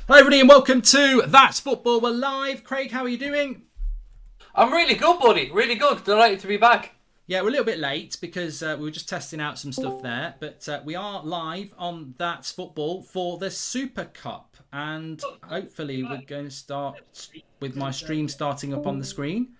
Hi everybody and welcome to That's Football. We're live. Craig, how are you doing? I'm really good, buddy. Really good. Delighted to be back. Yeah, we're a little bit late because we were just testing out some stuff there. But we are live on That's Football for the Super Cup. And hopefully we're going to start with my stream starting up on the screen.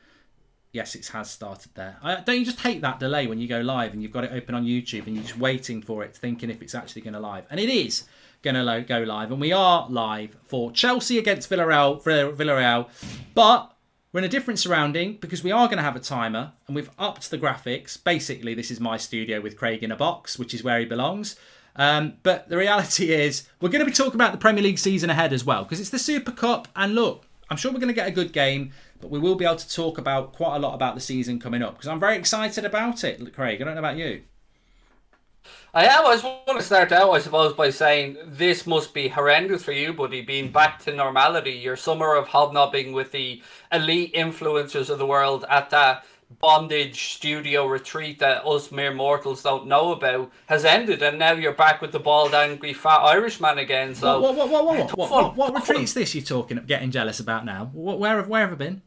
Yes, it has started there. Don't you just hate that delay when you go live and you've got it open on YouTube and you're just waiting for it, thinking if it's actually going to live? And it is going to go live. And we are live for Chelsea against Villarreal. But we're in a different surrounding because we are going to have a timer and we've upped the graphics. Basically, this is my studio with Craig in a box, which is where he belongs. But the reality is we're going to be talking about the Premier League season ahead as well because it's the Super Cup. And look, I'm sure we're going to get a good game, but we will be able to talk about quite a lot about the season coming up because I'm very excited about it, Craig. I don't know about you. I just want to start out, I suppose, by saying this must be horrendous for you, buddy, being back to normality. Your summer of hobnobbing with the elite influencers of the world at that bondage studio retreat that us mere mortals don't know about has ended, and now you're back with the bald, angry, fat Irishman again. So what retreat's this you're talking, getting jealous about now? Where have I been?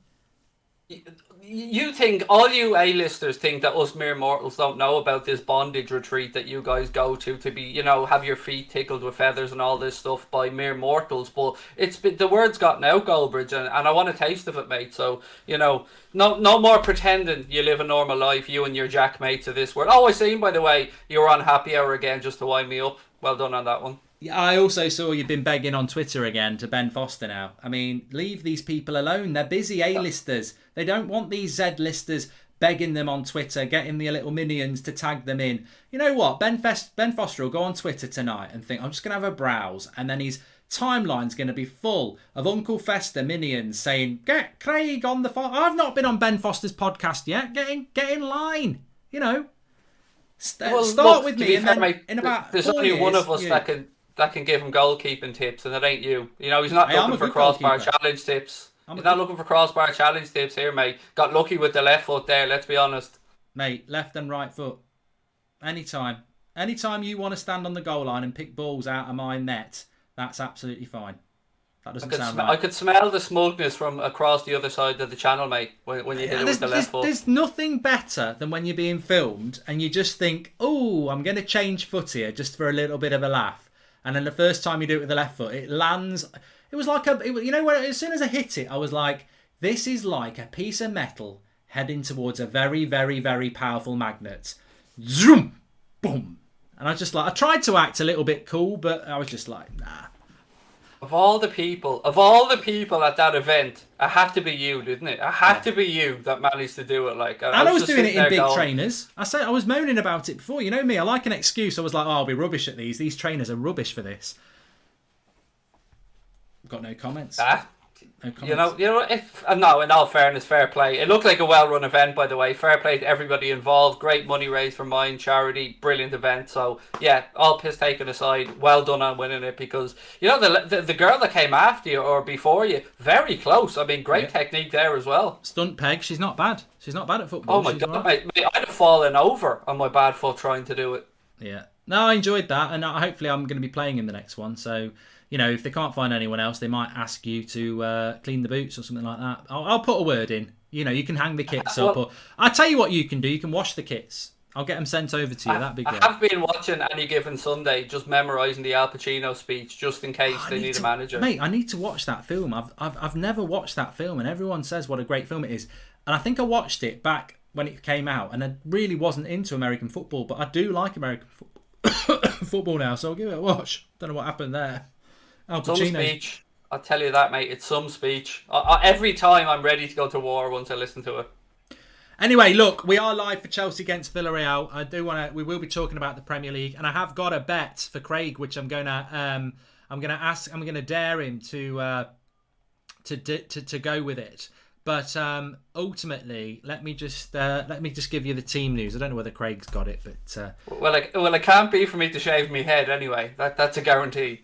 You think, all you A-listers think that us mere mortals don't know about this bondage retreat that you guys go to be, you know, have your feet tickled with feathers and all this stuff by mere mortals. But the word's gotten out, Goldbridge, and I want a taste of it, mate. So, you know, no more pretending you live a normal life, you and your jack mates of this world. Oh, I seen, by the way, you were on happy hour again just to wind me up. Well done on that one. Yeah, I also saw you've been begging on Twitter again to Ben Foster now. I mean, leave these people alone. They're busy A-listers. They don't want these Z-listers begging them on Twitter, getting the little minions to tag them in. You know what? Ben Foster will go on Twitter tonight and think, I'm just going to have a browse. And then his timeline's going to be full of Uncle Fester minions saying, get Craig on the phone. I've not been on Ben Foster's podcast yet. Get in line. You know. Start with me. And then mate, in about there's only one of us that can give him goalkeeping tips, and it ain't you. You know, he's not looking for crossbar challenge tips. He's not looking for crossbar challenge tips here, mate. Got lucky with the left foot there, let's be honest. Mate, left and right foot. Anytime. Anytime you want to stand on the goal line and pick balls out of my net, that's absolutely fine. That doesn't sound right. I could smell the smugness from across the other side of the channel, mate, when you hit it with the left foot. There's nothing better than when you're being filmed and you just think, oh, I'm going to change foot here just for a little bit of a laugh. And then the first time you do it with the left foot, it lands. It was like as soon as I hit it, I was like, this is like a piece of metal heading towards a very, very, very powerful magnet. Zoom, boom. And I tried to act a little bit cool, but I was just like, nah. Of all the people at that event, it had to be you, didn't it? It had to be you that managed to do it. Like, and I was doing it in big trainers. I was moaning about it before. You know me, I like an excuse. I was like, oh, I'll be rubbish at these. These trainers are rubbish for this. I've got no comments. No comments. You know. No, in all fairness, fair play. It looked like a well-run event, by the way. Fair play to everybody involved. Great money raised for Mind Charity. Brilliant event. So yeah, all piss taken aside, well done on winning it because you know the girl that came after you or before you, very close. I mean, great technique there as well. Stunt peg. She's not bad. She's not bad at football. Oh my god, mate, I'd have fallen over on my bad foot trying to do it. Yeah. No, I enjoyed that, and hopefully I'm going to be playing in the next one. So. You know, if they can't find anyone else, they might ask you to clean the boots or something like that. I'll put a word in. You know, you can hang the kits up. Or I'll tell you what you can do. You can wash the kits. I'll get them sent over to you. That'd be great. I have been watching Any Given Sunday, just memorising the Al Pacino speech, just in case they need a manager. Mate, I need to watch that film. I've never watched that film, and everyone says what a great film it is. And I think I watched it back when it came out, and I really wasn't into American football, but I do like American football now, so I'll give it a watch. Don't know what happened there. Some speech. I'll tell you that, mate. It's some speech. Every time I'm ready to go to war once I listen to it. Anyway, look, we are live for Chelsea against Villarreal. We will be talking about the Premier League, and I have got a bet for Craig, which I'm gonna dare him to go with it. But ultimately, let me just give you the team news. I don't know whether Craig's got it, but well, it can't be for me to shave my head anyway. That's a guarantee.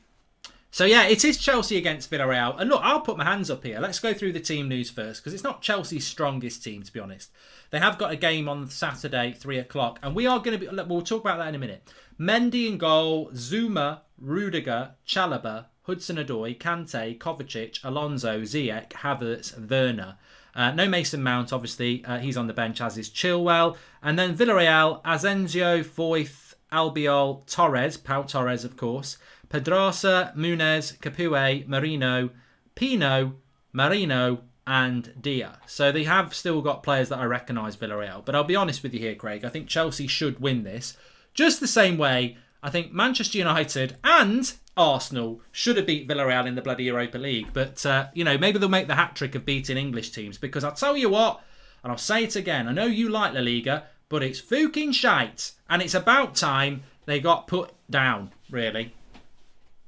So yeah, it is Chelsea against Villarreal. And look, I'll put my hands up here. Let's go through the team news first, because it's not Chelsea's strongest team, to be honest. They have got a game on Saturday, 3 o'clock, and we are going to be. We'll talk about that in a minute. Mendy in goal, Zuma, Rudiger, Chalobah, Hudson-Odoi, Kante, Kovacic, Alonso, Ziyech, Havertz, Werner. No Mason Mount, obviously. He's on the bench, as is Chilwell. And then Villarreal, Asensio, Foyth, Albiol, Torres, Pau Torres, of course. Pedraza, Munez, Capoue, Marino, Pino, Marino, and Dia. So they have still got players that I recognise, Villarreal. But I'll be honest with you here, Craig. I think Chelsea should win this. Just the same way I think Manchester United and Arsenal should have beat Villarreal in the bloody Europa League. But, maybe they'll make the hat-trick of beating English teams. Because I'll tell you what, and I'll say it again, I know you like La Liga, but it's fucking shite. And it's about time they got put down, really.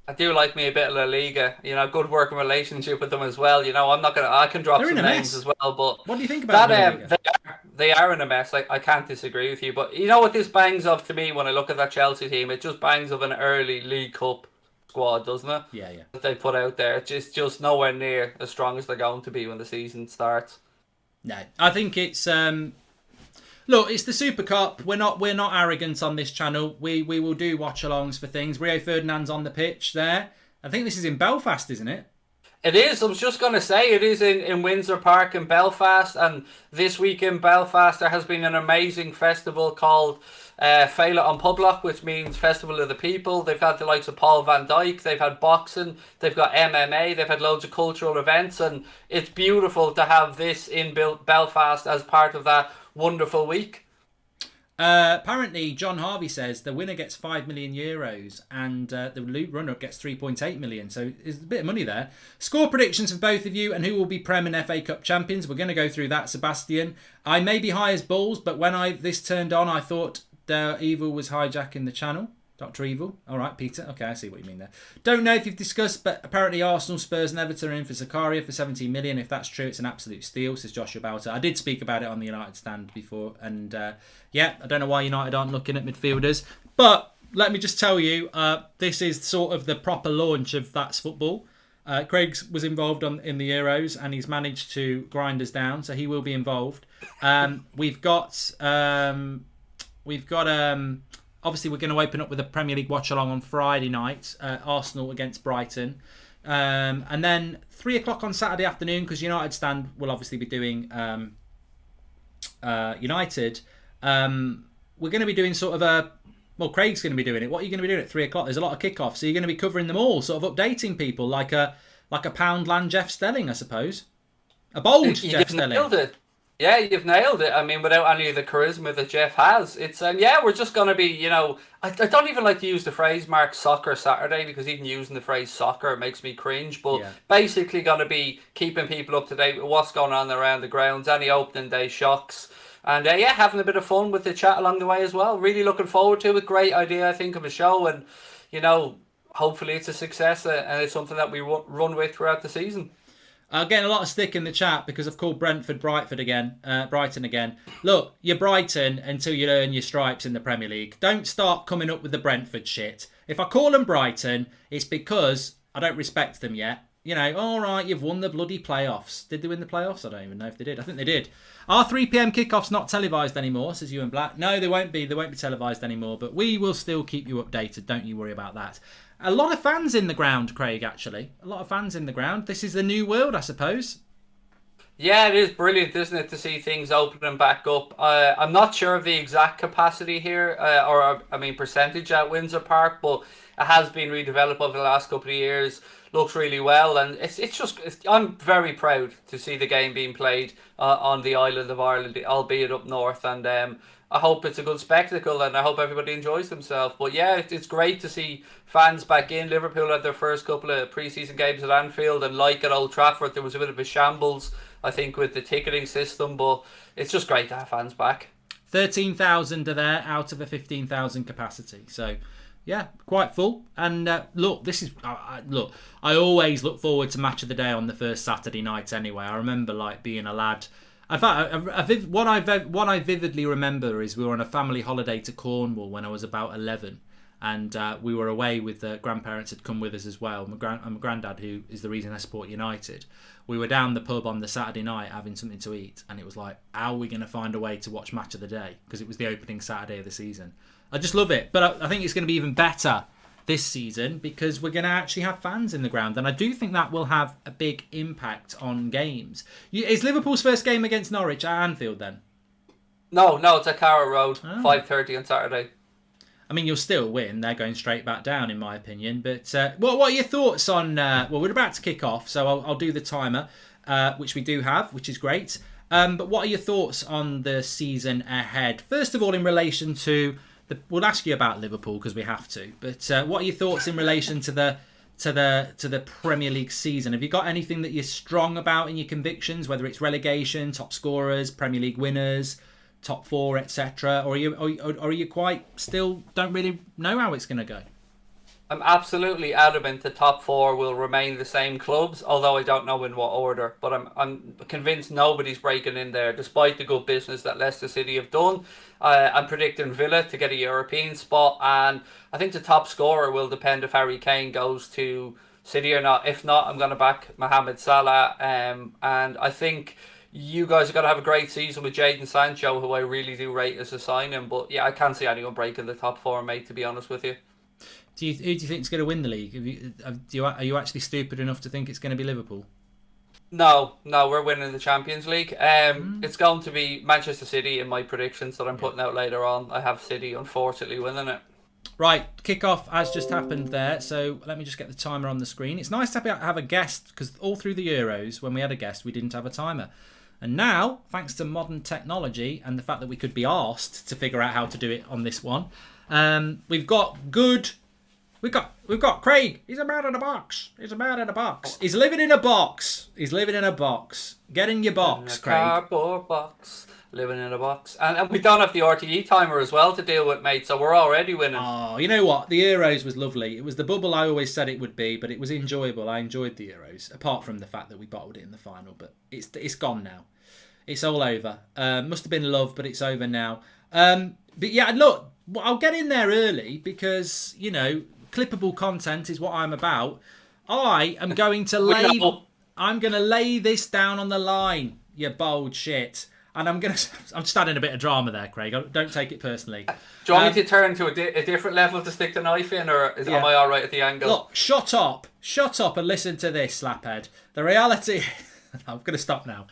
I do like me a bit of La Liga. Good working relationship with them as well. I can drop some names as well. But what do you think about La Liga? They are in a mess. I can't disagree with you. But you know what this bangs of to me when I look at that Chelsea team? It just bangs of an early League Cup squad, doesn't it? Yeah. That they put out there. It's just nowhere near as strong as they're going to be when the season starts. No, I think it's look, it's the Super Cup. We're not arrogant on this channel. We will do watch-alongs for things. Rio Ferdinand's on the pitch there. I think this is in Belfast, isn't it? It is. I was just going to say it is in Windsor Park in Belfast. And this week in Belfast, there has been an amazing festival called Féile an Poblacht, which means Festival of the People. They've had the likes of Paul van Dyk. They've had boxing. They've got MMA. They've had loads of cultural events. And it's beautiful to have this in Belfast as part of that wonderful week. Apparently, John Harvey says the winner gets €5 million and the runner-up gets 3.8 million. So there's a bit of money there. Score predictions for both of you and who will be Prem and FA Cup champions. We're going to go through that, Sebastian. I may be high as balls, but when this turned on, I thought Evil was hijacking the channel. Dr. Evil. All right, Peter. Okay, I see what you mean there. Don't know if you've discussed, but apparently Arsenal, Spurs and Everton are in for Zakaria for 17 million. If that's true, it's an absolute steal, says Joshua Bowter. I did speak about it on the United stand before. And I don't know why United aren't looking at midfielders. But let me just tell you, this is sort of the proper launch of That's Football. Craig was involved in the Euros and he's managed to grind us down, so he will be involved. We've got obviously, we're going to open up with a Premier League watch-along on Friday night, Arsenal against Brighton. And then 3 o'clock on Saturday afternoon, because United stand will obviously be doing United. We're going to be doing sort of Craig's going to be doing it. What are you going to be doing at 3 o'clock? There's a lot of kickoffs, so you're going to be covering them all, sort of updating people like a Poundland Jeff Stelling, I suppose. A bold Jeff Stelling. Nailed it. Yeah, you've nailed it. I mean, without any of the charisma that Jeff has, it's we're just going to be, I don't even like to use the phrase Mark Soccer Saturday, because even using the phrase soccer makes me cringe. But basically, going to be keeping people up to date with what's going on around the grounds, any opening day shocks, and having a bit of fun with the chat along the way as well. Really looking forward to it. Great idea, I think, of a show, and hopefully it's a success and it's something that we run with throughout the season. I'm getting a lot of stick in the chat because I've called Brighton again. Look, you're Brighton until you earn your stripes in the Premier League. Don't start coming up with the Brentford shit. If I call them Brighton, it's because I don't respect them yet. All right, you've won the bloody playoffs. Did they win the playoffs? I don't even know if they did. I think they did. Are 3 p.m. kickoffs not televised anymore, says Ewan Black? No, they won't be. They won't be televised anymore, but we will still keep you updated. Don't you worry about that. A lot of fans in the ground, Craig, actually. A lot of fans in the ground. This is the new world, I suppose. Yeah, it is brilliant, isn't it, to see things opening back up. I'm not sure of the exact capacity here, percentage at Windsor Park, but it has been redeveloped over the last couple of years. Looks really well, and I'm very proud to see the game being played on the island of Ireland, albeit up north, and I hope it's a good spectacle and I hope everybody enjoys themselves. But yeah, it's great to see fans back in. Liverpool had their first couple of pre-season games at Anfield, and like at Old Trafford, there was a bit of a shambles, I think, with the ticketing system, but it's just great to have fans back. 13,000 are there out of a 15,000 capacity. So yeah, quite full. And look, I always look forward to Match of the Day on the first Saturday night anyway. I remember being a lad. In fact, what I vividly remember is we were on a family holiday to Cornwall when I was about 11, and we were away with grandparents had come with us as well. My granddad, who is the reason I support United, we were down the pub on the Saturday night having something to eat, and it was like, how are we going to find a way to watch Match of the Day? Because it was the opening Saturday of the season. I just love it, but I think it's going to be even better this season because we're going to actually have fans in the ground. And I do think that will have a big impact on games. Is Liverpool's first game against Norwich at Anfield then? No, it's at Carrow Road, 5:30 on Saturday. I mean, you'll still win. They're going straight back down, in my opinion. But what are your thoughts on... well, we're about to kick off, so I'll do the timer, which we do have, which is great. But what are your thoughts on the season ahead? First of all, in relation to... we'll ask you about Liverpool because we have to. But what are your thoughts in relation to the Premier League season? Have you got anything that you're strong about in your convictions, whether it's relegation, top scorers, Premier League winners, top four, etc., or are you quite still don't really know how it's going to go? I'm absolutely adamant the top four will remain the same clubs, although I don't know in what order. But I'm convinced nobody's breaking in there, despite the good business that Leicester City have done. I'm predicting Villa to get a European spot, and I think the top scorer will depend if Harry Kane goes to City or not. If not, I'm going to back Mohamed Salah, and I think you guys are going to have a great season with Jadon Sancho, who I really do rate as a signing. But yeah, I can't see anyone breaking the top four, mate, to be honest with you. Who do you think is going to win the league? Are you actually stupid enough to think it's going to be Liverpool? No, we're winning the Champions League. It's going to be Manchester City in my predictions that I'm putting out later on. I have City, unfortunately, winning it. Right, kick-off has just happened there, so let me just get the timer on the screen. It's nice to have a guest, because all through the Euros, when we had a guest, we didn't have a timer. And now, thanks to modern technology and the fact that we could be asked to figure out how to do it on this one, we've got good... We've got Craig. He's a man in a box. He's living in a box. He's living in a box. Get in your box, Craig. Cardboard box. Living in a box. And we don't have the RTE timer as well to deal with, mate, so we're already winning. Oh, you know what? The Euros was lovely. It was the bubble I always said it would be, but it was enjoyable. I enjoyed the Euros, apart from the fact that we bottled it in the final. But it's gone now. It's all over. Must have been love, but it's over now. But yeah, look, I'll get in there early because, clippable content is what I'm about. I am going to lay this down on the line, you bold shit. And I'm just adding a bit of drama there, Craig. Don't take it personally. Do you want me to turn to a different level to stick the knife in, or am I all right at the angle? Look, shut up and listen to this, slaphead. The reality... I'm going to stop now.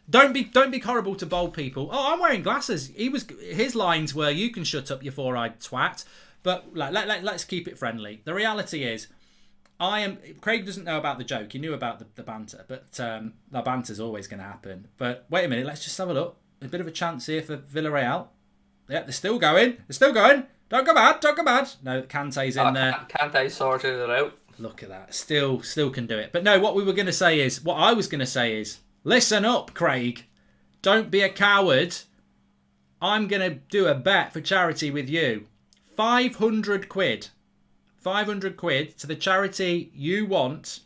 Don't be horrible to bold people. Oh, I'm wearing glasses. His lines were, you can shut up, you four-eyed twat. But let's keep it friendly. The reality is, Craig doesn't know about the joke. He knew about the banter, but the banter's always going to happen. But wait a minute, let's just have a look. A bit of a chance here for Villarreal. Yeah, they're still going. Don't go mad. No, Kante's in there. Kante sorted it out. Look at that. Still can do it. But no, what I was going to say is, listen up, Craig. Don't be a coward. I'm going to do a bet for charity with you. 500 quid. 500 quid to the charity you want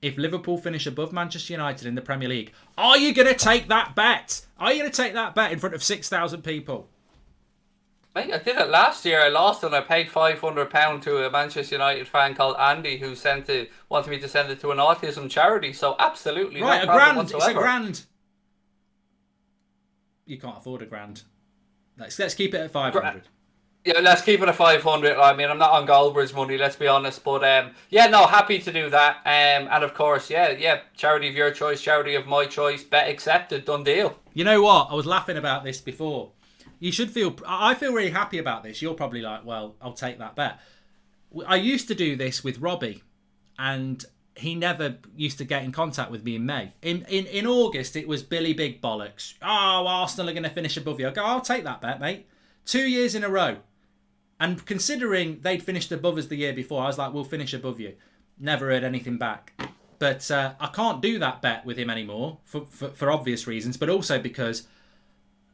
if Liverpool finish above Manchester United in the Premier League. Are you going to take that bet? Are you going to take that bet in front of 6,000 people? Mate, I did it last year. I lost and I paid £500 to a Manchester United fan called Andy who wanted me to send it to an autism charity. So absolutely right, no problem whatsoever. It's a grand. You can't afford a grand. Let's keep it at 500. Yeah, let's keep it at 500. I mean, I'm not on Goldbridge money, let's be honest. But happy to do that. And of course, charity of your choice, charity of my choice, bet accepted, done deal. You know what? I was laughing about this before. I feel really happy about this. You're probably like, well, I'll take that bet. I used to do this with Robbie, and he never used to get in contact with me in May. In August, it was Billy Big Bollocks. Oh, Arsenal are going to finish above you. I go, I'll take that bet, mate. 2 years in a row. And considering they'd finished above us the year before, I was like, we'll finish above you. Never heard anything back. But I can't do that bet with him anymore for obvious reasons, but also because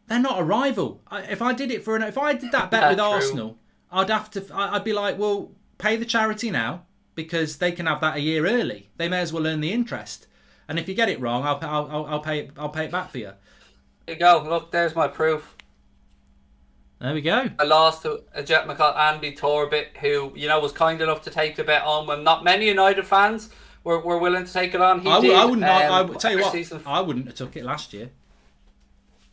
they're not a rival. If I did that bet with Arsenal, I'd be like, well, pay the charity now because they can have that a year early. They may as well earn the interest. And if you get it wrong, I'll pay it back for you. There you go. Look, there's my proof. There we go. I lost to a gentleman called Andy Torbett, who was kind enough to take the bet on when not many United fans were willing to take it on. I would tell you what, I wouldn't have took it last year.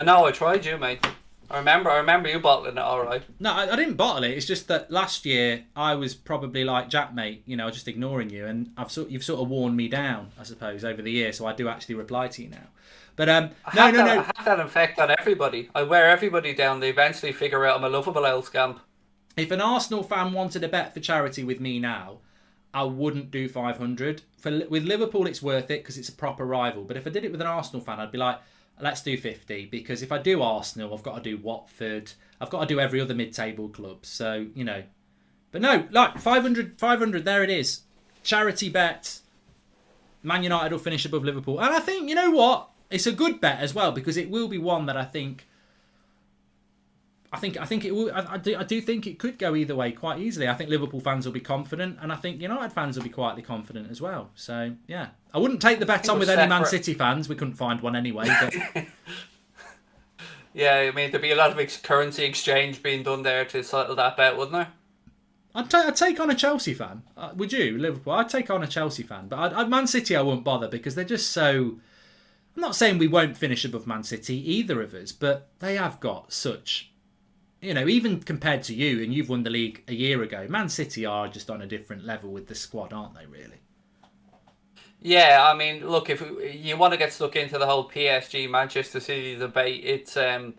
No, I tried you, mate. I remember you bottling it, all right. No, I didn't bottle it. It's just that last year I was probably like Jack, mate. Just ignoring you, and you've sort of worn me down, I suppose, over the year. So I do actually reply to you now. But no, no, I no. have that effect on everybody. I wear everybody down. They eventually figure out I'm a lovable old scamp. If an Arsenal fan wanted a bet for charity with me now, I wouldn't do 500. With Liverpool, it's worth it because it's a proper rival. But if I did it with an Arsenal fan, I'd be like, let's do 50, because if I do Arsenal, I've got to do Watford. I've got to do every other mid-table club. So, But no, like 500, there it is. Charity bet. Man United will finish above Liverpool. And I think, you know what? It's a good bet as well, because it will be one that I think it will. I do think it could go either way quite easily. I think Liverpool fans will be confident, and I think United fans will be quietly confident as well. So yeah, I wouldn't take the bet on with any Man City fans. We couldn't find one anyway. But... Yeah, I mean there'd be a lot of currency exchange being done there to settle that bet, wouldn't there? I'd take on a Chelsea fan. Would you, Liverpool? I'd take on a Chelsea fan, but Man City I wouldn't bother, because they're just so. I'm not saying we won't finish above Man City, either of us, but they have got such. Even compared to you, and you've won the league a year ago, Man City are just on a different level with the squad, aren't they, really? Yeah, I mean, look, if you want to get stuck into the whole PSG Manchester City debate, it's how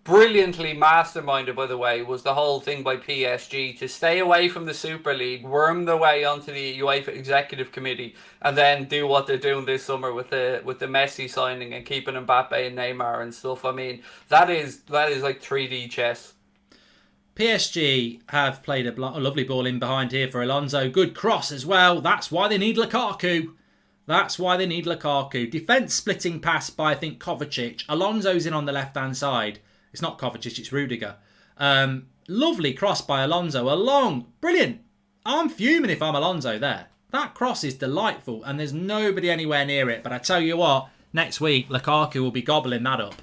brilliantly masterminded, by the way, was the whole thing by PSG to stay away from the Super League, worm their way onto the UEFA Executive Committee, and then do what they're doing this summer with the Messi signing and keeping Mbappe and Neymar and stuff. I mean, that is like 3D chess. PSG have played a lovely ball in behind here for Alonso. Good cross as well. That's why they need Lukaku. Defence splitting pass by, I think, Kovacic. Alonso's in on the left-hand side. It's not Kovacic, it's Rudiger. Lovely cross by Alonso. Brilliant. I'm fuming if I'm Alonso there. That cross is delightful, and there's nobody anywhere near it. But I tell you what, next week, Lukaku will be gobbling that up.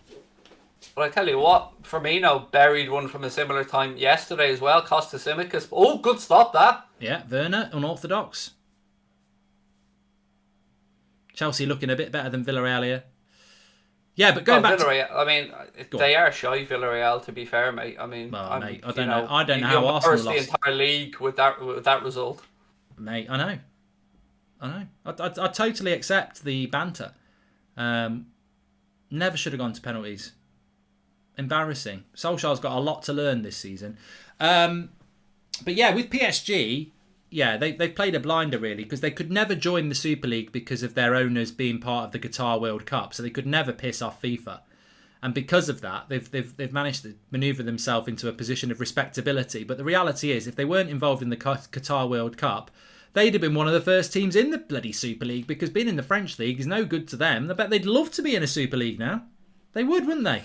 But I tell you what, Firmino buried one from a similar time yesterday as well. Costa Simicus. Oh, good stop, that. Yeah, Werner, unorthodox. Chelsea looking a bit better than Villarreal here. Yeah, but going back Villarreal, I mean, they are shy, Villarreal, to be fair, mate. I mean, mate, I don't know how Arsenal lost the entire league with that result. Mate, I know. I totally accept the banter. Never should have gone to penalties. Embarrassing. Solskjaer's got a lot to learn this season. But yeah, with PSG, they've played a blinder, really, because they could never join the Super League because of their owners being part of the Qatar World Cup, so they could never piss off FIFA. And because of that, they've managed to manoeuvre themselves into a position of respectability. But the reality is, if they weren't involved in the Qatar World Cup, they'd have been one of the first teams in the bloody Super League, because being in the French League is no good to them. I bet they'd love to be in a Super League now. They would, wouldn't they?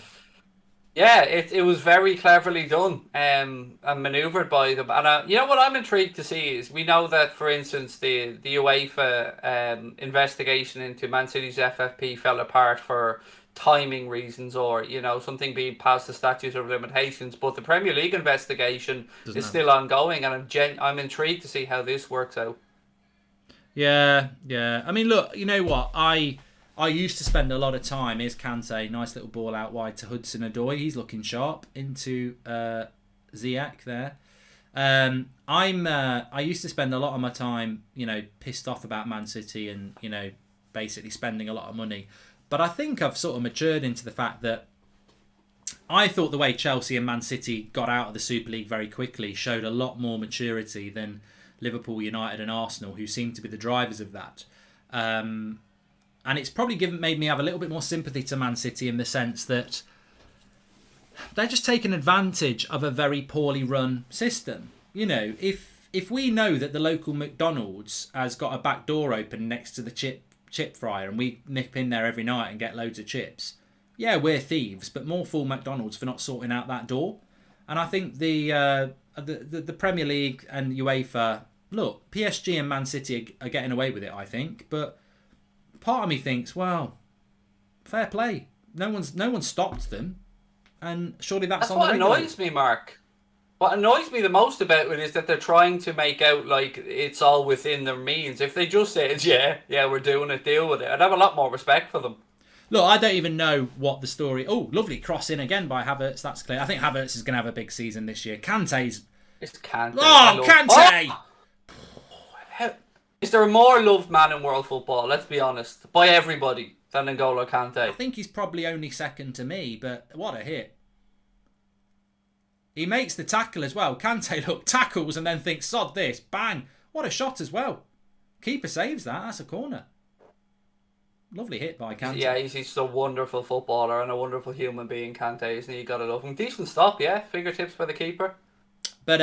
Yeah, it was very cleverly done and manoeuvred by them. And you know what I'm intrigued to see is, we know that, for instance, the UEFA investigation into Man City's FFP fell apart for timing reasons, or something being past the statute of limitations. But the Premier League investigation is still ongoing, and I'm intrigued to see how this works out. Yeah. I mean, look, you know what? I used to spend a lot of time. Here's Kante, nice little ball out wide to Hudson-Odoi. He's looking sharp into Ziyech there. I used to spend a lot of my time, pissed off about Man City and, basically spending a lot of money. But I think I've sort of matured into the fact that I thought the way Chelsea and Man City got out of the Super League very quickly showed a lot more maturity than Liverpool, United and Arsenal, who seem to be the drivers of that. And it's probably made me have a little bit more sympathy to Man City, in the sense that they're just taking advantage of a very poorly run system. If we know that the local McDonald's has got a back door open next to the chip fryer, and we nip in there every night and get loads of chips, yeah, we're thieves, but more fool McDonald's for not sorting out that door. And I think the Premier League and UEFA, look, PSG and Man City are getting away with it, I think, but part of me thinks, well, fair play. No one's stopped them, and surely that's on the what annoys me, Mark. What annoys me the most about it is that they're trying to make out like it's all within their means. If they just said, yeah, we're doing it, deal with it, I'd have a lot more respect for them. Look, I don't even know what the story. Oh, lovely cross in again by Havertz. That's clear. I think Havertz is going to have a big season this year. Kante's. It's Kante. Oh, Kante! Oh! Is there a more loved man in world football? Let's be honest, by everybody, than N'Golo Kante? I think he's probably only second to me, but what a hit! He makes the tackle as well. Kante, look, tackles and then thinks, sod this, bang! What a shot as well. Keeper saves that. That's a corner. Lovely hit by Kante. Yeah, he's just a wonderful footballer and a wonderful human being, Kante, isn't he? You gotta love him. Decent stop, yeah. Fingertips by the keeper. But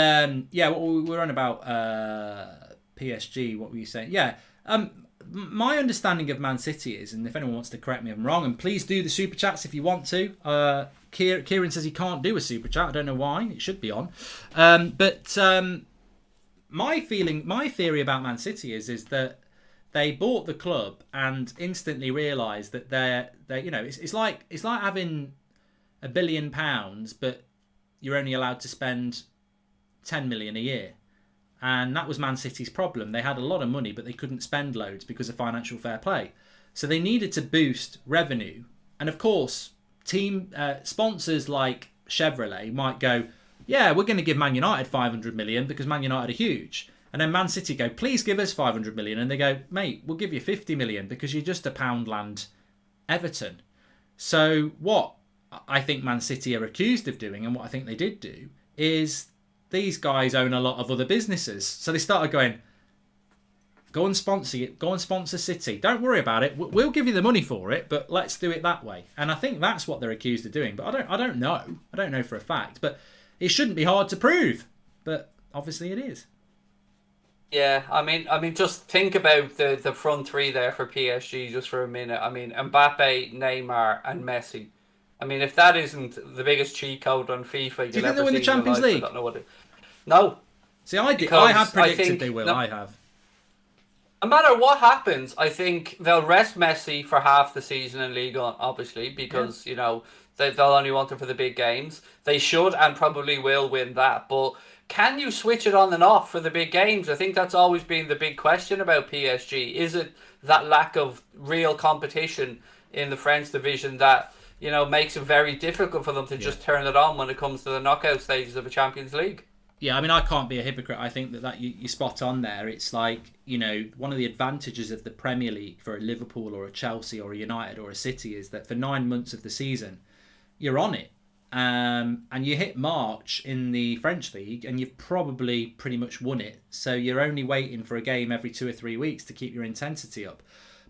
yeah, we were on about PSG. What were you saying? Yeah. My understanding of Man City is, and if anyone wants to correct me if I'm wrong, and please do the super chats if you want to. Kieran says he can't do a super chat. I don't know why. It should be on. But my theory about Man City is that they bought the club and instantly realised that they're it's like having £1 billion, but you're only allowed to spend 10 million a year. And that was Man City's problem. They had a lot of money, but they couldn't spend loads because of financial fair play. So they needed to boost revenue. And of course, team sponsors like Chevrolet might go, yeah, we're going to give Man United 500 million because Man United are huge. And then Man City go, please give us 500 million. And they go, mate, we'll give you 50 million because you're just a Poundland Everton. So what I think Man City are accused of doing, and what I think they did do, is these guys own a lot of other businesses. So they started going, go and sponsor it. Go and sponsor City. Don't worry about it. We'll give you the money for it, but let's do it that way. And I think that's what they're accused of doing. But I don't know. I don't know for a fact. But it shouldn't be hard to prove. But obviously it is. Yeah, I mean, just think about the front three there for PSG just for a minute. I mean, Mbappe, Neymar, and Messi. I mean, if that isn't the biggest cheat code on FIFA, do you think they'll win the Champions League? I don't know what it. No. See, I did. I had predicted they will. No, I have. No matter what happens, I think they'll rest Messi for half the season in Liga, obviously, because they'll only want him for the big games. They should and probably will win that, but can you switch it on and off for the big games? I think that's always been the big question about PSG. Is it that lack of real competition in the French division that makes it very difficult for them to just turn it on when it comes to the knockout stages of a Champions League? Yeah, I mean, I can't be a hypocrite. I think that you spot on there. It's like, one of the advantages of the Premier League for a Liverpool or a Chelsea or a United or a City is that for 9 months of the season, you're on it. And you hit March in the French league and you've probably pretty much won it. So you're only waiting for a game every 2 or 3 weeks to keep your intensity up.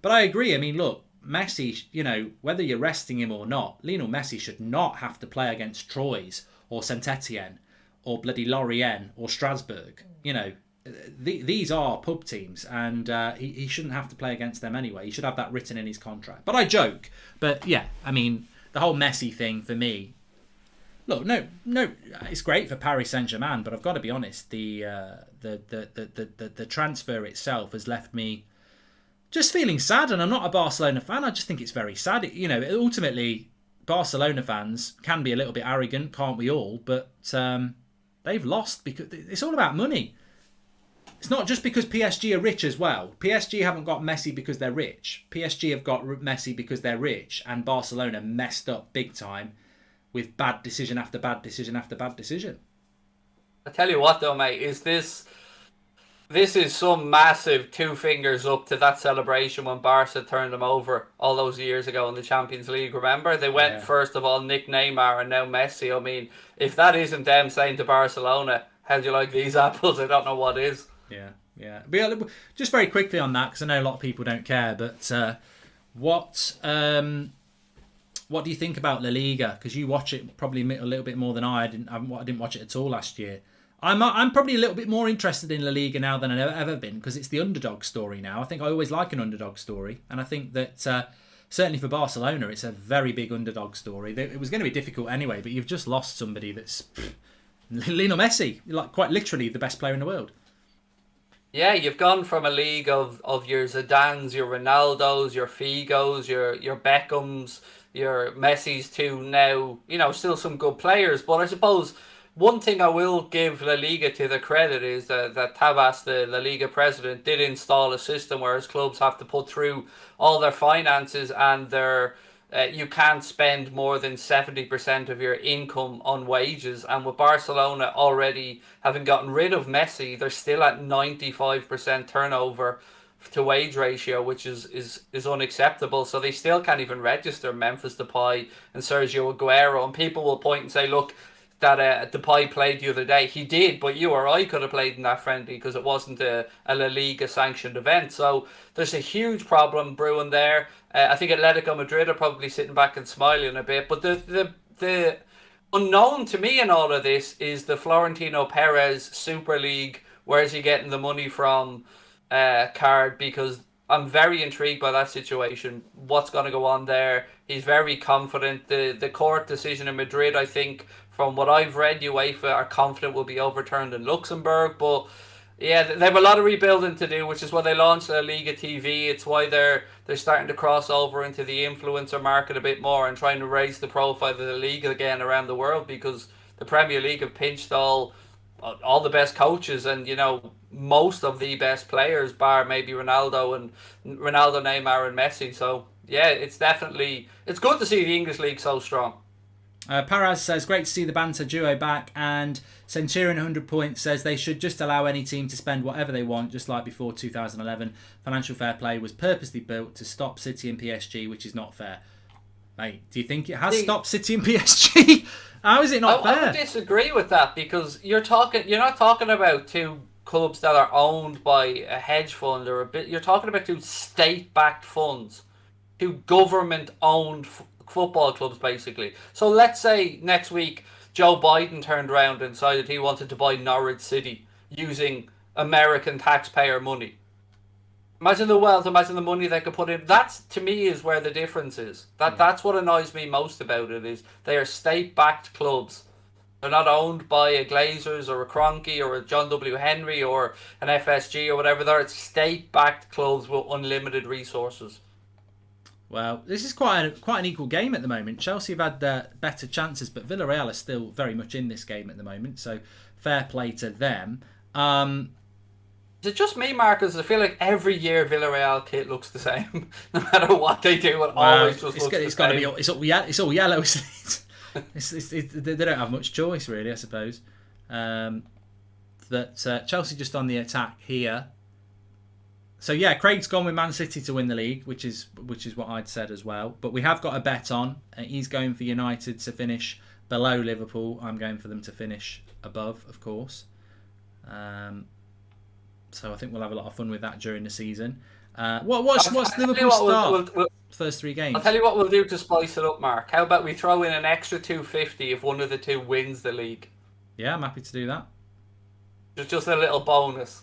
But I agree. I mean, look, Messi, whether you're resting him or not, Lionel Messi should not have to play against Troyes or Saint Etienne or bloody Lorient or Strasbourg. These are pub teams, and he shouldn't have to play against them anyway. He should have that written in his contract. But I joke. But yeah, I mean, the whole Messi thing for me. Look, no, it's great for Paris Saint-Germain, but I've got to be honest. The transfer itself has left me just feeling sad, and I'm not a Barcelona fan. I just think it's very sad. Ultimately, Barcelona fans can be a little bit arrogant, can't we all? But they've lost because it's all about money. It's not just because PSG are rich as well. PSG haven't got Messi because they're rich. PSG have got Messi because they're rich, and Barcelona messed up big time with bad decision after bad decision after bad decision. I tell you what though, mate, this is some massive 2 fingers up to that celebration when Barca turned them over all those years ago in the Champions League. Remember? They went, first of all, Nick Neymar and now Messi. I mean, if that isn't them saying to Barcelona, how do you like these apples? I don't know what is. Yeah. But just very quickly on that, because I know a lot of people don't care, but what do you think about La Liga? Because you watch it probably a little bit more than I didn't watch it at all last year. I'm probably a little bit more interested in La Liga now than I've ever been because it's the underdog story now. I think I always like an underdog story, and I think that certainly for Barcelona, it's a very big underdog story. It was going to be difficult anyway, but you've just lost somebody that's Lionel Messi, like quite literally the best player in the world. Yeah, you've gone from a league of your Zidanes, your Ronaldos, your Figos, your Beckhams, your Messis to now, still some good players. But I suppose one thing I will give La Liga to the credit is that Tebas, the La Liga president, did install a system where his clubs have to put through all their finances and their you can't spend more than 70% of your income on wages. And with Barcelona already having gotten rid of Messi, they're still at 95% turnover to wage ratio, which is unacceptable. So they still can't even register Memphis Depay and Sergio Aguero. And people will point and say, look, that Depay played the other day. He did, but you or I could have played in that friendly because it wasn't a La Liga sanctioned event. So there's a huge problem brewing there. I think Atletico Madrid are probably sitting back and smiling a bit. But the unknown to me in all of this is the Florentino Perez Super League. Where's he getting the money from? Card, because I'm very intrigued by that situation. What's going to go on there? He's very confident. The court decision in Madrid, I think, from what I've read, UEFA are confident will be overturned in Luxembourg. But yeah, they have a lot of rebuilding to do, which is why they launched La Liga TV. It's why they're starting to cross over into the influencer market a bit more and trying to raise the profile of the league again around the world, because the Premier League have pinched all the best coaches and, you know, most of the best players, bar maybe Ronaldo, Neymar and Messi. So yeah, it's good to see the English league so strong. Paraz says, great to see the banter duo back. And Centurion 100 points says they should just allow any team to spend whatever they want, just like before 2011. Financial fair play was purposely built to stop City and PSG, which is not fair. Mate, do you think it has stopped City and PSG? How is it not fair? I would disagree with that, because you're not talking about two clubs that are owned by a hedge fund or you're talking about two state-backed funds, two government-owned football clubs, basically. So let's say next week Joe Biden turned around and decided he wanted to buy Norwich City using American taxpayer money. Imagine the wealth, imagine the money they could put in. That's, to me, is where the difference is. That's what annoys me most about it, is they are state-backed clubs. They're not owned by a Glazers or a Kroenke or a John W. Henry or an FSG or whatever. They're state-backed clubs with unlimited resources. Well, this is quite an equal game at the moment. Chelsea have had better chances, but Villarreal are still very much in this game at the moment. So fair play to them. Is it just me, Marcus? I feel like every year Villarreal kit looks the same, no matter what they do. It always just looks the same. It's all yellow, isn't it? They don't have much choice, really, I suppose. Chelsea just on the attack here. So yeah, Craig's gone with Man City to win the league, which is what I'd said as well. But we have got a bet on. He's going for United to finish below Liverpool. I'm going for them to finish above, of course. So I think we'll have a lot of fun with that during the season. What's Liverpool's start? First 3 games. I'll tell you what we'll do to spice it up, Mark. How about we throw in an extra 250 if one of the two wins the league? Yeah, I'm happy to do that. Just a little bonus.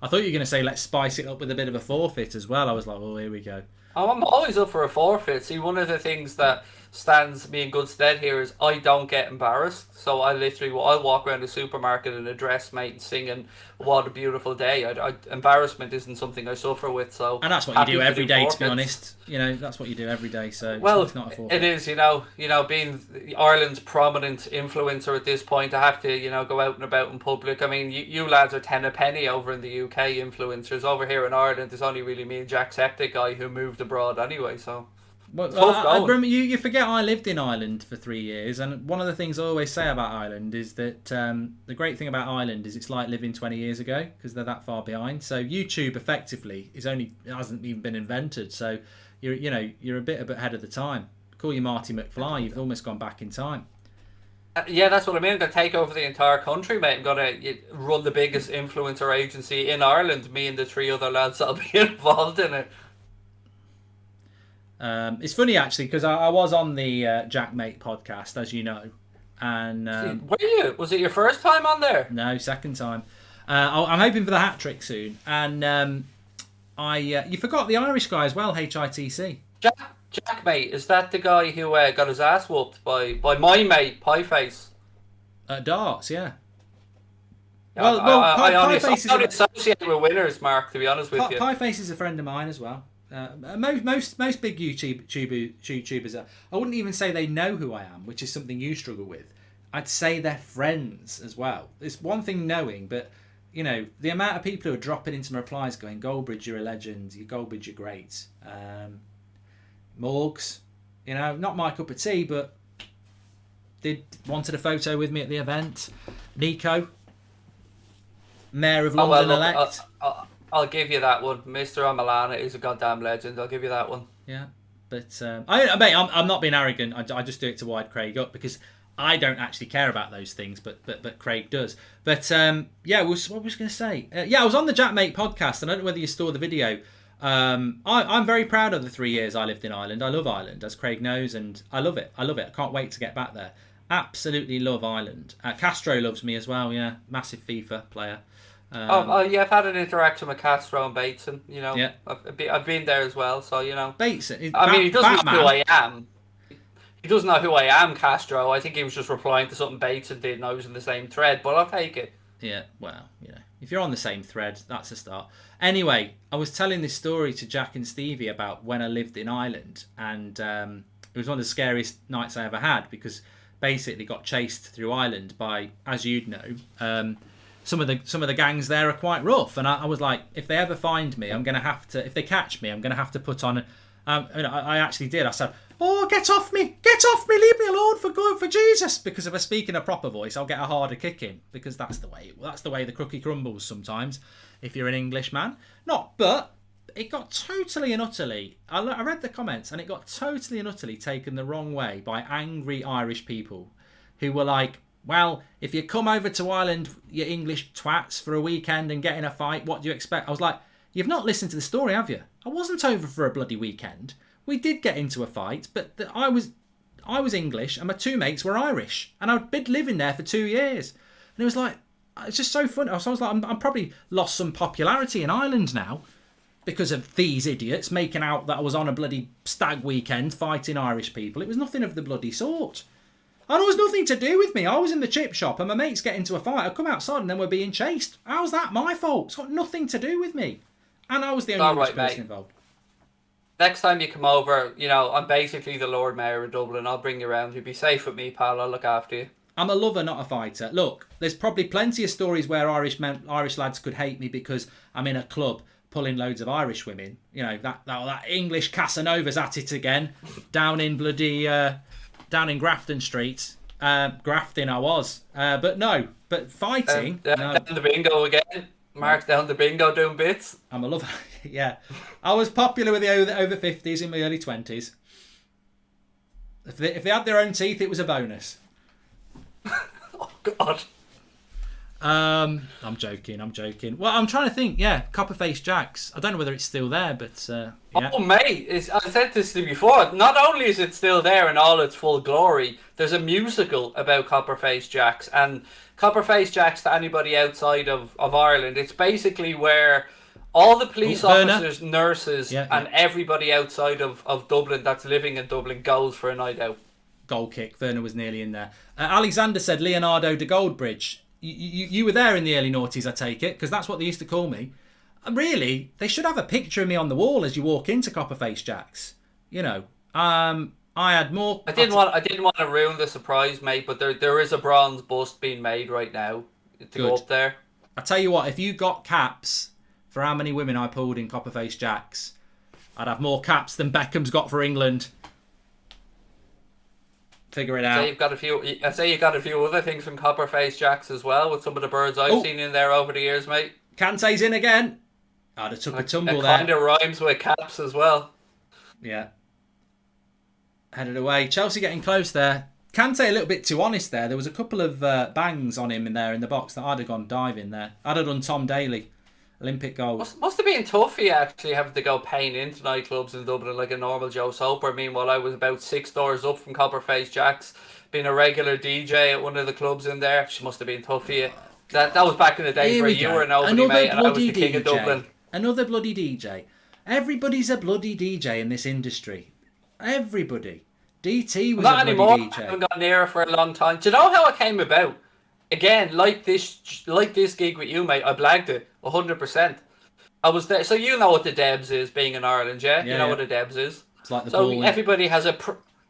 I thought you were going to say let's spice it up with a bit of a forfeit as well. I was like, oh, here we go. Oh, I'm always up for a forfeit. See, one of the things that stands me in good stead here is I don't get embarrassed. So I'll walk around the supermarket in a dress, mate, and singing "What a Beautiful Day." Embarrassment isn't something I suffer with. So, and that's what you do every day, to be honest. You know, that's what you do every day. So it's not a forfeit. It is. You know, being Ireland's prominent influencer at this point, I have to, go out and about in public. I mean, you lads are 10 a penny over in the UK influencers. Over here in Ireland, there's only really me and Jacksepticeye guy who moved abroad anyway. So. Well, I remember you forget I lived in Ireland for 3 years, and one of the things I always say about Ireland is that the great thing about Ireland is it's like living 20 years ago, because they're that far behind. So YouTube effectively hasn't even been invented. So you're a bit ahead of the time. Call you Marty McFly. You've almost gone back in time. Yeah, that's what I mean. I'm going to take over the entire country, mate. I'm going to run the biggest influencer agency in Ireland. Me and the 3 other lads that'll be involved in it. It's funny actually, because I was on the Jack Mate podcast, as you know, and were you? Was it your first time on there? No, second time. I'm hoping for the hat trick soon, and you forgot the Irish guy as well, HITC. Jack Mate, is that the guy who got his ass whooped by my mate Pieface? Darts, yeah. I don't associate with winners, Mark. To be honest with you, Pieface is a friend of mine as well. Most big YouTubers are. I wouldn't even say they know who I am, which is something you struggle with. I'd say they're friends as well. It's one thing knowing, but the amount of people who are dropping into my replies going, "Goldbridge, you're a legend. Goldbridge, you're great." Morgs, not my cup of tea, but wanted a photo with me at the event. Nico, Mayor of London elect. I'll give you that one. Mr. Amalana is a goddamn legend. I'll give you that one. Yeah, but I'm not being arrogant. I just do it to wind Craig up because I don't actually care about those things, but Craig does. But what was I going to say? I was on the Jack Mate podcast, and I don't know whether you saw the video. I'm very proud of the 3 years I lived in Ireland. I love Ireland, as Craig knows, and I love it. I can't wait to get back there. Absolutely love Ireland. Castro loves me as well. Yeah, massive FIFA player. I've had an interaction with Castro and Bateson. Yeah. I've been there as well. So Bateson. He doesn't know who I am. He doesn't know who I am, Castro. I think he was just replying to something Bateson did, and I was in the same thread. But I'll take it. Yeah. Well, if you're on the same thread, that's a start. Anyway, I was telling this story to Jack and Stevie about when I lived in Ireland, and it was one of the scariest nights I ever had because basically got chased through Ireland by, as you'd know. Some of the gangs there are quite rough, and I was like, if they ever find me, I'm going to have to. If they catch me, I'm going to have to put on. I actually did. I said, "Oh, get off me! Leave me alone for Jesus!" Because if I speak in a proper voice, I'll get a harder kicking. Because that's the way the cookie crumbles sometimes. If you're an Englishman, but it got totally and utterly. I read the comments, and it got totally and utterly taken the wrong way by angry Irish people, who were like, well, if you come over to Ireland, you English twats, for a weekend and get in a fight, what do you expect? I was like, you've not listened to the story, have you? I wasn't over for a bloody weekend. We did get into a fight, but I was English and my two mates were Irish. And I'd been living there for 2 years. And it was like, it's just so funny. So I was like, I'm probably lost some popularity in Ireland now because of these idiots making out that I was on a bloody stag weekend fighting Irish people. It was nothing of the bloody sort. And it was nothing to do with me. I was in the chip shop and my mates get into a fight. I come outside and then we're being chased. How's that my fault? It's got nothing to do with me. And I was the only person involved. Next time you come over, I'm basically the Lord Mayor of Dublin. I'll bring you around. You'll be safe with me, pal. I'll look after you. I'm a lover, not a fighter. Look, there's probably plenty of stories where Irish lads could hate me because I'm in a club pulling loads of Irish women. That English Casanova's at it again. Down in bloody... down in Grafton Street. Grafting I was. But fighting... no. Down the bingo again. Mark's down the bingo doing bits. I'm a lover. Yeah. I was popular with the over 50s in my early 20s. If they had their own teeth, it was a bonus. Oh, God. I'm joking. Well, I'm trying to think. Yeah, Copperface Jacks. I don't know whether it's still there, but yeah. Oh, mate, I said this to you before. Not only is it still there in all its full glory, there's a musical about Copperface Jacks. And Copperface Jacks, to anybody outside of Ireland, it's basically where all the police officers, nurses, and everybody outside of Dublin that's living in Dublin goes for a night out. Goal kick. Werner was nearly in there. Alexander said Leonardo de Goldbridge. You were there in the early noughties, I take it, because that's what they used to call me. Really, they should have a picture of me on the wall as you walk into Copperface Jacks. I had more. I didn't want to ruin the surprise, mate, but there is a bronze bust being made right now to go up there. I tell you what, if you got caps for how many women I pulled in Copperface Jacks, I'd have more caps than Beckham's got for England. Figure it out. I say you've got a few other things from Copperface Jacks as well, with some of the birds I've seen in there over the years, mate. Kante's in again. I'd have took a tumble there. It kind of rhymes with caps as well. Yeah. Headed away. Chelsea getting close there. Kante a little bit too honest there. There was a couple of bangs on him in there in the box that I'd have gone diving there. I'd have done Tom Daly. Olympic goals. Must have been tough for you actually having to go paying into nightclubs in Dublin like a normal Joe Soper. Meanwhile, I was about 6 doors up from Copperface Jacks, being a regular DJ at one of the clubs in there. She must have been tough for you. That was back in the days where you were nobody, mate, and I was the king of Dublin. Another bloody DJ. Everybody's a bloody DJ in this industry. Everybody. DT was not a bloody anymore. DJ. I haven't gone near it for a long time. Do you know how it came about? Again, like this gig with you, mate, I blagged it 100%. I was there, so you know what the Debs is, being in Ireland, yeah? You know what the Debs is. It's like the so ball, everybody has you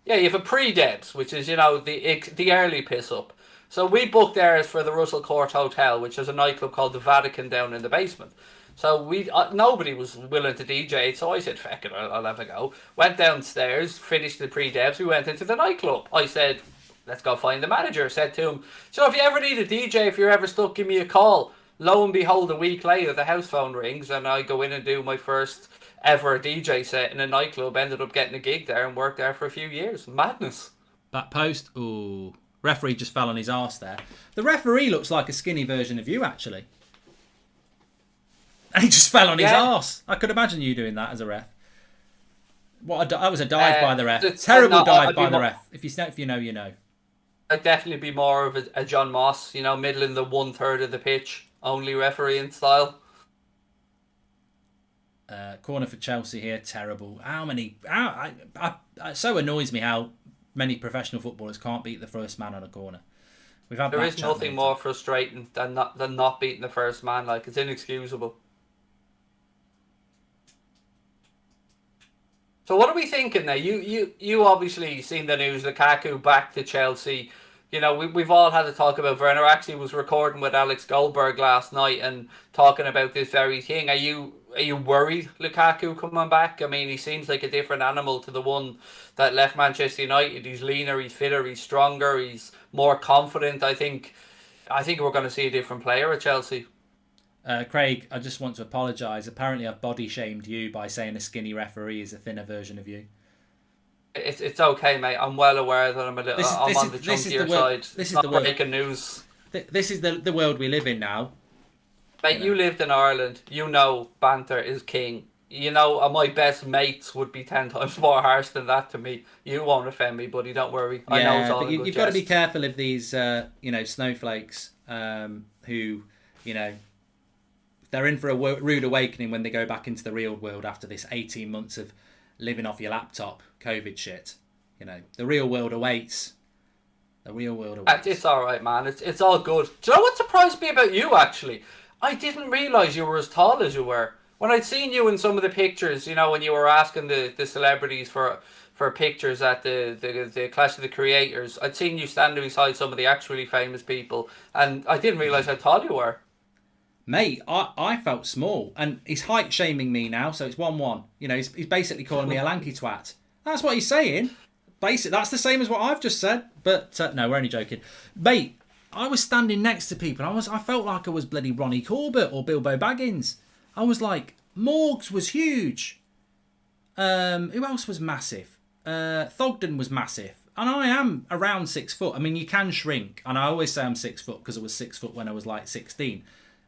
have a pre-Debs, which is the early piss up. So we booked theirs for the Russell Court Hotel, which is a nightclub called the Vatican down in the basement. So nobody was willing to DJ, so I said, "Feck it, I'll have a go." Went downstairs, finished the pre-devs. We went into the nightclub. I said, "Let's go find the manager." Said to him, "So if you ever need a DJ, if you're ever stuck, give me a call." Lo and behold, a week later, the house phone rings, and I go in and do my first ever DJ set in a nightclub. Ended up getting a gig there and worked there for a few years. Madness. Back post. Ooh. Referee just fell on his arse there. The referee looks like a skinny version of you, actually. And he just fell on his arse. I could imagine you doing that as a ref. That was a dive by the ref. Terrible dive by the ref. If you know, you know. I'd definitely be more of a John Moss, middle in the 1/3 of the pitch, only refereeing style. Corner for Chelsea here, terrible. It so annoys me how many professional footballers can't beat the first man on a corner. There is nothing more frustrating than not beating the first man. Like, it's inexcusable. So what are we thinking now? You obviously seen the news. Lukaku back to Chelsea. We've all had to talk about Werner. Actually, was recording with Alex Goldberg last night and talking about this very thing. Are you worried Lukaku coming back? I mean, he seems like a different animal to the one that left Manchester United. He's leaner, he's fitter, he's stronger, he's more confident. I think we're going to see a different player at Chelsea. Craig, I just want to apologise. Apparently, I've body shamed you by saying a skinny referee is a thinner version of you. It's okay, mate. I'm well aware that I'm on the chunkier side. This is not breaking news. This is the world we live in now. Mate, you lived in Ireland. Banter is king. My best mates would be 10 times more harsh than that to me. You won't offend me, buddy. Don't worry. I know it's all a good you've got to be careful of these, snowflakes who, they're in for a rude awakening when they go back into the real world after this 18 months of living off your laptop, COVID shit. The real world awaits. The real world awaits. It's all right, man. It's all good. Do you know what surprised me about you, actually? I didn't realise you were as tall as you were. When I'd seen you in some of the pictures, when you were asking the celebrities for pictures at the Clash of the Creators, I'd seen you standing beside some of the actually famous people, and I didn't realise how tall you were. Mate, I felt small, and he's height shaming me now, so it's 1-1. He's basically calling me a lanky twat. That's what he's saying. That's the same as what I've just said. But no, we're only joking, mate. I was standing next to people. I felt like I was bloody Ronnie Corbett or Bilbo Baggins. I was like, Morgs was huge. Who else was massive? Thogden was massive. And I am around 6 foot. I mean, you can shrink, and I always say I'm 6 foot because I was 6 foot when I was like 16.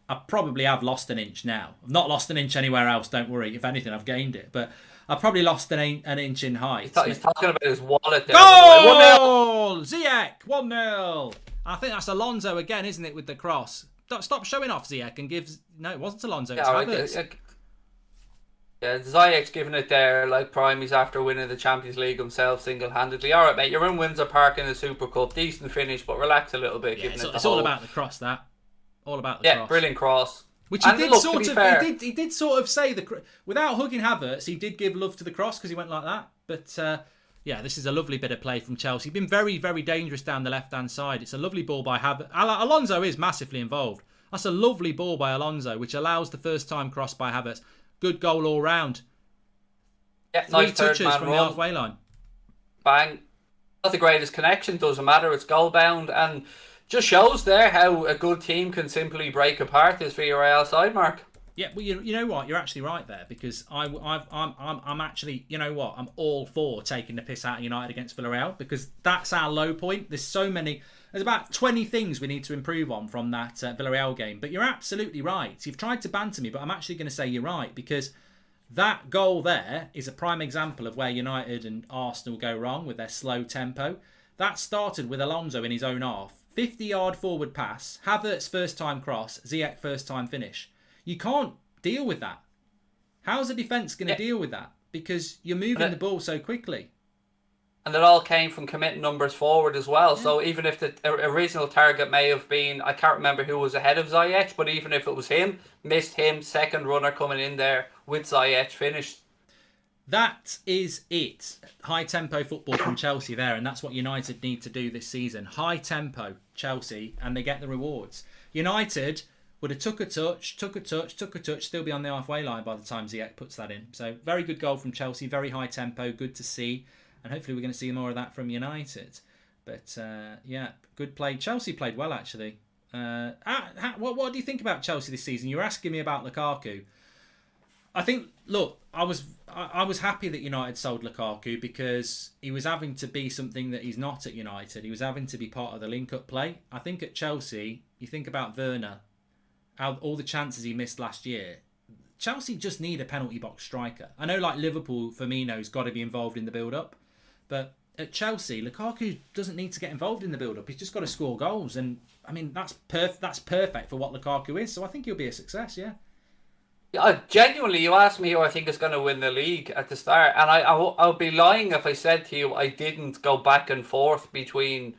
I probably have lost an inch now. I've not lost an inch anywhere else, don't worry. If anything, I've gained it. But I've probably lost an inch in height. He's talking about his wallet there. Goal! Ziyech, 1-0. I think that's Alonso again, isn't it, with the cross? Stop showing off Ziyech and give... No, it wasn't Alonso, it's Havertz. Yeah, Ziyech's giving it there like Prime's after winning the Champions League himself single-handedly. All right, mate, you're in Windsor Park in the Super Cup. Decent finish, but relax a little bit. Yeah, it's all about the cross, that. All about the cross. Yeah, brilliant cross. Which he did sort of say without hugging Havertz, he did give love to the cross because he went like that. But this is a lovely bit of play from Chelsea. Been very, very dangerous down the left-hand side. It's a lovely ball by Havertz. Alonso is massively involved. That's a lovely ball by Alonso, which allows the first-time cross by Havertz. Good goal all round. Yeah, 3 nice touches from the halfway line. Bang. Not the greatest connection, doesn't matter. It's goal-bound and just shows there how a good team can simply break apart this Villarreal side, Mark. Yeah, well, you know what? You're actually right there because I'm actually, you know what? I'm all for taking the piss out of United against Villarreal because that's our low point. There's about 20 things we need to improve on from that Villarreal game. But you're absolutely right. You've tried to banter me, but I'm actually going to say you're right because that goal there is a prime example of where United and Arsenal go wrong with their slow tempo. That started with Alonso in his own half. 50-yard forward pass, Havertz first-time cross, Ziyech first-time finish. You can't deal with that. How's the defence going to deal with that? Because you're moving the ball so quickly. And it all came from committing numbers forward as well. Yeah. So even if the original target may have been, I can't remember who was ahead of Ziyech, but even if it was him, missed him, second runner coming in there with Ziyech finished. That is it. High tempo football from Chelsea there, and that's what United need to do this season. High tempo, Chelsea, and they get the rewards. United would have took a touch, still be on the halfway line by the time Ziyech puts that in. So very good goal from Chelsea, very high tempo, good to see. And hopefully we're going to see more of that from United. But yeah, good play. Chelsea played well, actually. What do you think about Chelsea this season? You were asking me about Lukaku. I think, look, I was happy that United sold Lukaku because he was having to be something that he's not at United. He was having to be part of the link-up play. I think at Chelsea, you think about Werner, all the chances he missed last year. Chelsea just need a penalty box striker. I know, like Liverpool, Firmino's got to be involved in the build-up, but at Chelsea, Lukaku doesn't need to get involved in the build-up. He's just got to score goals, and I mean that's perfect for what Lukaku is. So I think he'll be a success. Yeah. Yeah, genuinely, you asked me who I think is going to win the league at the start, and I'll be lying if I said to you I didn't go back and forth between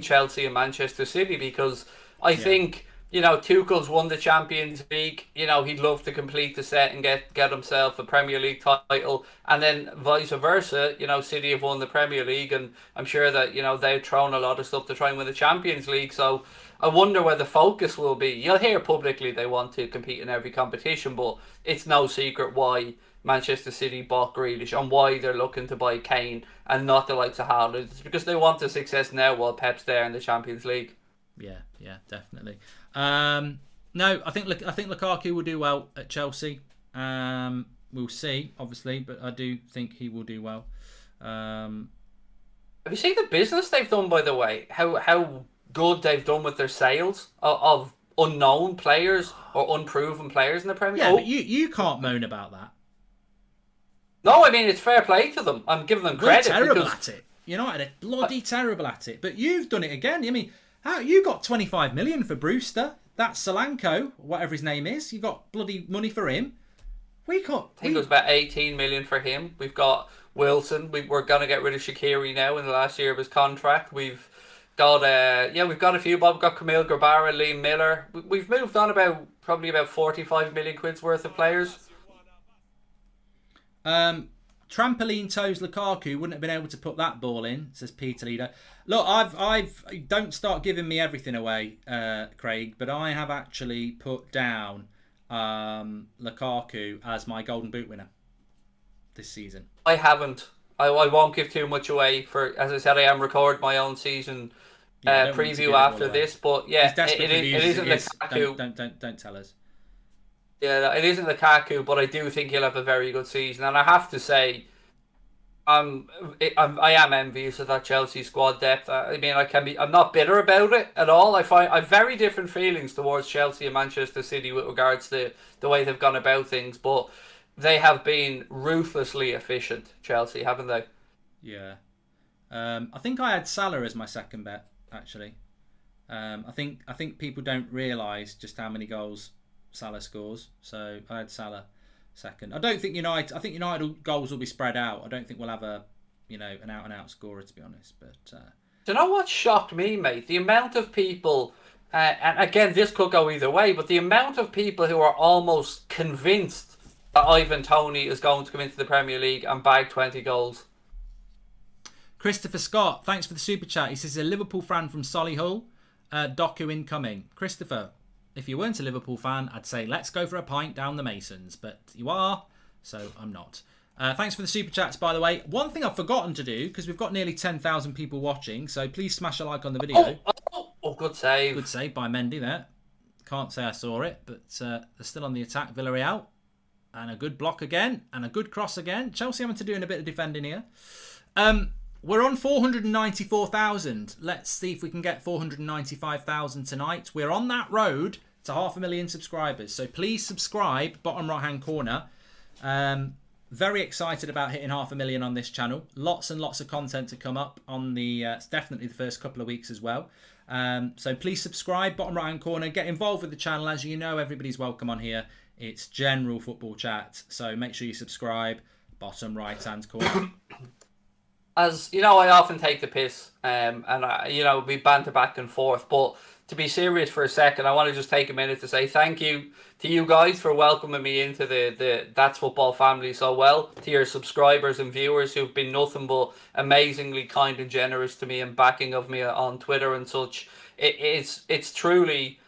Chelsea and Manchester City, because I think, you know, Tuchel's won the Champions League. You know, he'd love to complete the set and get himself a Premier League title, and then vice versa. You know, City have won the Premier League, and I'm sure that, you know, they've thrown a lot of stuff to try and win the Champions League. So I wonder where the focus will be. You'll hear publicly they want to compete in every competition, but it's no secret why Manchester City bought Grealish and why they're looking to buy Kane and not the likes of Haaland. It's because they want the success now while Pep's there in the Champions League. Yeah, definitely. No, I think Lukaku will do well at Chelsea. We'll see, obviously, but I do think he will do well. Have you seen the business they've done, by the way? How good they've done with their sales of unknown players or unproven players in the Premier League. Yeah, but you can't moan about that. No, I mean, it's fair play to them. I'm giving them credit. We're terrible at it. United are bloody terrible at it. But you've done it again. I mean, you got 25 million for Brewster. That's Solanke, whatever his name is. You got bloody money for him. I think it was about 18 million for him. We've got Wilson. We're going to get rid of Shaqiri now in the last year of his contract. We've got we've got a few. We've got Camille Grabara, Liam Miller. We've moved on probably about 45 million quid's worth of players. Trampoline toes Lukaku wouldn't have been able to put that ball in, says Peter Leader. Look, I've don't start giving me everything away, Craig, but I have actually put down Lukaku as my Golden Boot winner this season. I haven't. I won't give too much away. For, as I said, I am recording my own season preview after this, but yeah, it isn't Lukaku. Don't tell us. Yeah, it isn't Lukaku, but I do think he'll have a very good season. And I have to say, I am envious of that Chelsea squad depth. I mean, I'm not bitter about it at all. I have very different feelings towards Chelsea and Manchester City with regards to the way they've gone about things, but they have been ruthlessly efficient, Chelsea, haven't they? Yeah. I think I had Salah as my second bet, actually. I think people don't realise just how many goals Salah scores, so I had Salah second. I think United goals will be spread out. I don't think we'll have an out and out scorer, to be honest. But do you know what shocked me, mate? The amount of people, and again, this could go either way, but the amount of people who are almost convinced that Ivan Toney is going to come into the Premier League and bag 20 goals. Christopher Scott, thanks for the super chat. He says a Liverpool fan from Solihull. Doku incoming. Christopher, if you weren't a Liverpool fan, I'd say let's go for a pint down the Masons, but you are, so I'm not. Thanks for the super chats, by the way. One thing I've forgotten to do, because we've got nearly 10,000 people watching, so please smash a like on the video. Oh, good save. Good save by Mendy there. Can't say I saw it, but they're still on the attack, Villarreal. And a good block again, and a good cross again. Chelsea having to do a bit of defending here. We're on 494,000. Let's see if we can get 495,000 tonight. We're on that road to 500,000 subscribers. So please subscribe, bottom right-hand corner. Very excited about hitting 500,000 on this channel. Lots and lots of content to come up on definitely the first couple of weeks as well. So please subscribe, bottom right-hand corner. Get involved with the channel. As you know, everybody's welcome on here. It's general football chat. So make sure you subscribe, bottom right-hand corner. As you know, I often take the piss, and we banter back and forth. But to be serious for a second, I want to just take a minute to say thank you to you guys for welcoming me into the That's Football family so well. To your subscribers and viewers who've been nothing but amazingly kind and generous to me and backing of me on Twitter and such. It's truly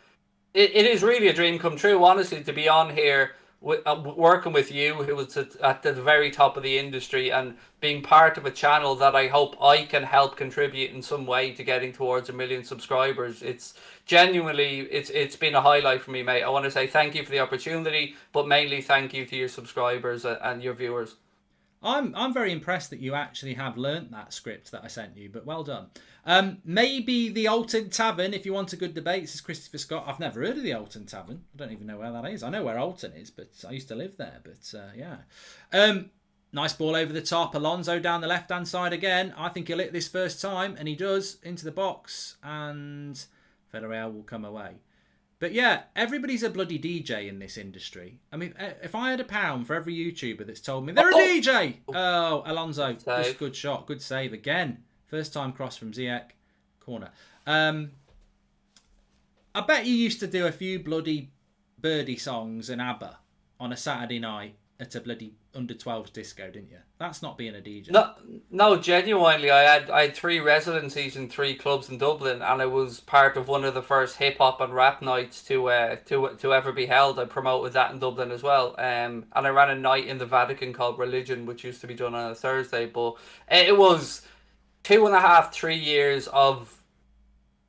it is really a dream come true, honestly, to be on here working with you, who was at the very top of the industry, and being part of a channel that I hope I can help contribute in some way to getting towards 1 million subscribers. It's genuinely, it's been a highlight for me, mate. I want to say thank you for the opportunity, but mainly thank you to your subscribers and your viewers. I'm very impressed that you actually have learnt that script that I sent you, but well done. Maybe the Alton Tavern, if you want a good debate, says Christopher Scott. I've never heard of the Alton Tavern. I don't even know where that is. I know where Alton is, but I used to live there. But yeah. Nice ball over the top. Alonso down the left-hand side again. I think he'll hit this first time, and he does, into the box, and Villarreal will come away. But yeah, everybody's a bloody DJ in this industry. I mean, if I had £1 for every YouTuber that's told me they're a DJ. Oh, Alonso, just good shot, good save again. First time cross from Ziyech, corner. I bet you used to do a few bloody birdie songs and ABBA on a Saturday night at a bloody under 12s disco, didn't you? That's not being a DJ. No, genuinely, I had 3 residencies in 3 clubs in Dublin, and I was part of one of the first hip hop and rap nights to ever be held. I promoted that in Dublin as well, and I ran a night in the Vatican called Religion, which used to be done on a Thursday. But it was 2.5, 3 years of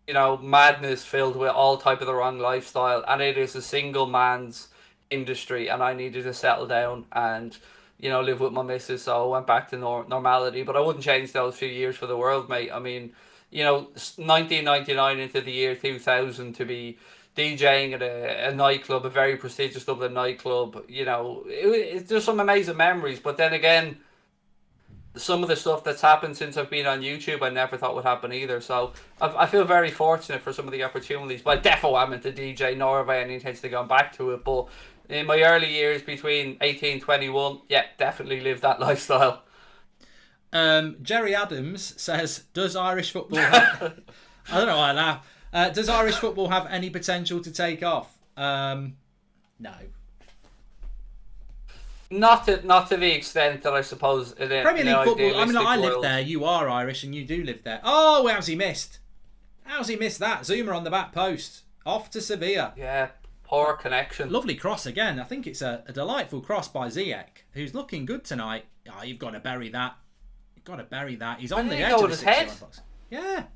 madness filled with all type of the wrong lifestyle, and it is a single man's industry, and I needed to settle down and live with my missus, so I went back to normality. But I wouldn't change those few years for the world, mate. I mean, 1999 into the year 2000 to be DJing at a nightclub, a very prestigious Dublin nightclub, it's just some amazing memories. But then again, some of the stuff that's happened since I've been on YouTube, I never thought would happen either. So I feel very fortunate for some of the opportunities. But I definitely am into DJ, nor have I any intention to go back to it. But in my early years, between 18 and 21, yeah, definitely lived that lifestyle. Jerry Adams says, does Irish football have... I don't know why I laugh. Does Irish football have any potential to take off? No. Not to the extent that I suppose it is. Premier League football, I mean, I live there, you are Irish, and you do live there. Oh, how's he missed? How's he missed that? Zuma on the back post. Off to Sevilla. Yeah, poor connection. Lovely cross again. I think it's a delightful cross by Ziyech, who's looking good tonight. Oh, you've got to bury that. You've got to bury that. He's on the edge of the 6-yard box. Yeah. Well,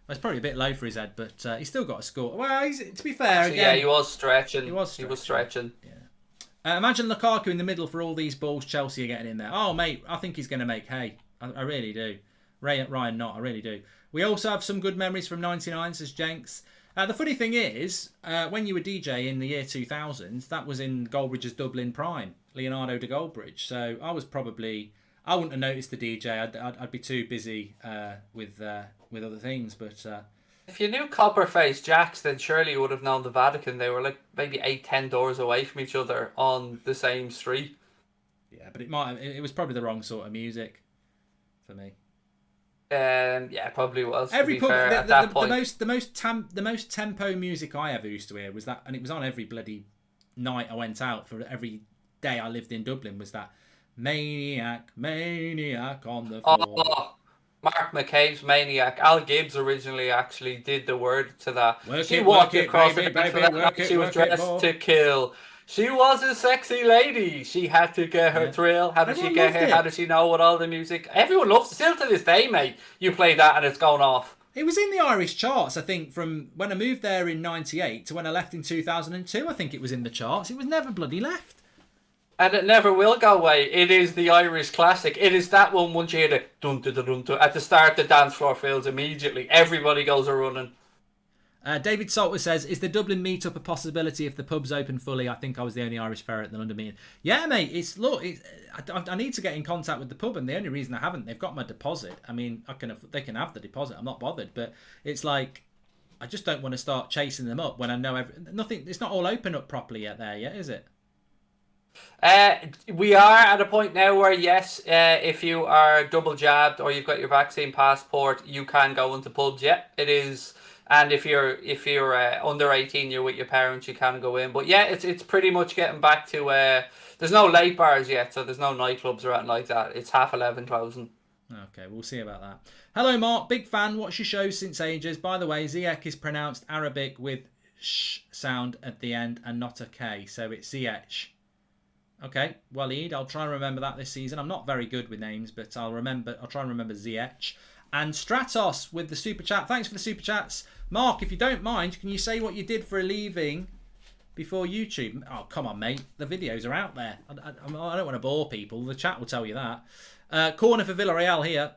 it's probably a bit low for his head, but he's still got a score. Well, to be fair, actually, again... Yeah, he was stretching. He was stretching. Yeah. Imagine Lukaku in the middle for all these balls Chelsea are getting in there. Oh, mate, I think he's going to make hay. I really do. Ryan not, I really do. We also have some good memories from 99, says Jenks. The funny thing is, when you were DJ in the year 2000, that was in Goldbridge's Dublin prime, Leonardo de Goldbridge. So I wouldn't have noticed the DJ. I'd be too busy with other things, but... If you knew Copperface Jacks, then surely you would have known the Vatican. They were like maybe 8-10 doors away from each other on the same street. Yeah, but it was probably the wrong sort of music for me. Yeah, probably was. Every pub, at that point, the most tempo music I ever used to hear was that, and it was on every bloody night I went out for every day I lived in Dublin. Was that maniac on the floor? Oh. Mark McCabe's Maniac. Al Gibbs originally actually did the word to that. She walked across the baby, she was dressed to kill. She was a sexy lady. She had to get her thrill. How did she get her? How did she know what all the music? Everyone loves it. Still to this day, mate. You play that and it's going off. It was in the Irish charts, I think, from when I moved there in 98 to when I left in 2002. I think it was in the charts. It was never bloody left. And it never will go away. It is the Irish classic. It is that one once you hear the dun dun dun dun at the start. The dance floor fills immediately. Everybody goes a running. David Salter says, is the Dublin meetup a possibility if the pub's open fully? I think I was the only Irish ferret at the London meeting. Yeah, mate. I need to get in contact with the pub, and the only reason I haven't, they've got my deposit. I mean, they can have the deposit. I'm not bothered, but it's like I just don't want to start chasing them up when I know nothing. It's not all open up properly yet. Is it? We are at a point now where yes, if you are double jabbed or you've got your vaccine passport, you can go into pubs. Yeah, it is. And if you're under 18, you're with your parents, you can go in. But yeah, it's pretty much getting back to there's no late bars yet, so there's no nightclubs or anything like that. It's 11:30 closing. Okay, we'll see about that. Hello, Mark. Big fan. Watched your show since ages. By the way, Ziyech is pronounced Arabic with sh sound at the end and not a K. So it's ZH. Okay, Waleed, I'll try and remember that this season. I'm not very good with names, but I'll try and remember ZH. And Stratos with the super chat. Thanks for the super chats. Mark, if you don't mind, can you say what you did for a leaving before YouTube? Oh, come on, mate. The videos are out there. I don't want to bore people. The chat will tell you that. Corner for Villarreal here.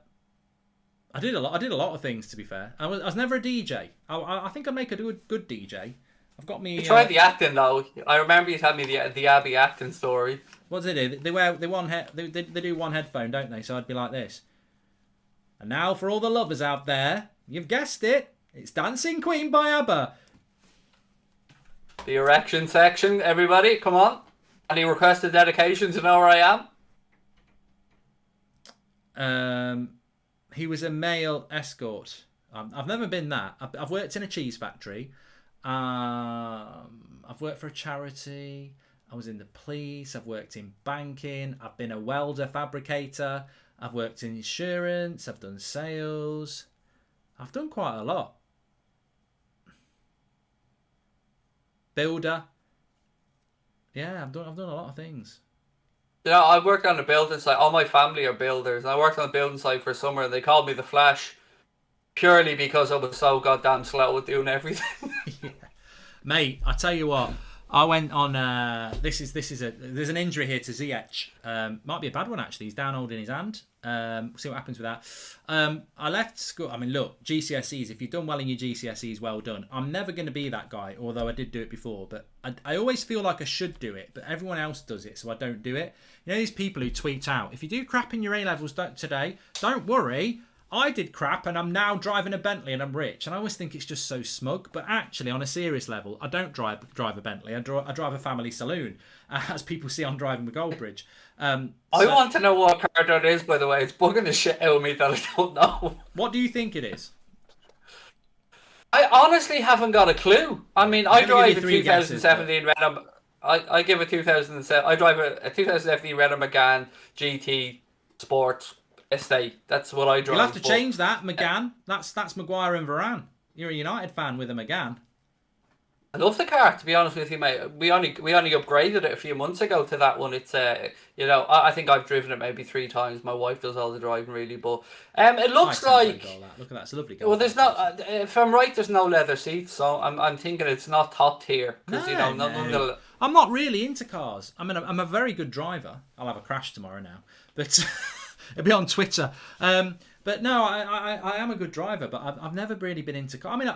I did a lot of things, to be fair. I was never a DJ. I think I'd make a good DJ. I've got me. You tried the acting though. I remember you telling me the Abbey acting story. What do they do? They do one headphone, don't they? So I'd be like this. And now for all the lovers out there, you've guessed it. It's Dancing Queen by ABBA. The erection section, everybody, come on. Any requested dedications? You know where I am. He was a male escort. I've never been that. I've worked in a cheese factory. I've worked for a charity. I was in the police. I've worked in banking. I've been a welder, fabricator. I've worked in insurance. I've done sales. I've done quite a lot. Builder. Yeah, I've done a lot of things. You know, I worked on a building site. All my family are builders. I worked on a building site for summer, and they called me the Flash purely because I was so goddamn slow at doing everything. Yeah. Mate, I tell you what. I went on. There's an injury here to ZH. Might be a bad one actually. He's down holding his hand. We'll see what happens with that. I left school. I mean, look, GCSEs. If you've done well in your GCSEs, well done. I'm never going to be that guy, although I did do it before. But I always feel like I should do it, but everyone else does it, so I don't do it. You know these people who tweet out, if you do crap in your A levels today, don't worry. I did crap and I'm now driving a Bentley and I'm rich. And I always think it's just so smug. But actually, on a serious level, I don't drive a Bentley. I drive a family saloon, as people see I'm driving the Goldbridge. I want to know what car that is, by the way. It's bugging the shit out of me that I don't know. What do you think it is? I honestly haven't got a clue. I mean, I drive a 2017 Renault. I give a 2007. I drive a 2017 Renault Megane GT Sport Estate. That's what I drive. You'll have to change that, Megane. That's Maguire and Varane. You're a United fan with a Megane. I love the car, to be honest with you, mate. We only upgraded it a few months ago to that one. It's I think I've driven it maybe 3 times. My wife does all the driving really, but it looks like look at that, it's a lovely car. Well, there's not. If I'm right, there's no leather seats, so I'm thinking it's not top tier because no. I'm not really into cars. I mean, I'm a very good driver. I'll have a crash tomorrow now, but it'll be on Twitter. But no, I am a good driver, but I've never really been into cars. I mean,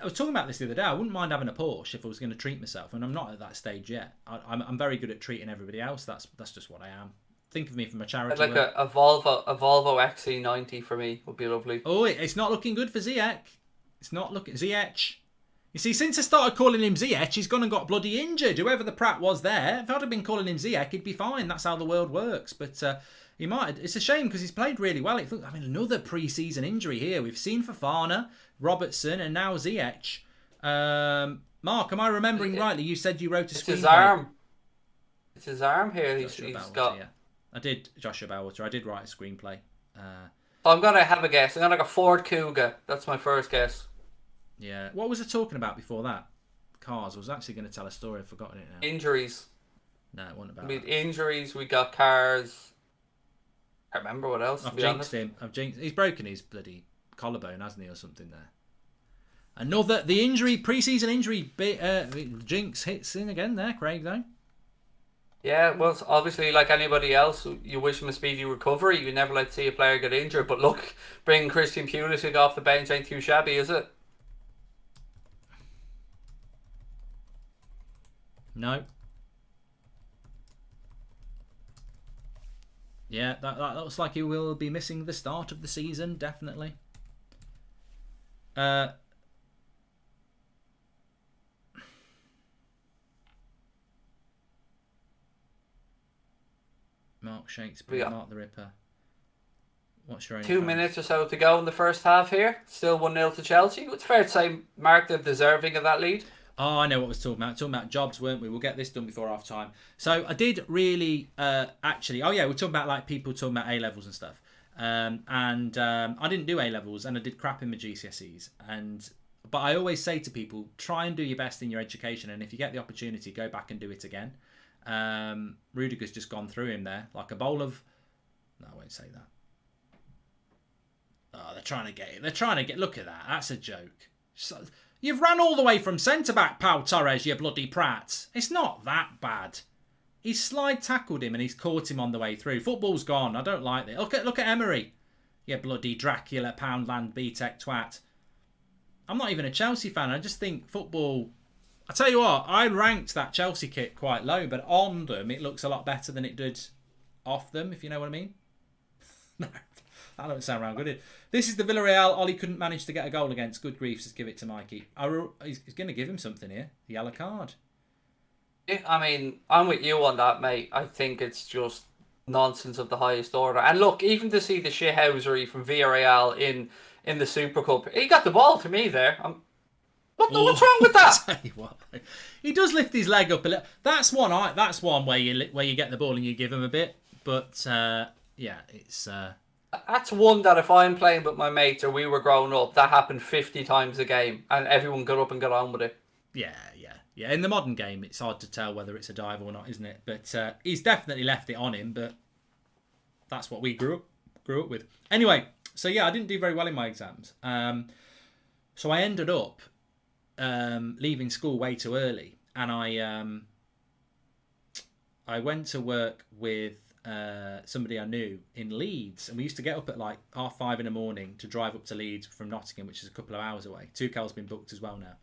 I was talking about this the other day. I wouldn't mind having a Porsche if I was going to treat myself, and I'm not at that stage yet. I'm very good at treating everybody else. That's just what I am. Think of me from a charity. Like a Volvo XC90 for me would be lovely. Oh, it's not looking good for Ziyech. It's not looking ZH. You see, since I started calling him Ziyech, he's gone and got bloody injured. Whoever the prat was there, if I'd have been calling him Ziyech, he'd be fine. That's how the world works. But he might. It's a shame because he's played really well. I mean, another pre-season injury here. We've seen Fofana, Robertson, and now Ziyech. Mark, am I remembering rightly? You said you wrote a screenplay. It's his arm. It's his arm here. He's got. Yeah. I did Joshua Bellwater. I did write a screenplay. I'm gonna have a guess. I'm gonna go Ford Kuga. That's my first guess. Yeah. What was I talking about before that? Cars. I was actually going to tell a story. I've forgotten it now. Injuries. No, it wasn't about that. Injuries. We got cars. I can't remember what else. I've jinxed him. He's broken his bloody collarbone, hasn't he, or something there. The injury, pre-season injury, jinx hits in again there, Craig, though. Yeah, well, obviously, like anybody else, you wish him a speedy recovery. You never like to see a player get injured. But look, bringing Christian Pulisic off the bench ain't too shabby, is it? No. Yeah, that looks like he will be missing the start of the season, definitely. Mark Shakespeare, Mark the Ripper. What's your own 2 minutes or so to go in the first half here. Still 1-0 to Chelsea. It's fair to say Mark they're deserving of that lead. Oh, I know what I was talking about. Talking about jobs, weren't we? We'll get this done before half time. So I did really, actually. Oh yeah, we're talking about like people talking about A levels and stuff. I didn't do A levels, and I did crap in my GCSEs. And But I always say to people, try and do your best in your education, and if you get the opportunity, go back and do it again. Rudiger's just gone through him there like a bowl of. No, I won't say that. Oh, they're trying to get it. They're trying to get. Look at that. That's a joke. So, you've ran all the way from centre back, Pau Torres, you bloody prat. It's not that bad. He slide tackled him and he's caught him on the way through. Football's gone. I don't like it. Look at Emery. You bloody Dracula, Poundland, B-Tech twat. I'm not even a Chelsea fan. I just think football. I tell you what, I ranked that Chelsea kit quite low, but on them it looks a lot better than it did off them, if you know what I mean. No, that don't sound right good. This is the Villarreal. Ollie couldn't manage to get a goal against. Good grief, just give it to Mikey. He's going to give him something here. The yellow card. I mean, I'm with you on that, mate. I think it's just nonsense of the highest order. And look, even to see the shithousery from Villarreal in the Super Cup, he got the ball to me there. What's wrong with that? Tell you what, he does lift his leg up a little. That's one where you get the ball and you give him a bit. But yeah, it's. That's one that if I'm playing with my mates or we were growing up, that happened 50 times a game, and everyone got up and got on with it. Yeah. In the modern game, it's hard to tell whether it's a dive or not, isn't it? But he's definitely left it on him. But that's what we grew up with. Anyway, so yeah, I didn't do very well in my exams. So I ended up leaving school way too early, and I went to work with somebody I knew in Leeds, and we used to get up at like 5:30 in the morning to drive up to Leeds from Nottingham, which is a couple of hours away. Tuchel's been booked as well now,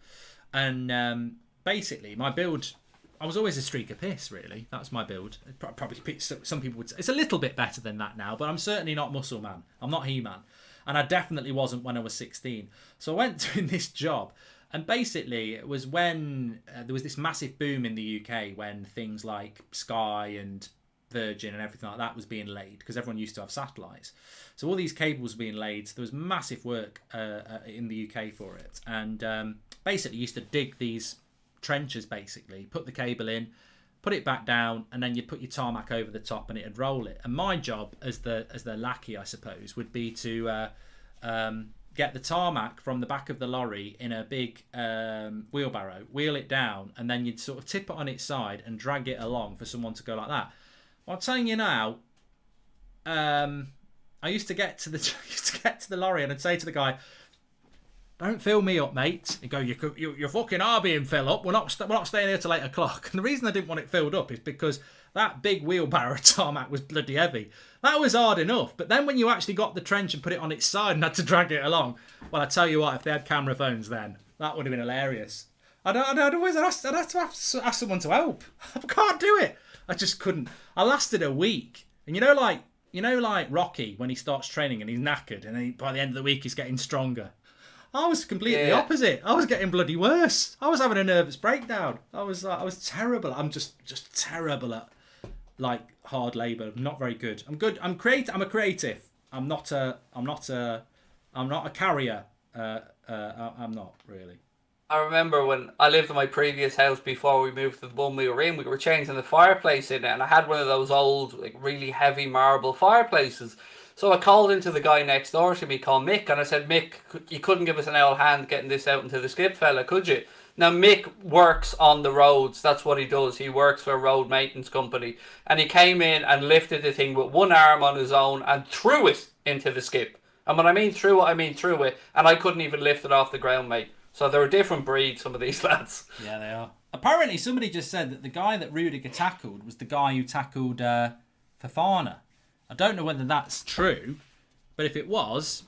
and basically my build, I was always a streak of piss, really. That's my build. Probably some people would say it's a little bit better than that now, but I'm certainly not Muscle Man. I'm not He-Man, and I definitely wasn't when I was 16. So I went doing this job, and basically it was when there was this massive boom in the UK when things like Sky and Virgin and everything like that was being laid, because everyone used to have satellites. So all these cables were being laid. So there was massive work in the UK for it, and basically used to dig these trenches, basically put the cable in, put it back down, and then you'd put your tarmac over the top and it'd roll it. And my job as the lackey, I suppose, would be to get the tarmac from the back of the lorry in a big wheelbarrow, wheel it down, and then you'd sort of tip it on its side and drag it along for someone to go like that. Well, I'm telling you now, I used to get to the lorry and I'd say to the guy, "Don't fill me up, mate." He'd go, "You fucking are being filled up. We're not staying here till 8 o'clock." And the reason I didn't want it filled up is because that big wheelbarrow tarmac was bloody heavy. That was hard enough, but then when you actually got the trench and put it on its side and had to drag it along, well, I tell you what, if they had camera phones then, that would have been hilarious. I'd have to ask someone to help. I can't do it. I just couldn't. I lasted a week, and you know, like Rocky when he starts training and he's knackered, and then by the end of the week he's getting stronger. I was completely opposite. I was getting bloody worse. I was having a nervous breakdown. I was terrible. I'm just terrible at like hard labour. Not very good. I'm good. I'm a creative. I'm not a carrier. I'm not really. I remember when I lived in my previous house before we moved to the one we were in, we were changing the fireplace in it, and I had one of those old, like, really heavy marble fireplaces. So I called into the guy next door to me called Mick, and I said, "Mick, you couldn't give us an old hand getting this out into the skip, fella, could you?" Now, Mick works on the roads. That's what he does. He works for a road maintenance company. And he came in and lifted the thing with one arm on his own and threw it into the skip. And when I mean threw it, I mean threw it. And I couldn't even lift it off the ground, mate. So they're a different breed, some of these lads. Yeah, they are. Apparently, somebody just said that the guy that Rudiger tackled was the guy who tackled Fofana. I don't know whether that's true, but if it was,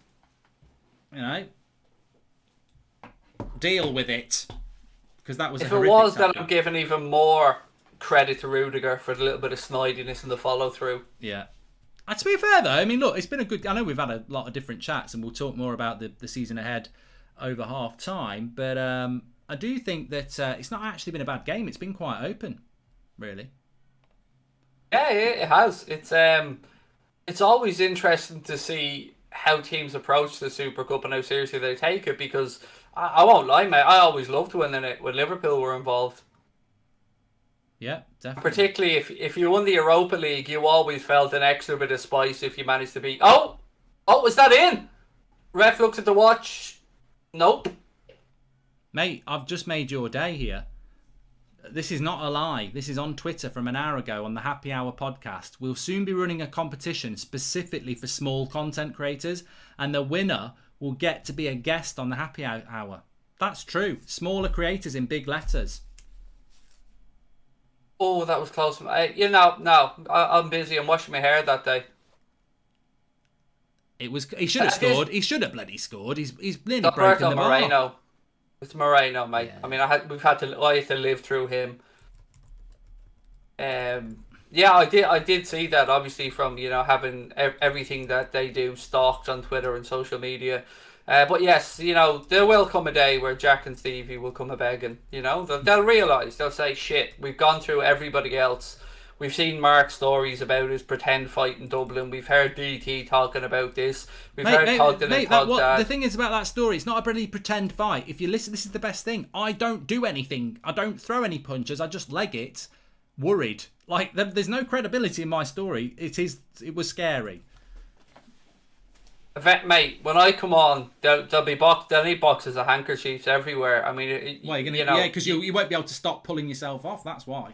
deal with it. Because that was if it was, then I'm giving even more credit to Rudiger for the little bit of snidiness and the follow-through. Yeah. To be fair, though, I mean, look, it's been a good... I know we've had a lot of different chats, and we'll talk more about the season ahead over half time, but I do think that it's not actually been a bad game. It's been quite open, really. Yeah, it has. It's always interesting to see how teams approach the Super Cup and how seriously they take it, because I won't lie, mate, I always loved winning it when Liverpool were involved. Yeah, definitely. Particularly if you won the Europa League, you always felt an extra bit of spice if you managed to beat... Oh, was that in? Ref looks at the watch. Nope. Mate, I've just made your day here. This is not a lie. This is on Twitter from an hour ago on the Happy Hour podcast. We'll soon be running a competition specifically for small content creators, and the winner will get to be a guest on the Happy Hour. That's true. Smaller creators in big letters. Oh, that was close. I'm busy. I'm washing my hair that day. He should have scored. He should have bloody scored. He's nearly broken Roberto the bar. Moreno. It's Moreno, mate. Yeah. I mean, I had to live through him. Yeah, I did see that, obviously, from having everything that they do stalked on Twitter and social media. But yes, there will come a day where Jack and Stevie will come a begging. They'll realise, they'll say, shit, we've gone through everybody else. We've seen Mark's stories about his pretend fight in Dublin. We've heard DT talking about this. We've heard Cogden and Cogdad. The thing is about that story, it's not a bloody pretend fight. If you listen, this is the best thing. I don't do anything. I don't throw any punches. I just leg it, worried. Like, there's no credibility in my story. It was scary. Mate, when I come on, there'll be boxes of handkerchiefs everywhere. I mean, yeah, because you won't be able to stop pulling yourself off. That's why.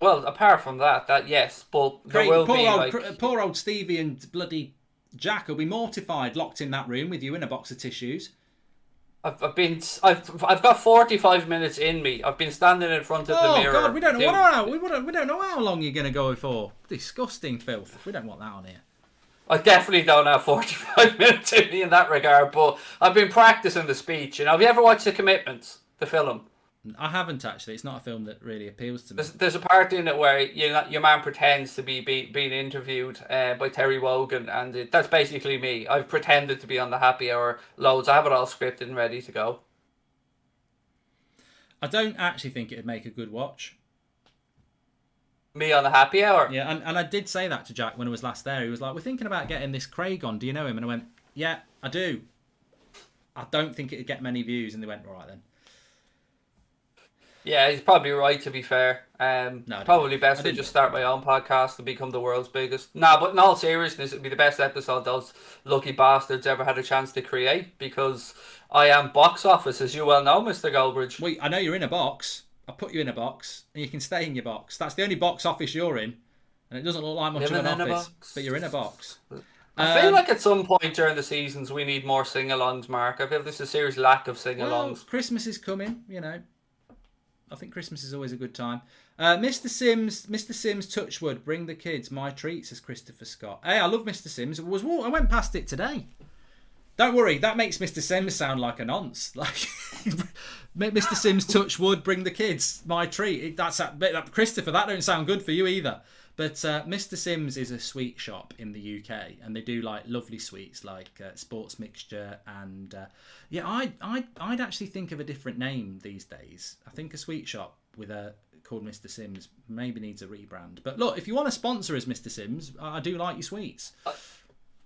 Well, apart from that yes, but there will be poor old Stevie and bloody Jack will be mortified, locked in that room with you in a box of tissues. I've got 45 minutes in me. I've been standing in front of the mirror. Oh God, we don't know how long you're going to go for. Disgusting filth. We don't want that on here. I definitely don't have 45 minutes in me in that regard, but I've been practicing the speech. Have you ever watched The Commitments, the film? I haven't actually. It's not a film that really appeals to me. There's a part in it where your man pretends to be being interviewed by Terry Wogan, and that's basically me. I've pretended to be on the Happy Hour loads. I have it all scripted and ready to go. I don't actually think it'd make a good watch. Me on the Happy Hour? Yeah, and I did say that to Jack when I was last there. He was like, we're thinking about getting this Craig on. Do you know him? And I went, yeah, I do. I don't think it'd get many views. And they went, all right then. Yeah, he's probably right, to be fair. Probably best to just start my own podcast and become the world's biggest. But in all seriousness, it'd be the best episode those lucky bastards ever had a chance to create, because I am box office, as you well know, Mr. Goldbridge. Wait, I know you're in a box. I put you in a box, and you can stay in your box. That's the only box office you're in, and it doesn't look like much of an office, but you're in a box. I feel like at some point during the seasons we need more sing-alongs, Mark. I feel there's a serious lack of sing-alongs. Well, Christmas is coming, I think Christmas is always a good time. Mr. Sims, Touchwood, bring the kids. My treat, says Christopher Scott. Hey, I love Mr. Sims. I went past it today. Don't worry, that makes Mr. Sims sound like a nonce. Like Mr. Sims, Touchwood, bring the kids. My treat. Christopher, that don't sound good for you either. But Mr. Sims is a sweet shop in the UK, and they do like lovely sweets like sports mixture and I'd actually think of a different name these days. I think a sweet shop called Mr. Sims maybe needs a rebrand. But look, if you want to sponsor us, Mr. Sims, I do like your sweets.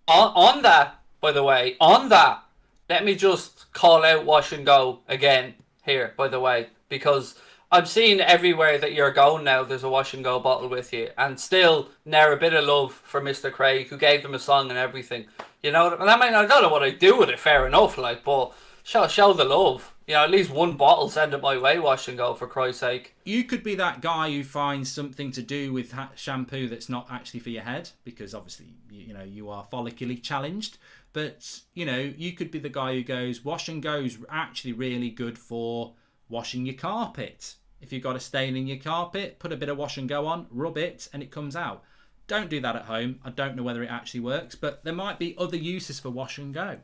On that, by the way, let me just call out Wash and Go again here, by the way, because I'm seeing everywhere that you're going now, there's a Wash and Go bottle with you, and still ne'er a bit of love for Mr. Craig, who gave them a song and everything. And I don't know what I do with it, fair enough, but show the love. At least one bottle, send it my way, Wash and Go, for Christ's sake. You could be that guy who finds something to do with shampoo that's not actually for your head, because obviously, you are follicularly challenged. But, you could be the guy who goes, Wash and Go's actually really good for washing your carpet. If you've got a stain in your carpet, put a bit of Wash and Go on, rub it, and it comes out. Don't do that at home. I don't know whether it actually works, but there might be other uses for Wash and Go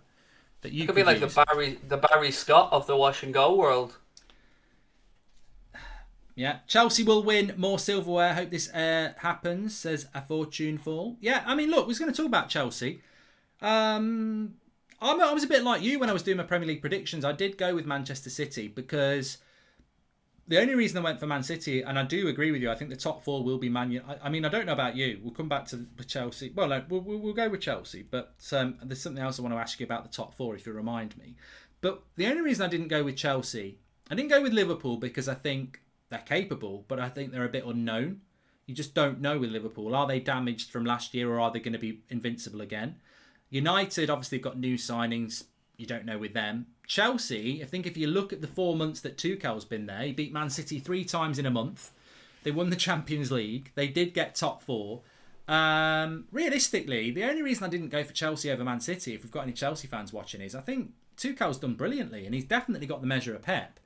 that you could be like use. the Barry Scott of the Wash and Go world. Yeah, Chelsea will win more silverware. Hope this happens, says A Fortune Fall. Yeah, I mean, look, we're going to talk about Chelsea. I was a bit like you when I was doing my Premier League predictions. I did go with Manchester City because the only reason I went for Man City, and I do agree with you, I think the top four will be Man United. I mean, I don't know about you. We'll come back to Chelsea. Well, no, we'll go with Chelsea. But there's something else I want to ask you about the top four, if you remind me. But the only reason I didn't go with Chelsea, I didn't go with Liverpool because I think they're capable, but I think they're a bit unknown. You just don't know with Liverpool. Are they damaged from last year, or are they going to be invincible again? United, obviously, have got new signings. You don't know with them. Chelsea, I think if you look at the 4 months that Tuchel's been there, he beat Man City 3 times in a month. They won the Champions League. They did get top 4. Realistically, the only reason I didn't go for Chelsea over Man City, if we've got any Chelsea fans watching, is I think Tuchel's done brilliantly and he's definitely got the measure of Pep.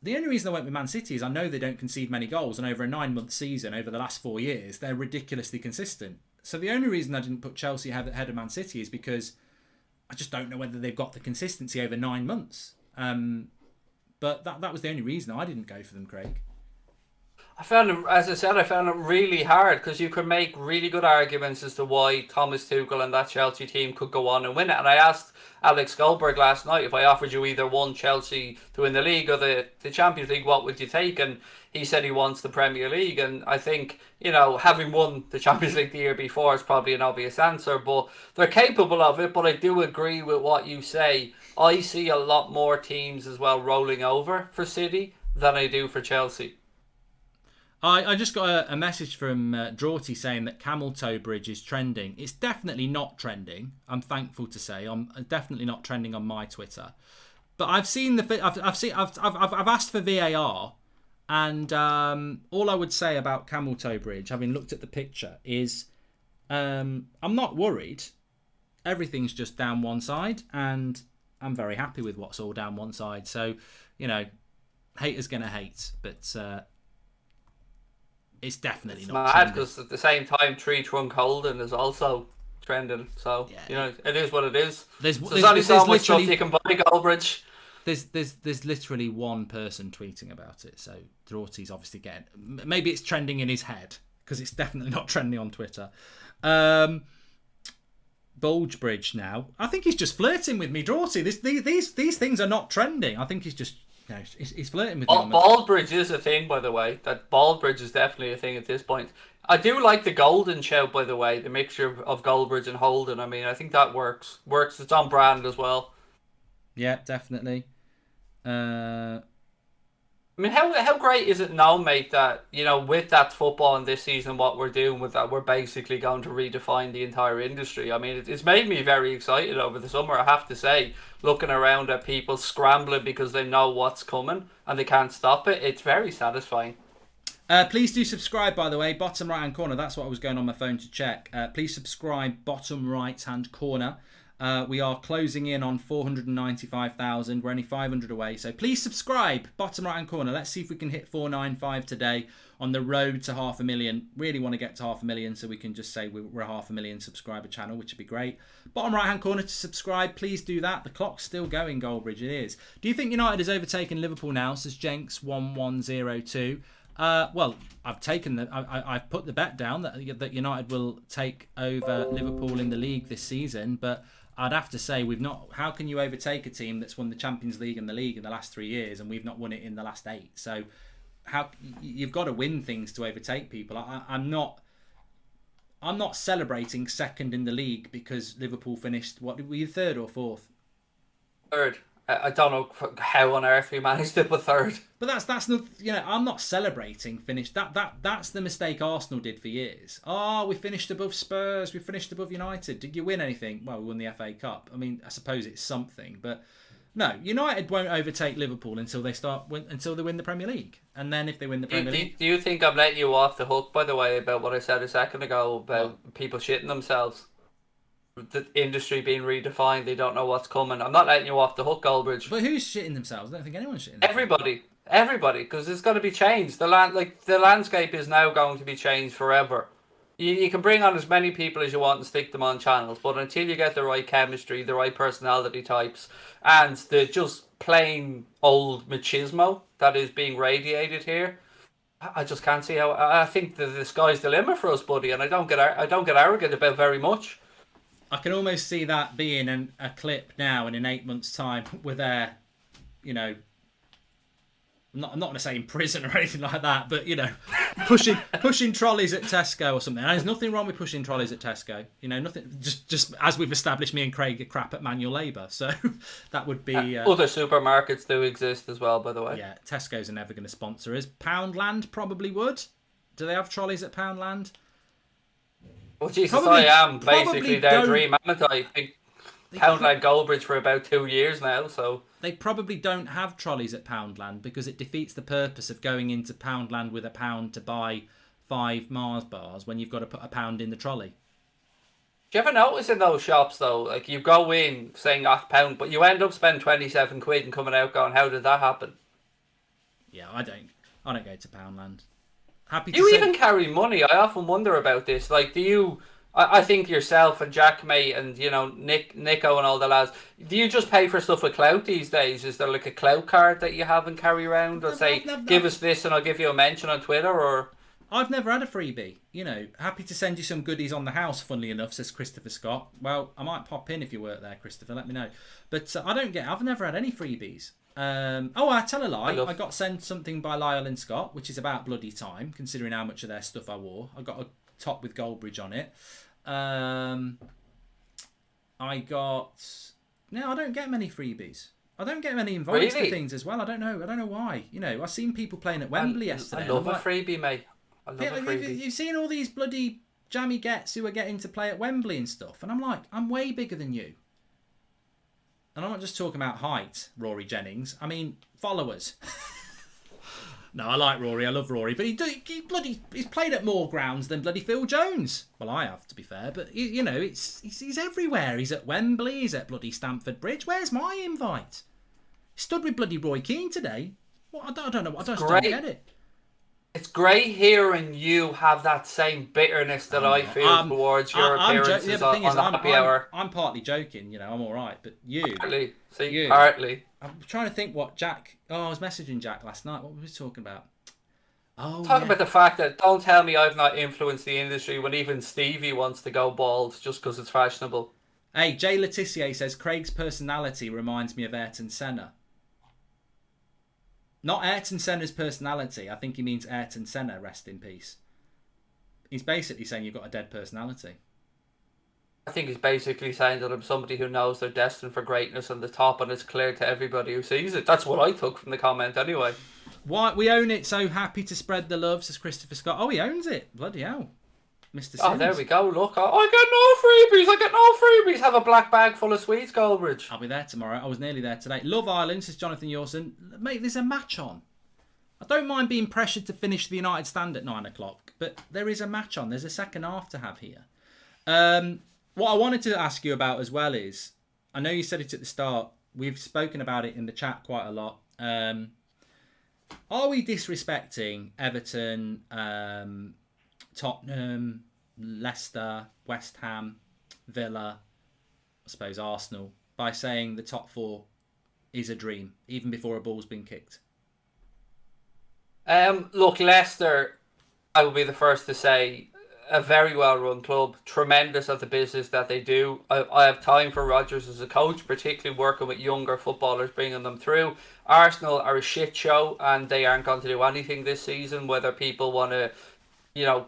The only reason I went with Man City is I know they don't concede many goals, and over a 9-month season, over the last 4 years, they're ridiculously consistent. So the only reason I didn't put Chelsea ahead of Man City is because I just don't know whether they've got the consistency over 9 months. But that was the only reason I didn't go for them, Craig. I found it really hard because you could make really good arguments as to why Thomas Tuchel and that Chelsea team could go on and win it. And I asked Alex Goldberg last night, if I offered you either one, Chelsea to win the league or the Champions League, what would you take? And he said he wants the Premier League. And I think, having won the Champions League the year before is probably an obvious answer, but they're capable of it. But I do agree with what you say. I see a lot more teams as well rolling over for City than I do for Chelsea. I just got a message from Drawty saying that Camel Toe Bridge is trending. It's definitely not trending. I'm thankful to say I'm definitely not trending on my Twitter. But I've seen I've asked for VAR, and all I would say about Camel Toe Bridge, having looked at the picture, is I'm not worried. Everything's just down one side, and I'm very happy with what's all down one side. So, haters gonna hate, but. It's definitely not mad because at the same time, Tree Trunk Holding is also trending. So it is what it is. There's only so much stuff you can buy, Goldbridge. There's literally one person tweeting about it. So Drawty's obviously getting. Maybe it's trending in his head because it's definitely not trending on Twitter. Goldbridge now. I think he's just flirting with me, Drawty. These things are not trending. I think he's just. He's flirting with me. Baldbridge is a thing, by the way. That Baldbridge is definitely a thing at this point. I do like the golden shout, by the way, the mixture of Goldbridge and Holden. I mean, I think that works. It's on brand as well. Yeah, definitely. I mean, how great is it now, mate, that, with that football in this season, what we're doing with that, we're basically going to redefine the entire industry. I mean, it's made me very excited over the summer, I have to say, looking around at people scrambling because they know what's coming and they can't stop it. It's very satisfying. Please do subscribe, by the way, bottom right-hand corner. That's what I was going on my phone to check. Please subscribe, bottom right-hand corner. We are closing in on 495,000. We're only 500 away. So please subscribe, bottom right-hand corner. Let's see if we can hit 495 today on the road to 500,000. Really want to get to 500,000 so we can just say we're a 500,000 subscriber channel, which would be great. Bottom right-hand corner to subscribe. Please do that. The clock's still going, Goldbridge. It is. Do you think United has overtaken Liverpool now? Says Jenks 1102. Well, I've put the bet down that United will take over Liverpool in the league this season, but I'd have to say we've not. How can you overtake a team that's won the Champions League and the league in the last 3 years, and we've not won it in the last 8? So, you've got to win things to overtake people. I'm not celebrating second in the league because Liverpool finished. What were you, third or fourth? Third. I don't know how on earth we managed it with third. But that's not, I'm not celebrating finish. That's the mistake Arsenal did for years. We finished above Spurs, we finished above United. Did you win anything? Well, we won the FA Cup. I mean, I suppose it's something, but no, United won't overtake Liverpool until they win the Premier League. And then if they win the Premier League. Do you think I'm letting you off the hook, by the way, about what I said a second ago about people shitting themselves? The industry being redefined, they don't know what's coming. I'm not letting you off the hook, Goldbridge. But who's shitting themselves? I don't think anyone's shitting themselves. Everybody, because it's got to be changed. The landscape is now going to be changed forever. You can bring on as many people as you want and stick them on channels, but until you get the right chemistry, the right personality types, and the just plain old machismo that is being radiated here, I just can't see how. I think the sky's the limit for us, buddy, and I don't get arrogant about very much. I can almost see that being a clip now, and in 8 months' time, where they're, I'm not going to say in prison or anything like that, but pushing trolleys at Tesco or something. And there's nothing wrong with pushing trolleys at Tesco. Nothing. Just as we've established, me and Craig are crap at manual labour, so that would be. Other supermarkets do exist as well, by the way. Yeah, Tesco's are never going to sponsor us. Poundland probably would. Do they have trolleys at Poundland? Well, Jesus, I am basically their dream, haven't I? Poundland Goldbridge for about 2 years now, so they probably don't have trolleys at Poundland because it defeats the purpose of going into Poundland with £1 to buy 5 Mars bars when you've got to put £1 in the trolley. do you ever notice in those shops though, like you go in saying £1, but you end up spending 27 quid and coming out going, how did that happen? Yeah, I don't go to Poundland. Happy to You say... even carry money. I often wonder about this. Like, do you? I think yourself and Jack mate and Nico and all the lads. Do you just pay for stuff with clout these days? Is there like a clout card that you have and carry around, or say, give us this and I'll give you a mention on Twitter? Or I've never had a freebie. Happy to send you some goodies on the house. Funnily enough, says Christopher Scott. Well, I might pop in if you work there, Christopher. Let me know. But I've never had any freebies. I tell a lie. I got sent something by Lyle and Scott, which is about bloody time, considering how much of their stuff I wore. I got a top with Goldbridge on it. I don't get many freebies. I don't get many invites to things as well. I don't know why. I've seen people playing at Wembley yesterday. I love a freebie, mate. I love a freebie. You've seen all these bloody jammy gets who are getting to play at Wembley and stuff, and I'm like, I'm way bigger than you. And I'm not just talking about height, Rory Jennings. I mean, followers. No, I like Rory. I love Rory. But he's played at more grounds than bloody Phil Jones. Well, I have, to be fair. But, he's everywhere. He's at Wembley. He's at bloody Stamford Bridge. Where's my invite? He stood with bloody Roy Keane today. What? I don't know. I just don't get it. It's great hearing you have that same bitterness that I feel towards your appearances on the happy hour. I'm partly joking, I'm all right, but you... Partly. I'm trying to think what Jack... Oh, I was messaging Jack last night. What were we talking about? Talking about the fact that don't tell me I've not influenced the industry when even Stevie wants to go bald just because it's fashionable. Hey, Jay Letitia says, Craig's personality reminds me of Ayrton Senna. Not Ayrton Senna's personality. I think he means Ayrton Senna, rest in peace. He's basically saying you've got a dead personality. I think he's basically saying that I'm somebody who knows they're destined for greatness on the top and it's clear to everybody who sees it. That's what I took from the comment anyway. Why we own it, so happy to spread the love, says Christopher Scott. Oh, he owns it. Bloody hell. Mr. Sims. Oh, there we go. Look, I get no freebies. Have a black bag full of sweets, Goldbridge. I'll be there tomorrow. I was nearly there today. Love Island, says Jonathan Yorson. Mate, there's a match on. I don't mind being pressured to finish the United stand at 9 o'clock, but there is a match on. There's a second half to have here. What I wanted to ask you about as well is, I know you said it at the start, we've spoken about it in the chat quite a lot. Are we disrespecting Everton, Tottenham, Leicester, West Ham, Villa, I suppose Arsenal, by saying the top 4 is a dream, even before a ball's been kicked? Look, Leicester, I will be the first to say, a very well-run club, tremendous at the business that they do. I have time for Rodgers as a coach, particularly working with younger footballers, bringing them through. Arsenal are a shit show, and they aren't going to do anything this season, whether people want to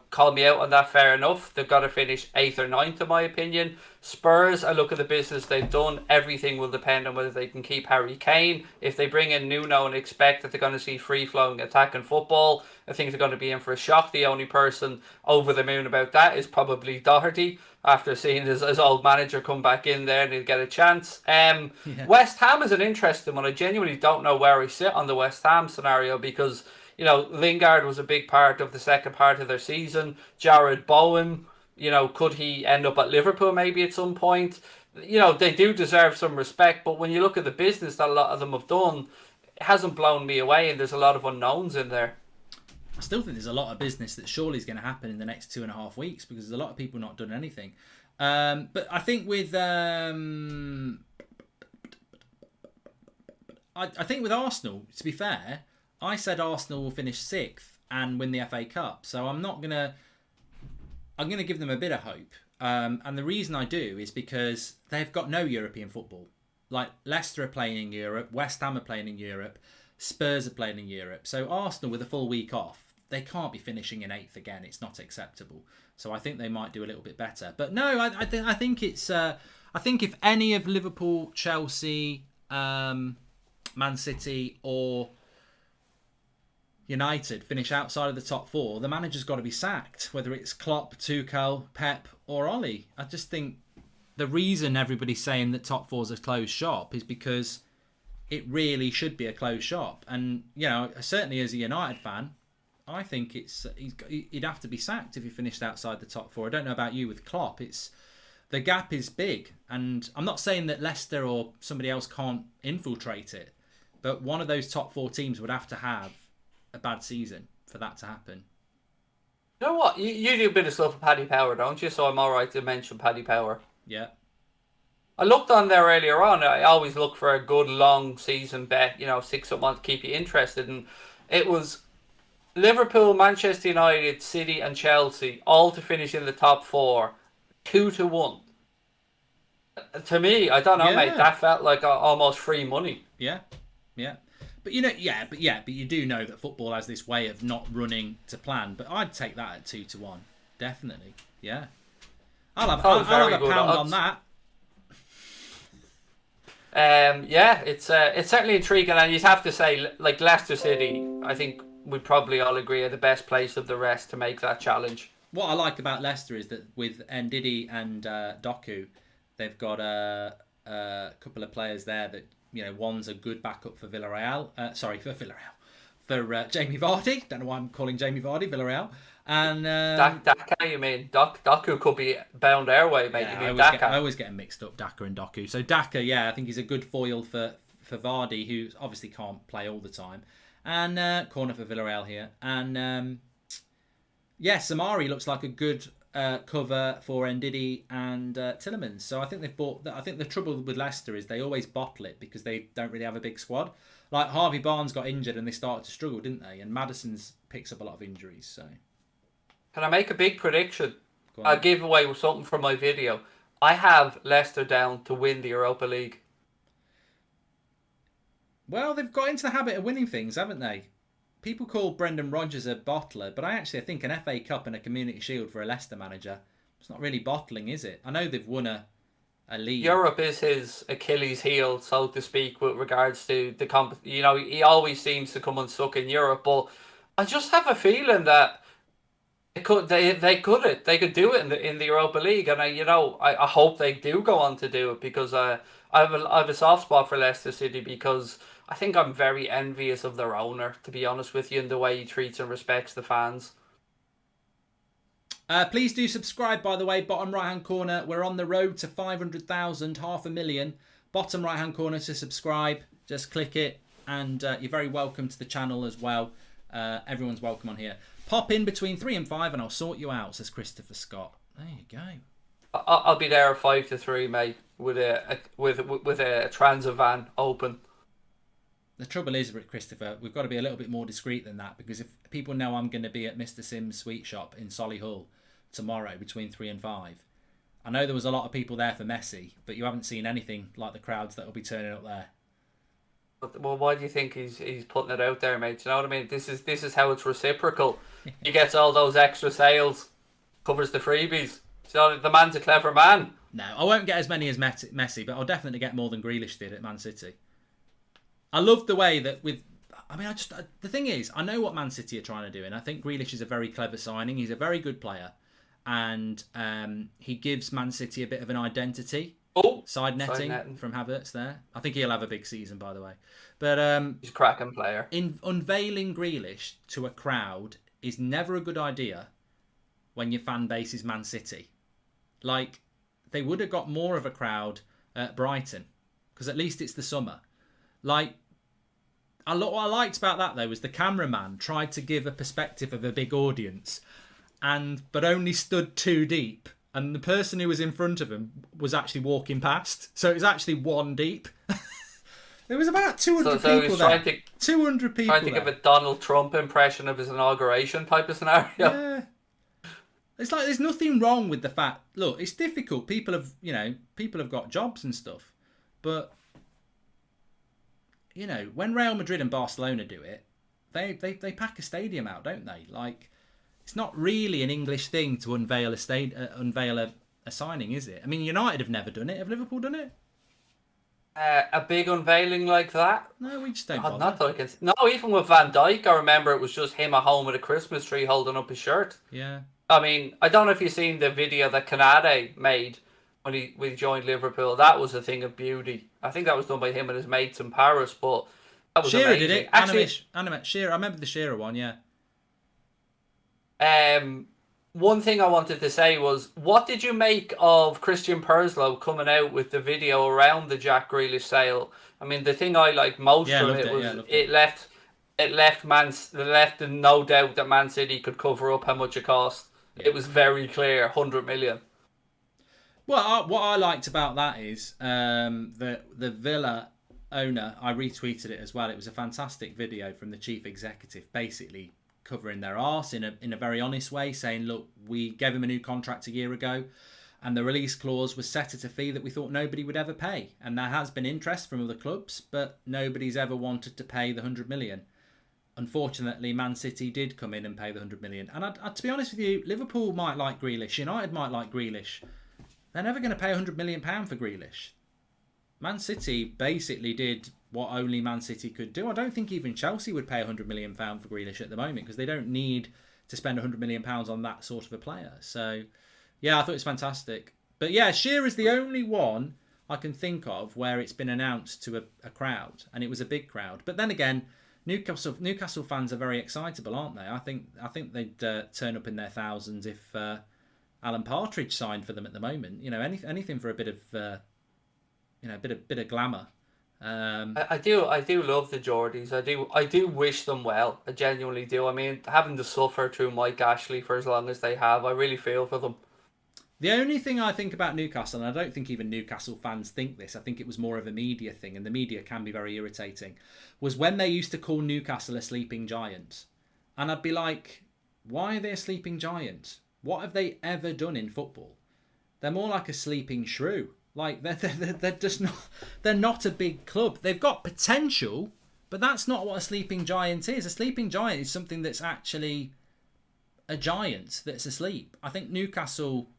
call me out on that, fair enough. They've got to finish 8th or 9th, in my opinion. Spurs, I look at the business they've done. Everything will depend on whether they can keep Harry Kane. If they bring in Nuno and expect that they're going to see free-flowing attacking football, I think they're going to be in for a shock. The only person over the moon about that is probably Doherty, after seeing his old manager come back in there and he'll get a chance. West Ham is an interesting one. I genuinely don't know where I sit on the West Ham scenario because... Lingard was a big part of the second part of their season. Jared Bowen, could he end up at Liverpool maybe at some point? They do deserve some respect, but when you look at the business that a lot of them have done, it hasn't blown me away, and there's a lot of unknowns in there. I still think there's a lot of business that surely is going to happen in the next 2.5 weeks because there's a lot of people not doing anything. But I think with Arsenal, to be fair, I said Arsenal will finish 6th and win the FA Cup. So I'm going to give them a bit of hope. And the reason I do is because they've got no European football. Like Leicester are playing in Europe, West Ham are playing in Europe, Spurs are playing in Europe. So Arsenal with a full week off, they can't be finishing in 8th again. It's not acceptable. So I think they might do a little bit better. But no, I think it's I think if any of Liverpool, Chelsea, Man City or United finish outside of the top 4, the manager's got to be sacked, whether it's Klopp, Tuchel, Pep or Ollie. I just think the reason everybody's saying that top four's a closed shop is because it really should be a closed shop. And, you know, certainly as a United fan, I think he'd have to be sacked if he finished outside the top four. I don't know about you with Klopp. The gap is big. And I'm not saying that Leicester or somebody else can't infiltrate it, but one of those top four teams would have to have a bad season for that to happen. You know what? You do a bit of stuff with Paddy Power, don't you? So I'm all right to mention Paddy Power. Yeah. I looked on there earlier on. I always look for a good long season bet, 6-1 to keep you interested. And it was Liverpool, Manchester United, City and Chelsea, all to finish in the top four, 2-1. To me, I don't know, mate, that felt like almost free money. Yeah, yeah. But you do know that football has this way of not running to plan. But I'd take that at 2-1, definitely. Yeah, I'll have a pound on that. It's certainly intriguing, and you'd have to say, like Leicester City, I think we'd probably all agree are the best place of the rest to make that challenge. What I like about Leicester is that with Ndidi and Doku, they've got a couple of players there that, one's a good backup for Villarreal. For Jamie Vardy. Don't know why I'm calling Jamie Vardy Villarreal. And Daka, you mean? Doku could be bound our way, mate. Yeah, you mean Daka? I always get them mixed up, Daka and Doku. So Daka, I think he's a good foil for Vardy, who obviously can't play all the time. And corner for Villarreal here. And Samari looks like a good cover for Ndidi and Tielemans. So I think they've bought. I think the trouble with Leicester is they always bottle it because they don't really have a big squad. Like Harvey Barnes got injured and they started to struggle, didn't they? And Maddison's picks up a lot of injuries. So can I make a big prediction? I'll give away something from my video. I have Leicester down to win the Europa League. Well, they've got into the habit of winning things, haven't they? People call Brendan Rodgers a bottler, but I think an FA Cup and a Community Shield for a Leicester manager, it's not really bottling, is it? I know they've won a league. Europe is his Achilles heel, so to speak, with regards to the he always seems to come unstuck in Europe, but I just have a feeling that they could do it in the Europa League, and I hope they do go on to do it, because I have a soft spot for Leicester City, because I think I'm very envious of their owner, to be honest with you, in the way he treats and respects the fans. Please do subscribe, by the way. Bottom right-hand corner. We're on the road to 500,000, 500,000. Bottom right-hand corner to subscribe. Just click it, and you're very welcome to the channel as well. Everyone's welcome on here. Pop in between 3 and 5 and I'll sort you out, says Christopher Scott. There you go. I'll be there at 5 to 3, mate, with a transit van open. The trouble is, Christopher, we've got to be a little bit more discreet than that, because if people know I'm going to be at Mr. Sim's sweet shop in Solihull tomorrow between 3 and 5, I know there was a lot of people there for Messi, but you haven't seen anything like the crowds that will be turning up there. Well, why do you think he's putting it out there, mate? Do you know what I mean? This is how it's reciprocal. He gets all those extra sales, covers the freebies. So the man's a clever man. No, I won't get as many as Messi, but I'll definitely get more than Grealish did at Man City. I love the way that the thing is, I know what Man City are trying to do, and I think Grealish is a very clever signing. He's a very good player, and he gives Man City a bit of an identity. Side netting from Havertz there. I think he'll have a big season, by the way. But he's a cracking player. In unveiling Grealish to a crowd is never a good idea when your fan base is Man City. Like, they would have got more of a crowd at Brighton, because at least it's the summer. Like, what I liked about that, though, was the cameraman tried to give a perspective of a big audience, but only stood too deep. And the person who was in front of him was actually walking past. So it was actually one deep. There was about 200 people there. 200 people trying to give a Donald Trump impression of his inauguration type of scenario. Yeah. It's like there's nothing wrong with the fact... Look, it's difficult. People have got jobs and stuff. But, when Real Madrid and Barcelona do it, they pack a stadium out, don't they? Like... It's not really an English thing to unveil a signing, is it? I mean, United have never done it. Have Liverpool done it? A big unveiling like that? No, we just don't bother. Not like it. No, even with Van Dijk, I remember it was just him at home with a Christmas tree holding up his shirt. Yeah. I mean, I don't know if you've seen the video that Canade made when he joined Liverpool. That was a thing of beauty. I think that was done by him and his mates in Paris, but that was Shearer amazing. did it. Actually, Shearer. I remember the Shearer one. Yeah. one thing I wanted to say was, what did you make of Christian Perslow coming out with the video around the Jack Grealish sale? I mean, the thing I liked most from it was it left in no doubt that Man City could cover up how much it cost. Yeah. It was very clear, 100 million. Well, what I liked about that is the Villa owner, I retweeted it as well. It was a fantastic video from the chief executive, basically covering their arse in a very honest way, saying, look, we gave him a new contract a year ago, and the release clause was set at a fee that we thought nobody would ever pay. And there has been interest from other clubs, but nobody's ever wanted to pay the 100 million. Unfortunately, Man City did come in and pay the 100 million. And to be honest with you, Liverpool might like Grealish, United might like Grealish. They're never going to pay £100 million for Grealish. Man City basically did what only Man City could do. I don't think even Chelsea would pay £100 million for Grealish at the moment, because they don't need to spend £100 million on that sort of a player. So, yeah, I thought it was fantastic. But yeah, Shearer's the only one I can think of where it's been announced to a crowd, and it was a big crowd. But then again, Newcastle fans are very excitable, aren't they? I think they'd turn up in their thousands if Alan Partridge signed for them at the moment. You know, anything for a bit of bit of glamour. I do love the Geordies. I do wish them well. I genuinely do. I mean, having to suffer through Mike Ashley for as long as they have, I really feel for them. The only thing I think about Newcastle, and I don't think even Newcastle fans think this, I think it was more of a media thing, and the media can be very irritating, was when they used to call Newcastle a sleeping giant. And I'd be like, why are they a sleeping giant? What have they ever done in football? They're more like a sleeping shrew. Like, they're just not, they're not a big club. They've got potential, but that's not what a sleeping giant is. A sleeping giant is something that's actually a giant that's asleep. I think Newcastle,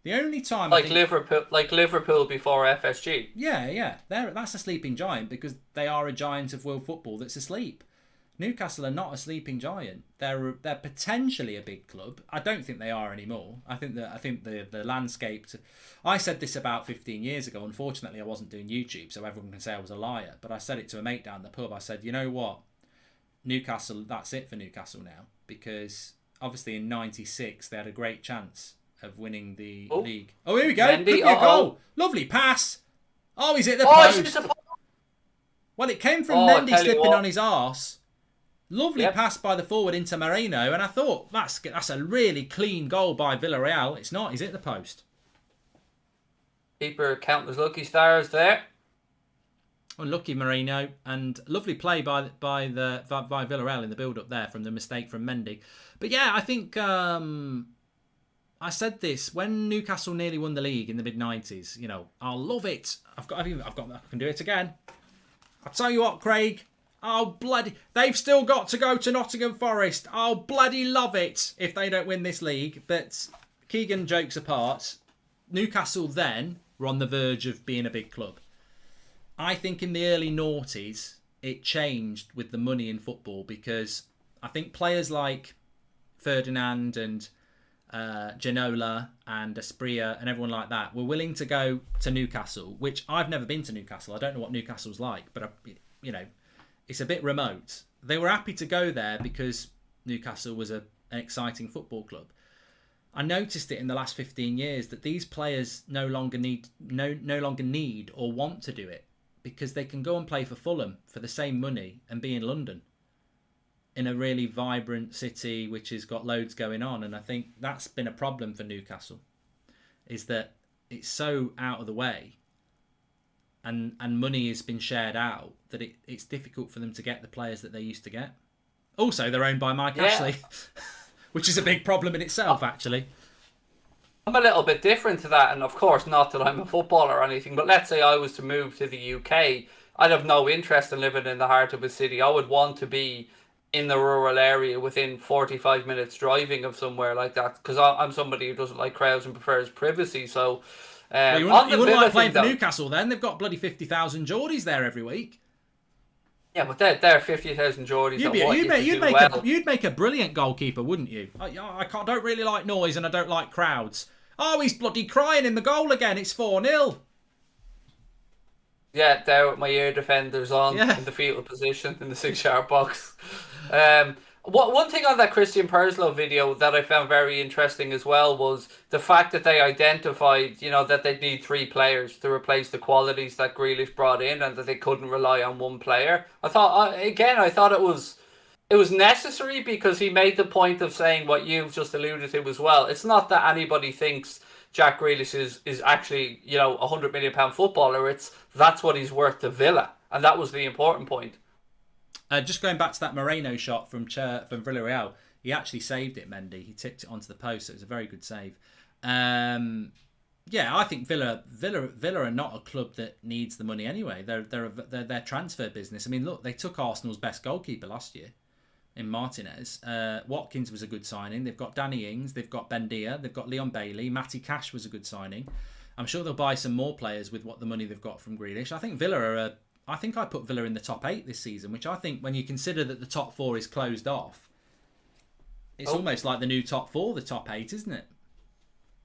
the only time Liverpool before FSG. Yeah, that's a sleeping giant, because they are a giant of world football that's asleep. Newcastle are not a sleeping giant. They're potentially a big club. I don't think they are anymore. I think the landscape. I said this about 15 years ago. Unfortunately, I wasn't doing YouTube, so everyone can say I was a liar. But I said it to a mate down the pub. I said, you know what, Newcastle. That's it for Newcastle now, because obviously in '96 they had a great chance of winning the league. Oh, here we go. Mendy, look at a goal. Lovely pass. Oh, he's hit the post. Well, it came from Mendy slipping on his arse. Lovely pass by the forward into Moreno, and I thought that's a really clean goal by Villarreal. It's not. He's hit the post. Keeper counting his lucky stars there. Unlucky Moreno, and lovely play by Villarreal in the build-up there from the mistake from Mendy. But yeah, I think I said this when Newcastle nearly won the league in the mid-90s. You know, I love it. I can do it again. I'll tell you what, Craig. Oh, bloody... They've still got to go to Nottingham Forest. I'll bloody love it if they don't win this league. But Keegan, jokes apart, Newcastle then were on the verge of being a big club. I think in the early noughties, it changed with the money in football, because I think players like Ferdinand and Ginola and Asprilla and everyone like that were willing to go to Newcastle, which I've never been to Newcastle. I don't know what Newcastle's like, but, it's a bit remote. They were happy to go there because Newcastle was an exciting football club. I noticed it in the last 15 years that these players no longer need or want to do it, because they can go and play for Fulham for the same money and be in London, in a really vibrant city which has got loads going on. And I think that's been a problem for Newcastle, is that it's so out of the way, and money has been shared out, that it's difficult for them to get the players that they used to get. Also, they're owned by Mike Ashley, which is a big problem in itself, actually. I'm a little bit different to that, and of course, not that I'm a footballer or anything, but let's say I was to move to the UK, I'd have no interest in living in the heart of a city. I would want to be in the rural area within 45 minutes driving of somewhere like that, because I'm somebody who doesn't like crowds and prefers privacy. So well, you wouldn't like playing for Newcastle then? They've got bloody 50,000 Geordies there every week. Yeah, but they're 50,000 Geordies. You'd make a brilliant goalkeeper, wouldn't you? I don't really like noise and I don't like crowds. Oh, he's bloody crying in the goal again. It's 4-0. Yeah, there with my ear defenders on Yeah. in the fetal position in the 6-yard box. One thing on that Christian Perslow video that I found very interesting as well was the fact that they identified, that they need three players to replace the qualities that Grealish brought in, and that they couldn't rely on one player. I thought it was necessary, because he made the point of saying what you've just alluded to as well. It's not that anybody thinks Jack Grealish is actually, £100 million footballer. That's what he's worth to Villa. And that was the important point. Just going back to that Moreno shot from Villarreal, he actually saved it, Mendy. He tipped it onto the post, so it was a very good save. Yeah, I think Villa are not a club that needs the money anyway. They're transfer business. I mean, look, they took Arsenal's best goalkeeper last year in Martinez. Watkins was a good signing. They've got Danny Ings. They've got Bendia. They've got Leon Bailey. Matty Cash was a good signing. I'm sure they'll buy some more players with what the money they've got from Grealish. I think I think I put Villa in the top 8 this season, which I think, when you consider that the top 4 is closed off, it's almost like the new top 4, the top 8, isn't it?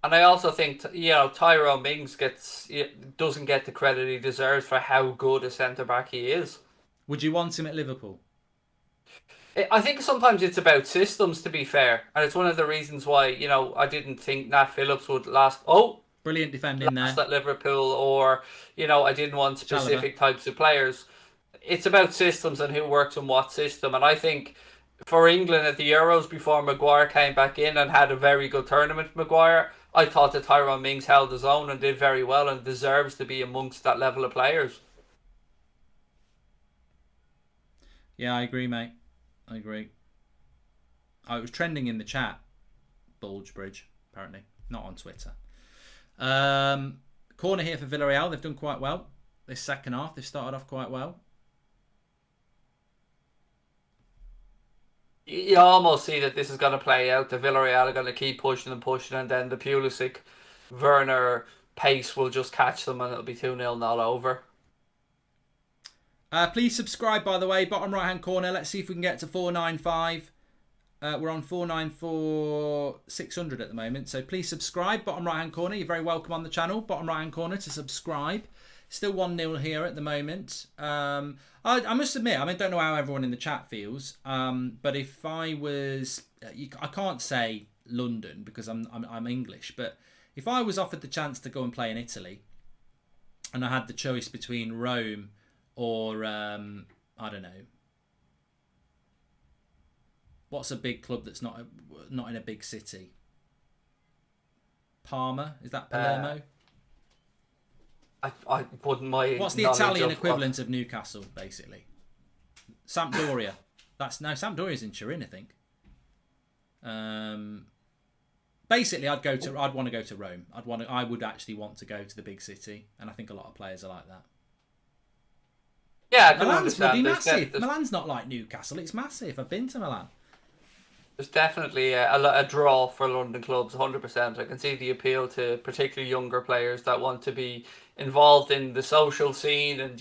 And I also think, Tyrone Mings doesn't get the credit he deserves for how good a centre-back he is. Would you want him at Liverpool? I think sometimes it's about systems, to be fair. And it's one of the reasons why, I didn't think Nat Phillips would last. Brilliant defending there. At Liverpool, or, I didn't want specific types of players. It's about systems and who works in what system. And I think for England at the Euros, before Maguire came back in and had a very good tournament, Maguire, I thought that Tyrone Mings held his own and did very well and deserves to be amongst that level of players. Yeah, I agree, mate. I agree. Oh, it was trending in the chat, Goldbridge, apparently. Not on Twitter. Corner here for Villarreal. They've done quite well this second half. They've started off quite well. You almost see that this is going to play out. The Villarreal are going to keep pushing and pushing, and then the Pulisic, Werner pace will just catch them, and it'll be 2-0 and all over. Please subscribe, by the way. Bottom right-hand corner. Let's see if we can get to 495. We're on 494 600 at the moment. So please subscribe. Bottom right-hand corner. You're very welcome on the channel. Bottom right-hand corner to subscribe. Still 1-0 here at the moment. I must admit, I don't know how everyone in the chat feels. But if I was... I can't say London because I'm English. But if I was offered the chance to go and play in Italy, and I had the choice between Rome or, I don't know, what's a big club that's not in a big city? Parma? Is that Palermo? I wouldn't mind. What's the Italian equivalent of Newcastle, basically? Sampdoria. Sampdoria's in Turin, I think. Basically, I'd want to go to Rome. I would actually want to go to the big city, and I think a lot of players are like that. Yeah, I Milan's bloody massive. Milan's not like Newcastle. It's massive. I've been to Milan. There's definitely a draw for London clubs, 100%. I can see the appeal to particularly younger players that want to be involved in the social scene and,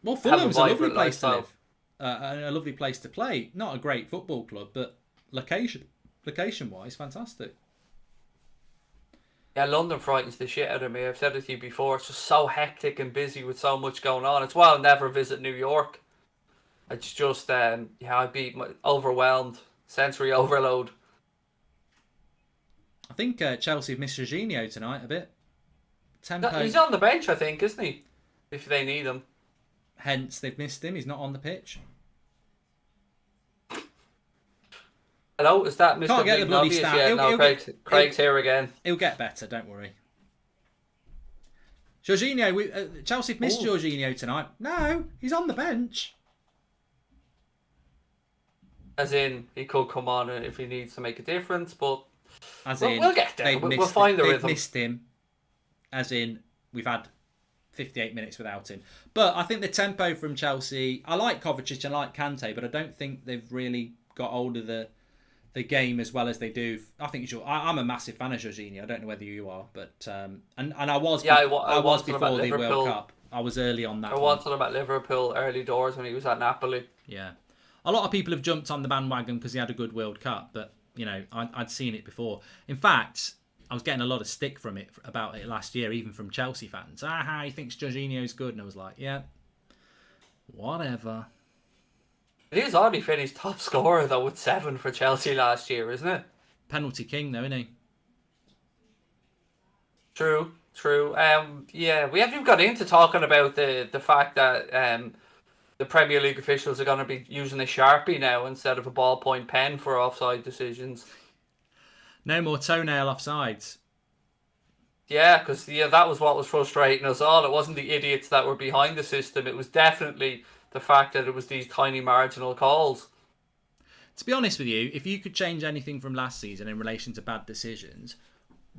Well, Fulham's a lovely place to live. And a lovely place to play. Not a great football club, but location-wise, fantastic. Yeah, London frightens the shit out of me. I've said it to you before. It's just so hectic and busy with so much going on. It's why I'll never visit New York. It's just, I'd be overwhelmed. Sensory overload. I think Chelsea have missed Jorginho tonight a bit. Tempo. He's on the bench, I think, isn't he? If they need him. Hence, they've missed him. He's not on the pitch. Hello, is that Mr. Can't get the bloody stat. Yeah, no, Craig's here again. He'll get better, don't worry. Jorginho, Chelsea have missed Jorginho tonight. No, he's on the bench. As in, he could come on if he needs to make a difference, but we'll get there. We'll find the rhythm. They've missed him. As in, we've had 58 minutes without him. But I think the tempo from Chelsea... I like Kovacic and I like Kante, but I don't think they've really got hold of the game as well as they do. I think I'm a massive fan of Jorginho. I don't know whether you are, but... and I was, I was before the World Cup. I was early on that. I wanted him at Liverpool early doors when he was at Napoli. Yeah. A lot of people have jumped on the bandwagon because he had a good World Cup, but, I'd seen it before. In fact, I was getting a lot of stick from it about it last year, even from Chelsea fans. He thinks Jorginho's good, and I was like, yeah, whatever. It is odd he finished top scorer though with 7 for Chelsea last year, isn't it? Penalty king, though, isn't he? True. Yeah, we haven't even got into talking about the fact that the Premier League officials are going to be using a Sharpie now instead of a ballpoint pen for offside decisions. No more toenail offsides. Yeah, because that was what was frustrating us all. It wasn't the idiots that were behind the system. It was definitely the fact that it was these tiny marginal calls. To be honest with you, if you could change anything from last season in relation to bad decisions,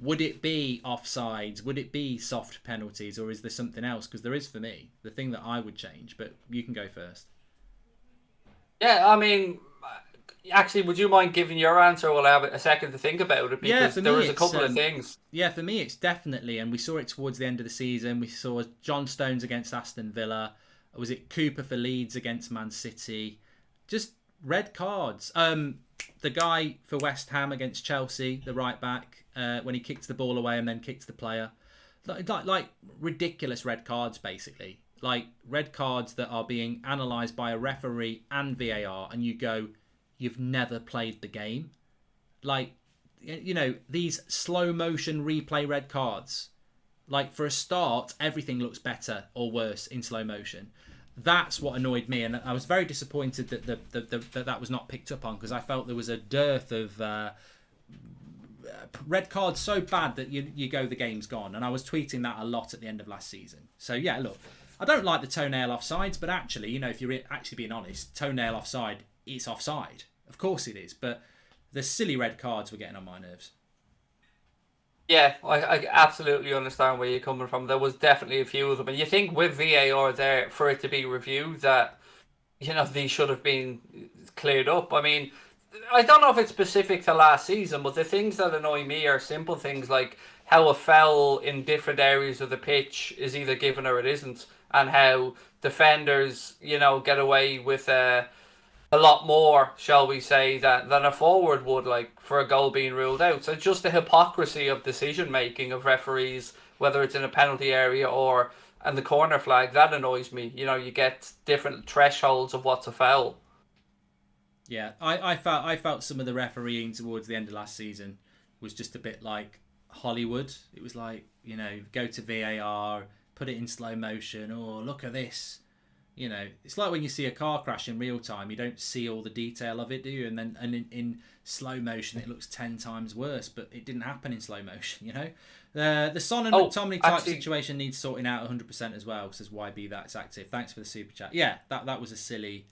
would it be offsides? Would it be soft penalties? Or is there something else? Because there is for me, the thing that I would change. But you can go first. Yeah, I mean, actually, would you mind giving your answer? We'll have a second to think about it, because there was a couple of things. Yeah, for me, it's definitely, and we saw it towards the end of the season. We saw John Stones against Aston Villa. Was it Cooper for Leeds against Man City? Just red cards. The guy for West Ham against Chelsea, the right back, when he kicks the ball away and then kicks the player. Like ridiculous red cards, basically. Like red cards that are being analysed by a referee and VAR, and you go, you've never played the game. Like, these slow motion replay red cards. Like, for a start, everything looks better or worse in slow motion. That's what annoyed me, and I was very disappointed that that was not picked up on, because I felt there was a dearth of red cards so bad that you go, the game's gone. And I was tweeting that a lot at the end of last season. So yeah, look, I don't like the toenail offsides, but actually, if you're actually being honest, toenail offside, it's offside. Of course it is, but the silly red cards were getting on my nerves. Yeah, I absolutely understand where you're coming from. There was definitely a few of them. And you think with VAR there, for it to be reviewed, that, these should have been cleared up. I mean, I don't know if it's specific to last season, but the things that annoy me are simple things like how a foul in different areas of the pitch is either given or it isn't, and how defenders, get away with a lot more, shall we say, than a forward would, like, for a goal being ruled out. So just the hypocrisy of decision-making of referees, whether it's in a penalty area or and the corner flag, that annoys me. You get different thresholds of what's a foul. Yeah, I felt some of the refereeing towards the end of last season was just a bit like Hollywood. It was like, go to VAR, put it in slow motion, look at this. It's like when you see a car crash in real time, you don't see all the detail of it, do you? And in slow motion, it looks 10 times worse, but it didn't happen in slow motion, The Son and McTominay type situation needs sorting out 100% as well, says YB That's Active. Thanks for the super chat. Yeah, that was a silly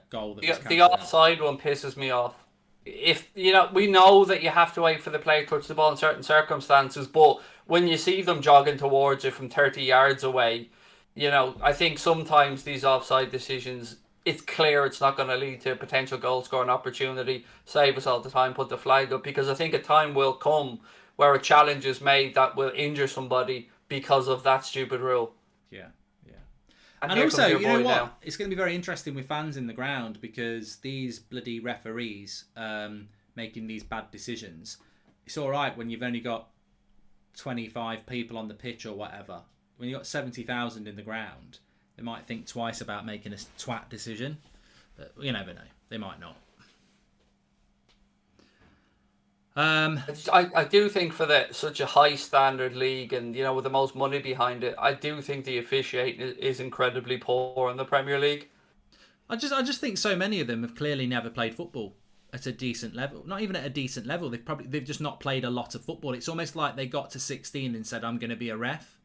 goal. The offside one pisses me off. If, we know that you have to wait for the player to touch the ball in certain circumstances, but when you see them jogging towards it from 30 yards away, I think sometimes these offside decisions, it's clear it's not going to lead to a potential goal scoring opportunity. Save us all the time, put the flag up, because I think a time will come where a challenge is made that will injure somebody because of that stupid rule. Yeah. And also, you know what? Now. It's going to be very interesting with fans in the ground, because these bloody referees making these bad decisions, it's all right when you've only got 25 people on the pitch or whatever. When you've got 70,000 in the ground, they might think twice about making a twat decision. But you never know. They might not. I do think for such a high standard league, and with the most money behind it, I do think the officiating is incredibly poor in the Premier League. I just think so many of them have clearly never played football at a decent level. Not even at a decent level. They've just not played a lot of football. It's almost like they got to 16 and said, I'm going to be a ref.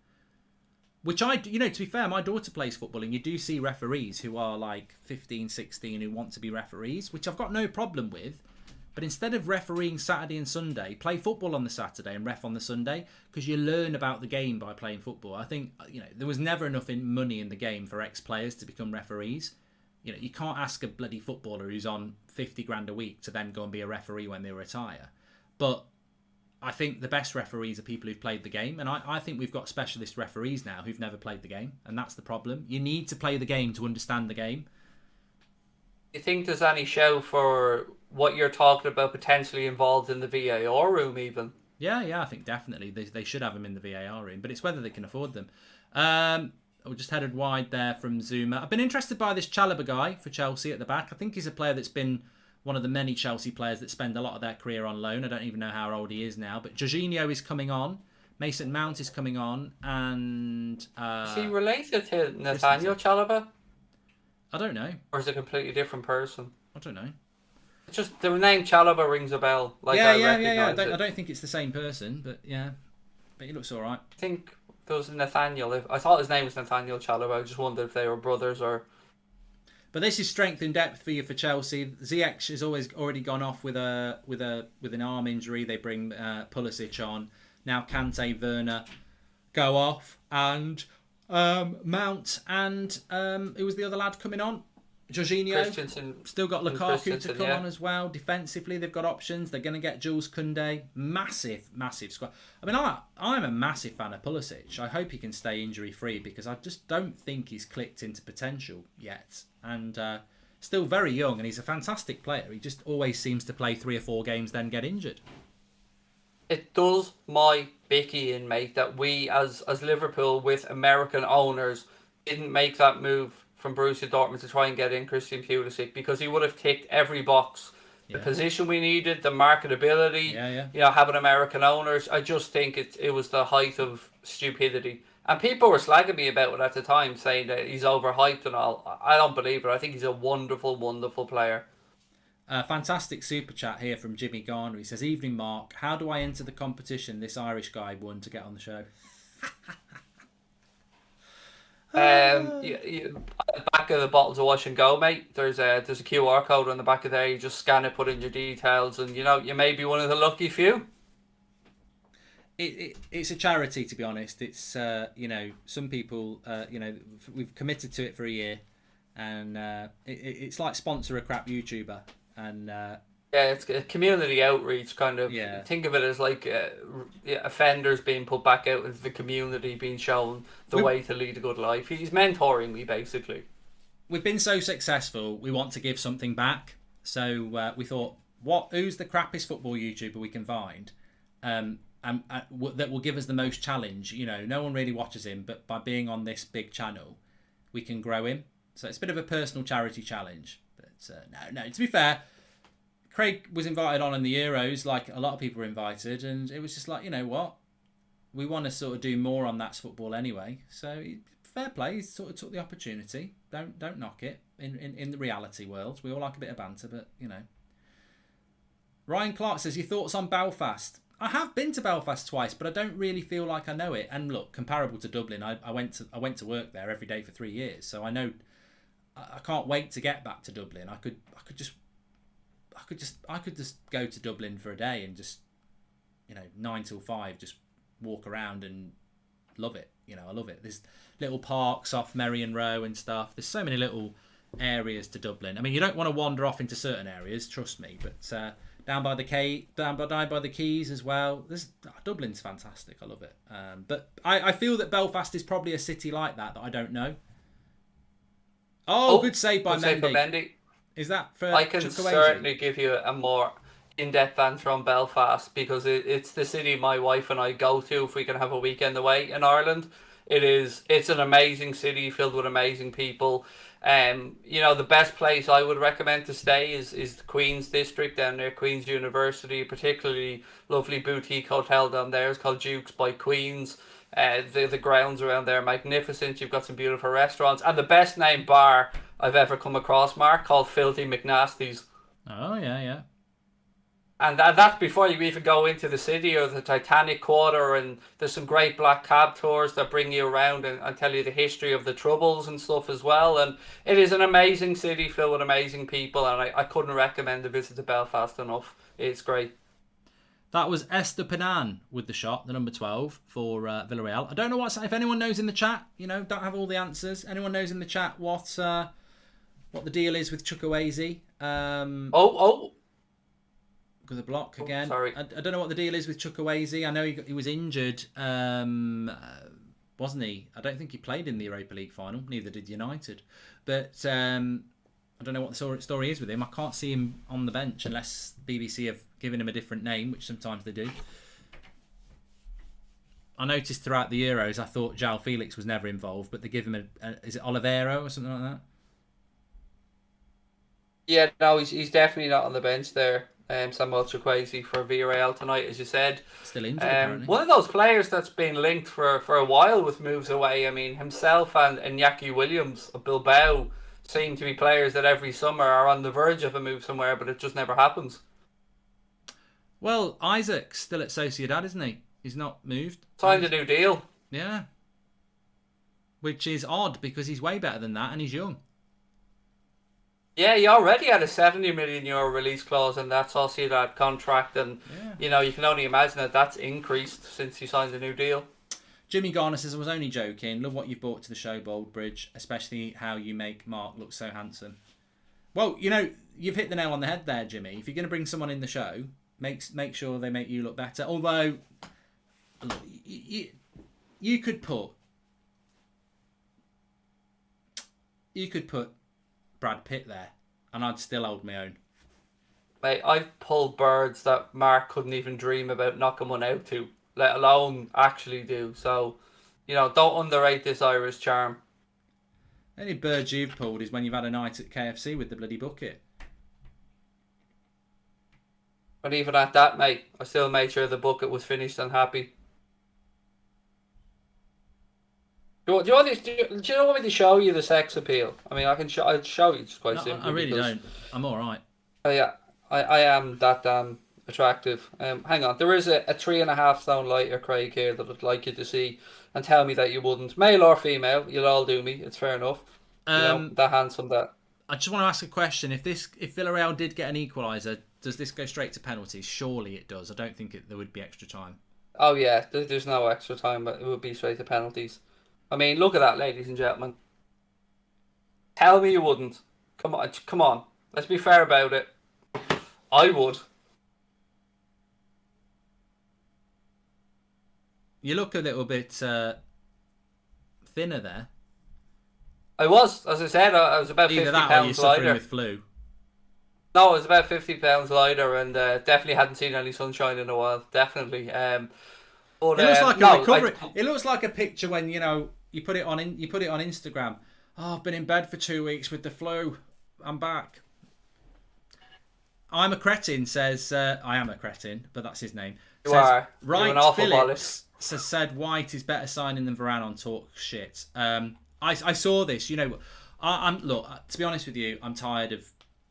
Which to be fair, my daughter plays football, and you do see referees who are like 15, 16 who want to be referees, which I've got no problem with. But instead of refereeing Saturday and Sunday, play football on the Saturday and ref on the Sunday, because you learn about the game by playing football. I think, there was never enough money in the game for ex-players to become referees. You can't ask a bloody footballer who's on 50 grand a week to then go and be a referee when they retire. But I think the best referees are people who've played the game, and I think we've got specialist referees now who've never played the game, and that's the problem. You need to play the game to understand the game. Do you think there's any show for what you're talking about potentially involved in the VAR room even. Yeah, I think definitely they should have him in the VAR room, but it's whether they can afford them. We just headed wide there from Zuma. I've been interested by this Chalobah guy for Chelsea at the back. I think he's a player that's been one of the many Chelsea players that spend a lot of their career on loan. I don't even know how old he is now, but Jorginho is coming on. Mason Mount is coming on, and Is he related to Nathaniel Chalobah? I don't know. Or is it a completely different person? I don't know. It's just the name Chalobah rings a bell. Like yeah. I don't think it's the same person, but yeah. But he looks all right. I think there was Nathaniel. I thought his name was Nathaniel Chalobah. I just wondered if they were brothers or. But this is strength and depth for you for Chelsea. Ziyech has already gone off with an arm injury. They bring Pulisic on. Now Kante, Werner go off, and Mount and who was the other lad coming on? Jorginho. Still got Lukaku to come on as well. Defensively, they've got options. They're going to get Jules Koundé. Massive squad. I mean, I'm a massive fan of Pulisic. I hope he can stay injury free because I just don't think he's clicked into potential yet. And still very young, and he's a fantastic player. He just always seems to play 3 or 4 games, then get injured. It does my bicky in, mate, that we as Liverpool with American owners didn't make that move from Borussia Dortmund to try and get in Christian Pulisic, because he would have ticked every box. The position we needed, the marketability, having American owners. I just think it was the height of stupidity. And people were slagging me about it at the time, saying that he's overhyped and all. I don't believe it. I think he's a wonderful, wonderful player. Fantastic super chat here from Jimmy Garner. He says, "Evening, Mark. How do I enter the competition this Irish guy won to get on the show?" Back of the bottles of Wash and Go, mate. There's a QR code on the back of there. You just scan it, put in your details, and you may be one of the lucky few. It's a charity, to be honest. It's some people we've committed to it for a year, and it's like sponsor a crap YouTuber, and it's a community outreach kind of. Yeah. Think of it as like offenders being put back out into the community, being shown the way to lead a good life. He's mentoring me, basically. We've been so successful, we want to give something back. So we thought, who's the crappiest football YouTuber we can find, and that will give us the most challenge. No one really watches him, but by being on this big channel, we can grow him. So it's a bit of a personal charity challenge. But no. To be fair, Craig was invited on in the Euros, like a lot of people were invited, and it was just like, you know what, we want to sort of do more on That's Football anyway. So fair play, he sort of took the opportunity. Don't knock it. In the reality world, we all like a bit of banter, but Ryan Clark says, your thoughts on Belfast? I have been to Belfast twice, but I don't really feel like I know it. And look, comparable to Dublin, I went to work there every day for 3 years, so I know. I can't wait to get back to Dublin. I could just go to Dublin for a day and just 9 till 5, just walk around and love it. I love it. There's little parks off Merrion Row and stuff. There's so many little areas to Dublin. I mean, you don't want to wander off into certain areas, trust me, but down by the quays as well. Dublin's fantastic. I love it. But I feel that Belfast is probably a city like that I don't know. Good save by Mendy. Is that for I can Chukwueze? certainly give you a more in-depth answer on Belfast, because it's the city my wife and I go to if we can have a weekend away in Ireland. It's an amazing city filled with amazing people. The best place I would recommend to stay is the Queen's District down near Queen's University. Particularly lovely boutique hotel down there. It's called Duke's by Queen's. The grounds around there are magnificent. You've got some beautiful restaurants, and the best named bar I've ever come across, Mark, called Filthy McNasty's. Oh yeah. And that's before you even go into the city or the Titanic Quarter, and there's some great black cab tours that bring you around and tell you the history of the Troubles and stuff as well. And it is an amazing city filled with amazing people, and I couldn't recommend a visit to Belfast enough. It's great. That was Esther Penan with the shot, the number 12 for Villarreal. I don't know if anyone knows in the chat, don't have all the answers. Anyone knows in the chat what the deal is with Chukwueze? Got the block again. Sorry. I don't know what the deal is with Chukwueze. I know he was injured, wasn't he? I don't think he played in the Europa League final. Neither did United. But I don't know what the story is with him. I can't see him on the bench unless BBC have given him a different name, which sometimes they do. I noticed throughout the Euros, I thought João Felix was never involved, but they give him is it Oliveira or something like that? Yeah, no, he's definitely not on the bench there. Samuel Chukwueze for Villarreal tonight, as you said. Still injured, apparently. One of those players that's been linked for a while with moves away. I mean, himself and Iñaki Williams of Bilbao seem to be players that every summer are on the verge of a move somewhere, but it just never happens. Well, Isaac's still at Sociedad, isn't he? He's not moved. Signed a new deal. Yeah. Which is odd because he's way better than that and he's young. Yeah, he already had a €70 million release clause in that Sociedad contract, and you can only imagine that that's increased since he signed a new deal. Jimmy Garner says, I was only joking. Love what you've brought to the show, Goldbridge, especially how you make Mark look so handsome. Well, you've hit the nail on the head there, Jimmy. If you're going to bring someone in the show, make sure they make you look better. Although, look, you could put Brad Pitt there, and I'd still hold my own. Mate, I've pulled birds that Mark couldn't even dream about knocking one out to, let alone actually do. So, don't underrate this Irish charm. The only birds you've pulled is when you've had a night at KFC with the bloody bucket. But even at that, mate, I still made sure the bucket was finished and happy. Do you want me to show you the sex appeal? I mean, I'll show you. It's quite simple. I really don't. I'm all right. Oh yeah, I am that damn attractive. Hang on, there is a 3.5 stone lighter, Craig, here that I'd like you to see and tell me that you wouldn't. Male or female, you'll all do me. It's fair enough. That handsome that. I just want to ask a question. If Villarreal did get an equaliser, does this go straight to penalties? Surely it does. I don't think there would be extra time. Oh yeah, there's no extra time, but it would be straight to penalties. I mean, look at that, ladies and gentlemen. Tell me you wouldn't. Come on. Let's be fair about it. I would. You look a little bit thinner there. I was, as I said, I was about 50 pounds lighter. With flu. No, I was about 50 pounds lighter, and definitely hadn't seen any sunshine in a while. Definitely. But, it looks like a recovery. It looks like a picture when you put it on Instagram. Oh, I've been in bed for 2 weeks with the flu. I'm back. I'm a cretin says I am a cretin, but that's his name. You are. Right, you're an awful Phillips said White is better signing than Varane on talk shit. I saw this. I'm look. To be honest with you, I'm tired of.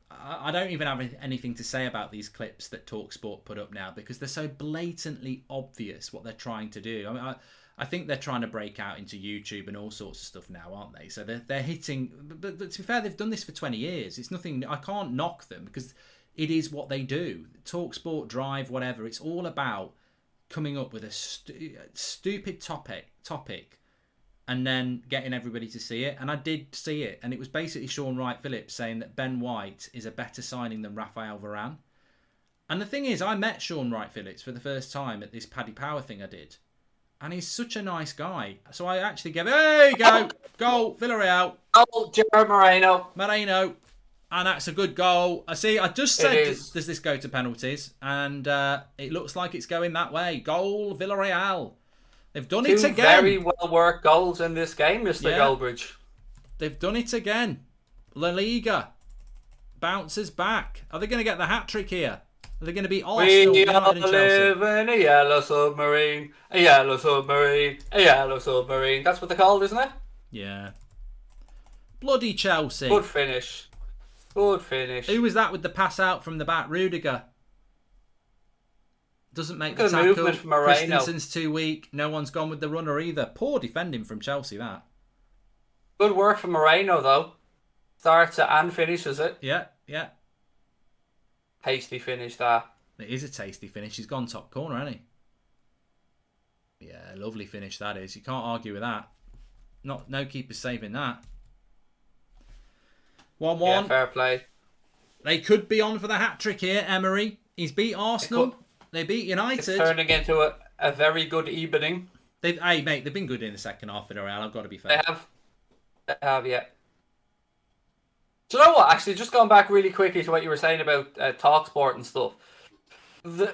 I don't even have anything to say about these clips that TalkSport put up now because they're so blatantly obvious what they're trying to do. I mean, I think they're trying to break out into YouTube and all sorts of stuff now, aren't they? So they're hitting. But to be fair, they've done this for 20 years. It's nothing. I can't knock them because it is what they do. TalkSport, Drive, whatever. It's all about coming up with a stupid topic. And then getting everybody to see it. And I did see it. And it was basically Sean Wright-Phillips saying that Ben White is a better signing than Raphael Varane. And the thing is, I met Sean Wright-Phillips for the first time at this Paddy Power thing I did. And he's such a nice guy. So I actually gave, there you go, goal, Villarreal. Oh, Gerard Moreno. And that's a good goal. I just said, does this go to penalties? And it looks like it's going that way. Goal, Villarreal. They've done it again. Very well worked goals in this game, Mr. Goldbridge. They've done it again. La Liga bounces back. Are they going to get the hat trick here? Are they going to beat Arsenal, United, and Chelsea? We live in a yellow submarine, a yellow submarine, a yellow submarine. That's what they're called, isn't it? Yeah. Bloody Chelsea. Good finish. Who was that with the pass out from the back? Rudiger. Doesn't make the tackle. Movement from Moreno. Christensen's too weak. No one's gone with the runner either. Poor defending from Chelsea, that. Good work from Moreno, though. Starts it and finishes it. Yeah. Hasty finish, that. It is a tasty finish. He's gone top corner, hasn't he? Yeah, lovely finish that is. You can't argue with that. No keeper saving that. 1-1. Yeah, fair play. They could be on for the hat-trick here, Emery. He's beat Arsenal. They beat United. It's turning into a very good evening. They've been good in the second half of the round. I've got to be fair. They have, yeah. Do you know what? Actually, just going back really quickly to what you were saying about Talksport and stuff.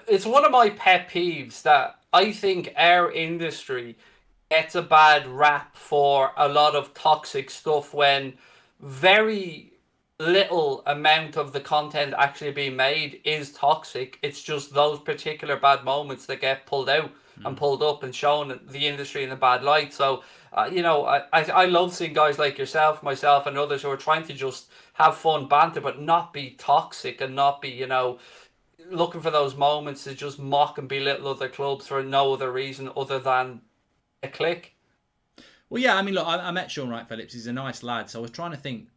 It's one of my pet peeves that I think our industry gets a bad rap for a lot of toxic stuff when very little amount of the content actually being made is toxic. It's just those particular bad moments that get pulled out and pulled up and shown the industry in a bad light. So, I love seeing guys like yourself, myself, and others who are trying to just have fun banter, but not be toxic and not be, looking for those moments to just mock and belittle other clubs for no other reason other than a click. Well, yeah, I mean, look, I met Sean Wright Phillips. He's a nice lad. So I was trying to think,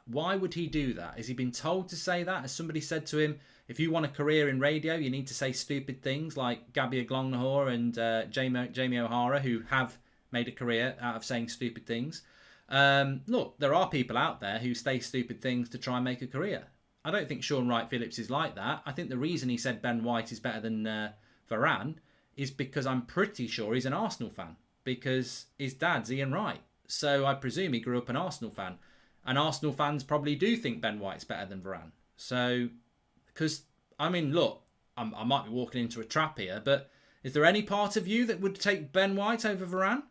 why would he do that? Has he been told to say that? Has somebody said to him, if you want a career in radio, you need to say stupid things like Gabby Aglongnahor and Jamie O'Hara, who have made a career out of saying stupid things. Look, there are people out there who say stupid things to try and make a career. I don't think Sean Wright Phillips is like that. I think the reason he said Ben White is better than Varane is because I'm pretty sure he's an Arsenal fan, because his dad's Ian Wright. So I presume he grew up an Arsenal fan. And Arsenal fans probably do think Ben White's better than Varane. So, because, I mean, look, I might be walking into a trap here, but is there any part of you that would take Ben White over Varane?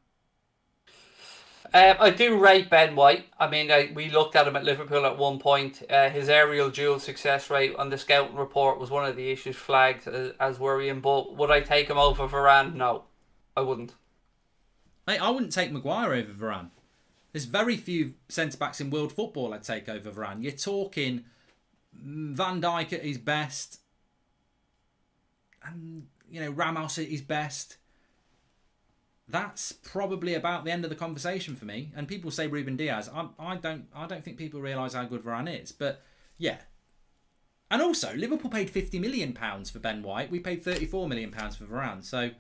I do rate Ben White. I mean, we looked at him at Liverpool at one point. His aerial duel success rate on the scouting report was one of the issues flagged as worrying. But would I take him over Varane? No, I wouldn't. I wouldn't take Maguire over Varane. There's very few centre-backs in world football I'd take over Varane. You're talking Van Dijk at his best, and Ramos at his best. That's probably about the end of the conversation for me. And people say Ruben Diaz. I don't think people realise how good Varane is. But yeah. And also, Liverpool paid £50 million for Ben White. We paid £34 million for Varane. So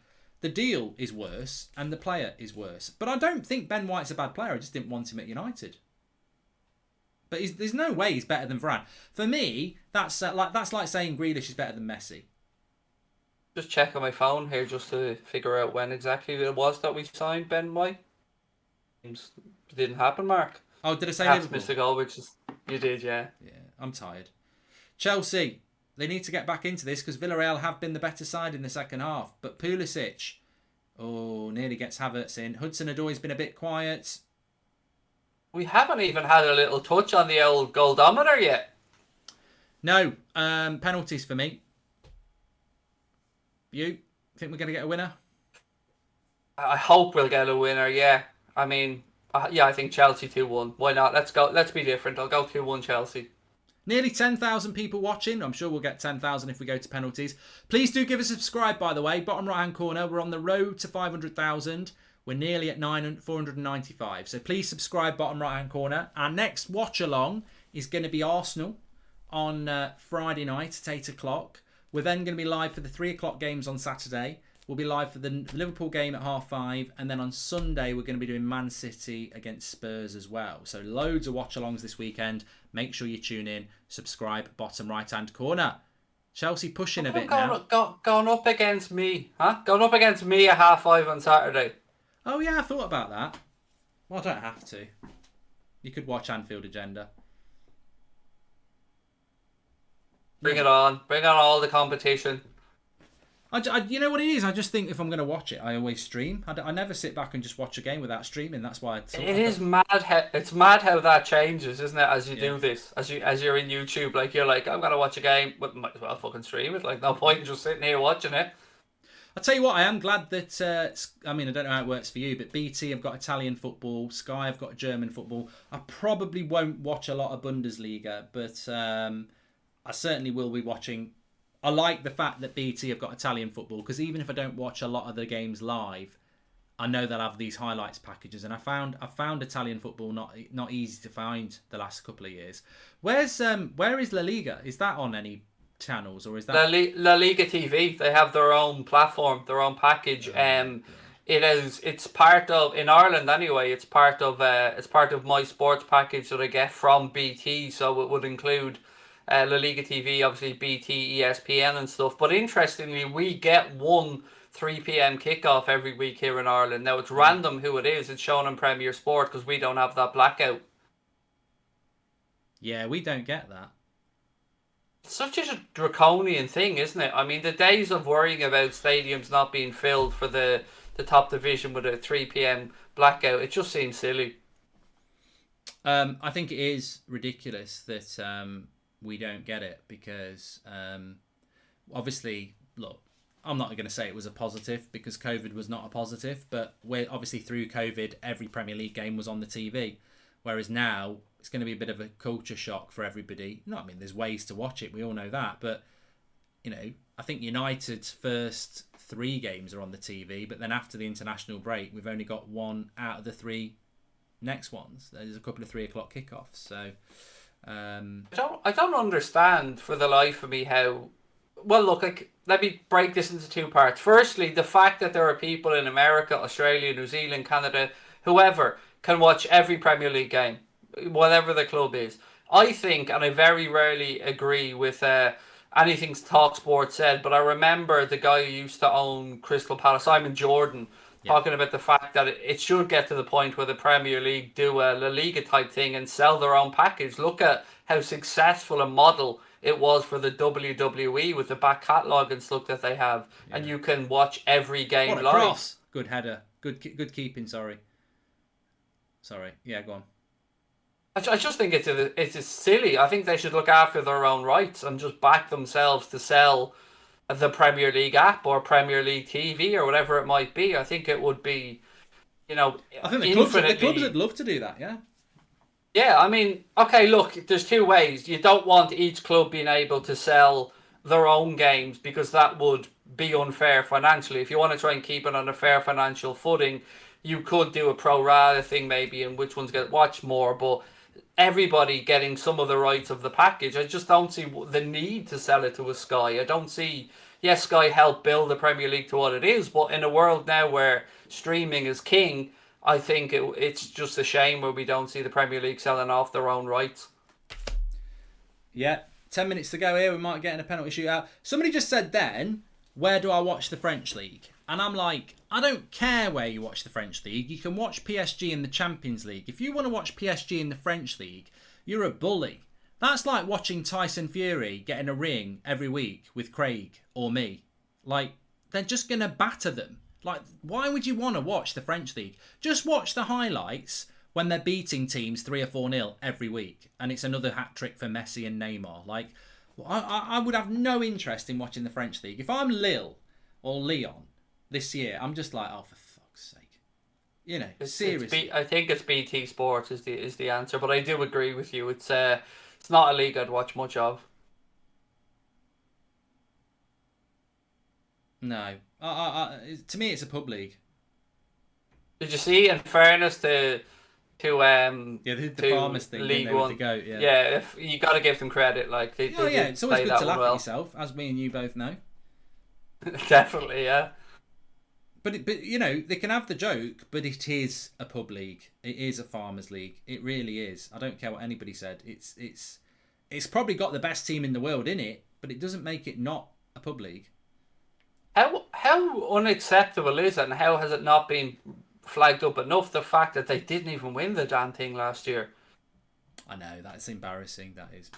the deal is worse and the player is worse. But I don't think Ben White's a bad player. I just didn't want him at United. But there's no way he's better than Varane. For me, that's like saying Grealish is better than Messi. Just check on my phone here just to figure out when exactly it was that we signed Ben White. It didn't happen, Mark. Oh, did I say Perhaps Liverpool? Mr. Goldbridge. You did, yeah. Yeah, I'm tired. Chelsea, they need to get back into this because Villarreal have been the better side in the second half. But Pulisic, nearly gets Havertz in. Hudson-Odoi's been a bit quiet. We haven't even had a little touch on the old goldometer yet. No, penalties for me. You think we're going to get a winner? I hope we'll get a winner, yeah. I mean, I think Chelsea 2-1. Why not? Let's go. Let's be different. I'll go 2-1 Chelsea. Nearly 10,000 people watching. I'm sure we'll get 10,000 if we go to penalties. Please do give us a subscribe, by the way. Bottom right-hand corner. We're on the road to 500,000. We're nearly at 495. So please subscribe, bottom right-hand corner. Our next watch-along is going to be Arsenal on Friday night at 8 o'clock. We're then going to be live for the 3 o'clock games on Saturday. We'll be live for the Liverpool game at 5:30. And then on Sunday, we're going to be doing Man City against Spurs as well. So loads of watch-alongs this weekend. Make sure you tune in. Subscribe, bottom right-hand corner. Chelsea pushing a bit now. Going up against me, huh? Going up against me at 5:30 on Saturday. Oh, yeah, I thought about that. Well, I don't have to. You could watch Anfield Agenda. Bring it on. Bring on all the competition. You know what it is? I just think if I'm going to watch it, I always stream. I never sit back and just watch a game without streaming. That's why It is mad. It's mad how that changes, isn't it? As you do this, as you're in YouTube, like you're like, I'm gonna watch a game, but might as well fucking stream it. Like no point in just sitting here watching it. I'll tell you what, I am glad that, I mean, I don't know how it works for you, but BT have got Italian football, Sky have got German football. I probably won't watch a lot of Bundesliga, but I certainly will be watching. I like the fact that BT have got Italian football, because even if I don't watch a lot of the games live, I know they'll have these highlights packages, and I found Italian football not easy to find the last couple of years. Where is La Liga? Is that on any channels, or is that La Liga TV? They have their own platform, their own package. It's part of, in Ireland anyway, it's part of my sports package that I get from BT, so it would include La Liga TV, obviously BT, ESPN and stuff. But interestingly, we get one 3 p.m. kickoff every week here in Ireland. Now it's random who it is. It's shown on Premier Sport because we don't have that blackout. Yeah, we don't get that. It's such a draconian thing, isn't it? I mean, the days of worrying about stadiums not being filled for the top division with a 3 p.m. blackout, it just seems silly. I think it is ridiculous that we don't get it because obviously, look, I'm not going to say it was a positive because COVID was not a positive, but we're obviously through COVID, every Premier League game was on the TV. Whereas now it's going to be a bit of a culture shock for everybody. No, I mean, there's ways to watch it. We all know that. But, I think United's first 3 games are on the TV. But then after the international break, we've only got 1 out of the 3 next ones. There's a couple of 3 o'clock kickoffs. So, I don't understand for the life of me how. Well, look, let me break this into 2 parts. Firstly, the fact that there are people in America, Australia, New Zealand, Canada, whoever, can watch every Premier League game, whatever the club is. I think, and I very rarely agree with anything TalkSport said, but I remember the guy who used to own Crystal Palace, Simon Jordan, talking about the fact that it should get to the point where the Premier League do a La Liga type thing and sell their own package. Look at how successful a model it was for the WWE with the back catalogue and stuff that they have, and you can watch every game what a live. cross! Good header. Good keeping. Sorry. Yeah, go on. I just think it's silly. I think they should look after their own rights and just back themselves to sell the Premier League app or Premier League TV or whatever it might be. I think it would be, I think the clubs would love to do that. Yeah. Yeah, I mean, okay, look, there's 2 ways. You don't want each club being able to sell their own games because that would be unfair financially. If you want to try and keep it on a fair financial footing, you could do a pro rata thing maybe in which ones get watched more, but everybody getting some of the rights of the package, I just don't see the need to sell it to a Sky. I don't see, yes, Sky helped build the Premier League to what it is, but in a world now where streaming is king, I think it's just a shame where we don't see the Premier League selling off their own rights. Yeah, 10 minutes to go here. We might get in a penalty shootout. Somebody just said then, where do I watch the French League? And I'm like, I don't care where you watch the French League. You can watch PSG in the Champions League. If you want to watch PSG in the French League, you're a bully. That's like watching Tyson Fury get in a ring every week with Craig or me. Like, they're just going to batter them. Like, why would you want to watch the French League? Just watch the highlights when they're beating teams 3 or 4-0 every week. And it's another hat-trick for Messi and Neymar. Like, I would have no interest in watching the French League. If I'm Lille or Lyon this year, I'm just like, oh, for fuck's sake. Seriously. I think it's BT Sports is the answer, but I do agree with you. It's not a league I'd watch much of. No. To me, it's a pub league. Did you see? In fairness to the farmers thing, League One, the goat, if you got to give them credit, like they it's always good to laugh at yourself, as me and you both know. Definitely, yeah. But they can have the joke, but it is a pub league. It is a farmers league. It really is. I don't care what anybody said. It's probably got the best team in the world in it, but it doesn't make it not a pub league. How unacceptable is it, and how has it not been flagged up enough? The fact that they didn't even win the damn thing last year. I know, that's embarrassing. That is.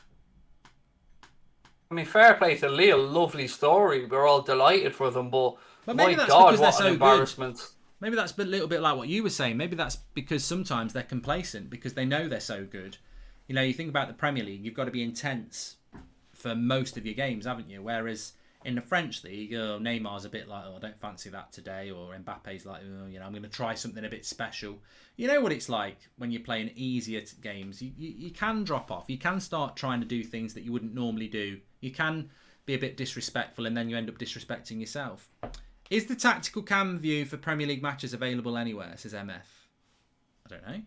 I mean, fair play to Lille, lovely story. We're all delighted for them, but maybe my that's God, because what they're an so embarrassment! Good. Maybe that's a little bit like what you were saying. Maybe that's because sometimes they're complacent because they know they're so good. You think about the Premier League, you've got to be intense for most of your games, haven't you? Whereas in the French League, Neymar's a bit like, I don't fancy that today, or Mbappe's like, I'm going to try something a bit special. You know what it's like when you're playing easier games. You can drop off. You can start trying to do things that you wouldn't normally do. You can be a bit disrespectful, and then you end up disrespecting yourself. Is the tactical cam view for Premier League matches available anywhere, says MF? I don't know.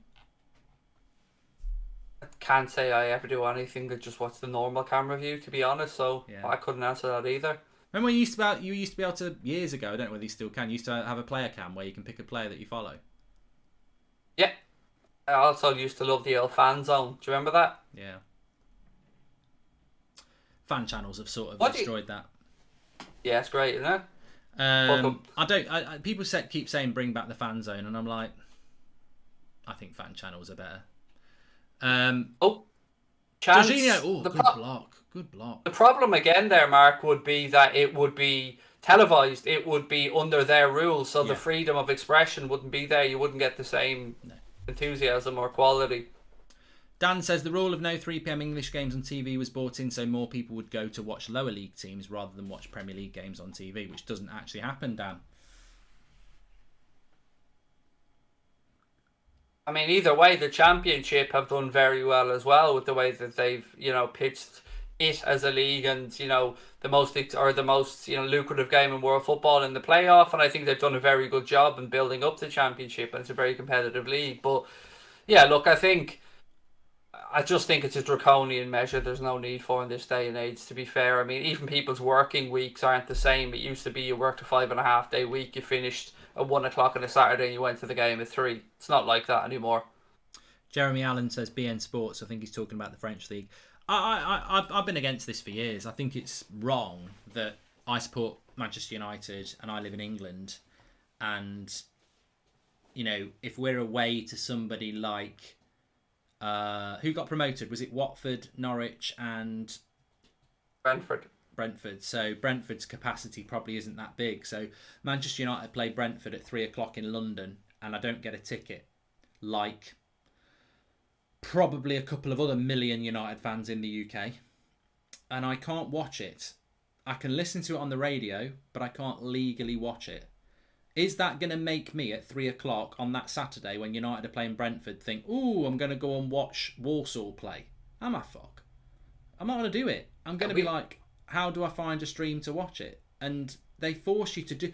I can't say I ever do anything but just watch the normal camera view, to be honest, so I couldn't answer that either. Remember when you used to be able to, years ago, I don't know whether you still can, you used to have a player cam where you can pick a player that you follow? Yeah. I also used to love the old fan zone. Do you remember that? Yeah. Fan channels have sort of destroyed that. Yeah, it's great, isn't it? People keep saying bring back the fan zone, and I'm like, I think fan channels are better. Jorginho, chance. oh, good block. Good block. The problem again there, Mark, would be that it would be televised. It would be under their rules, so the freedom of expression wouldn't be there. You wouldn't get the same enthusiasm or quality. Dan says the rule of no 3 p.m. English games on TV was brought in so more people would go to watch lower league teams rather than watch Premier League games on TV, which doesn't actually happen, Dan. I mean, either way, the Championship have done very well as well with the way that they've, pitched it as a league and, the most lucrative game in world football in the playoff. And I think they've done a very good job in building up the Championship, and it's a very competitive league. But yeah, look, I just think it's a draconian measure there's no need for in this day and age, to be fair. I mean, even people's working weeks aren't the same. It used to be you worked a 5.5-day week, you finished at 1 o'clock on a Saturday and you went to the game at 3. It's not like that anymore. Jeremy Allen says BN Sports. I think he's talking about the French league. I've been against this for years. I think it's wrong that I support Manchester United and I live in England, and if we're away to somebody like who got promoted, was it Watford, Norwich and Brentford. So Brentford's capacity probably isn't that big. So Manchester United play Brentford at 3 o'clock in London and I don't get a ticket like probably a couple of other million United fans in the UK, and I can't watch it. I can listen to it on the radio, but I can't legally watch it. Is that going to make me at 3 o'clock on that Saturday when United are playing Brentford think, ooh, I'm going to go and watch Walsall play? Am I fuck? I'm not going to do it. I'm going to be like, how do I find a stream to watch it? And they force you to do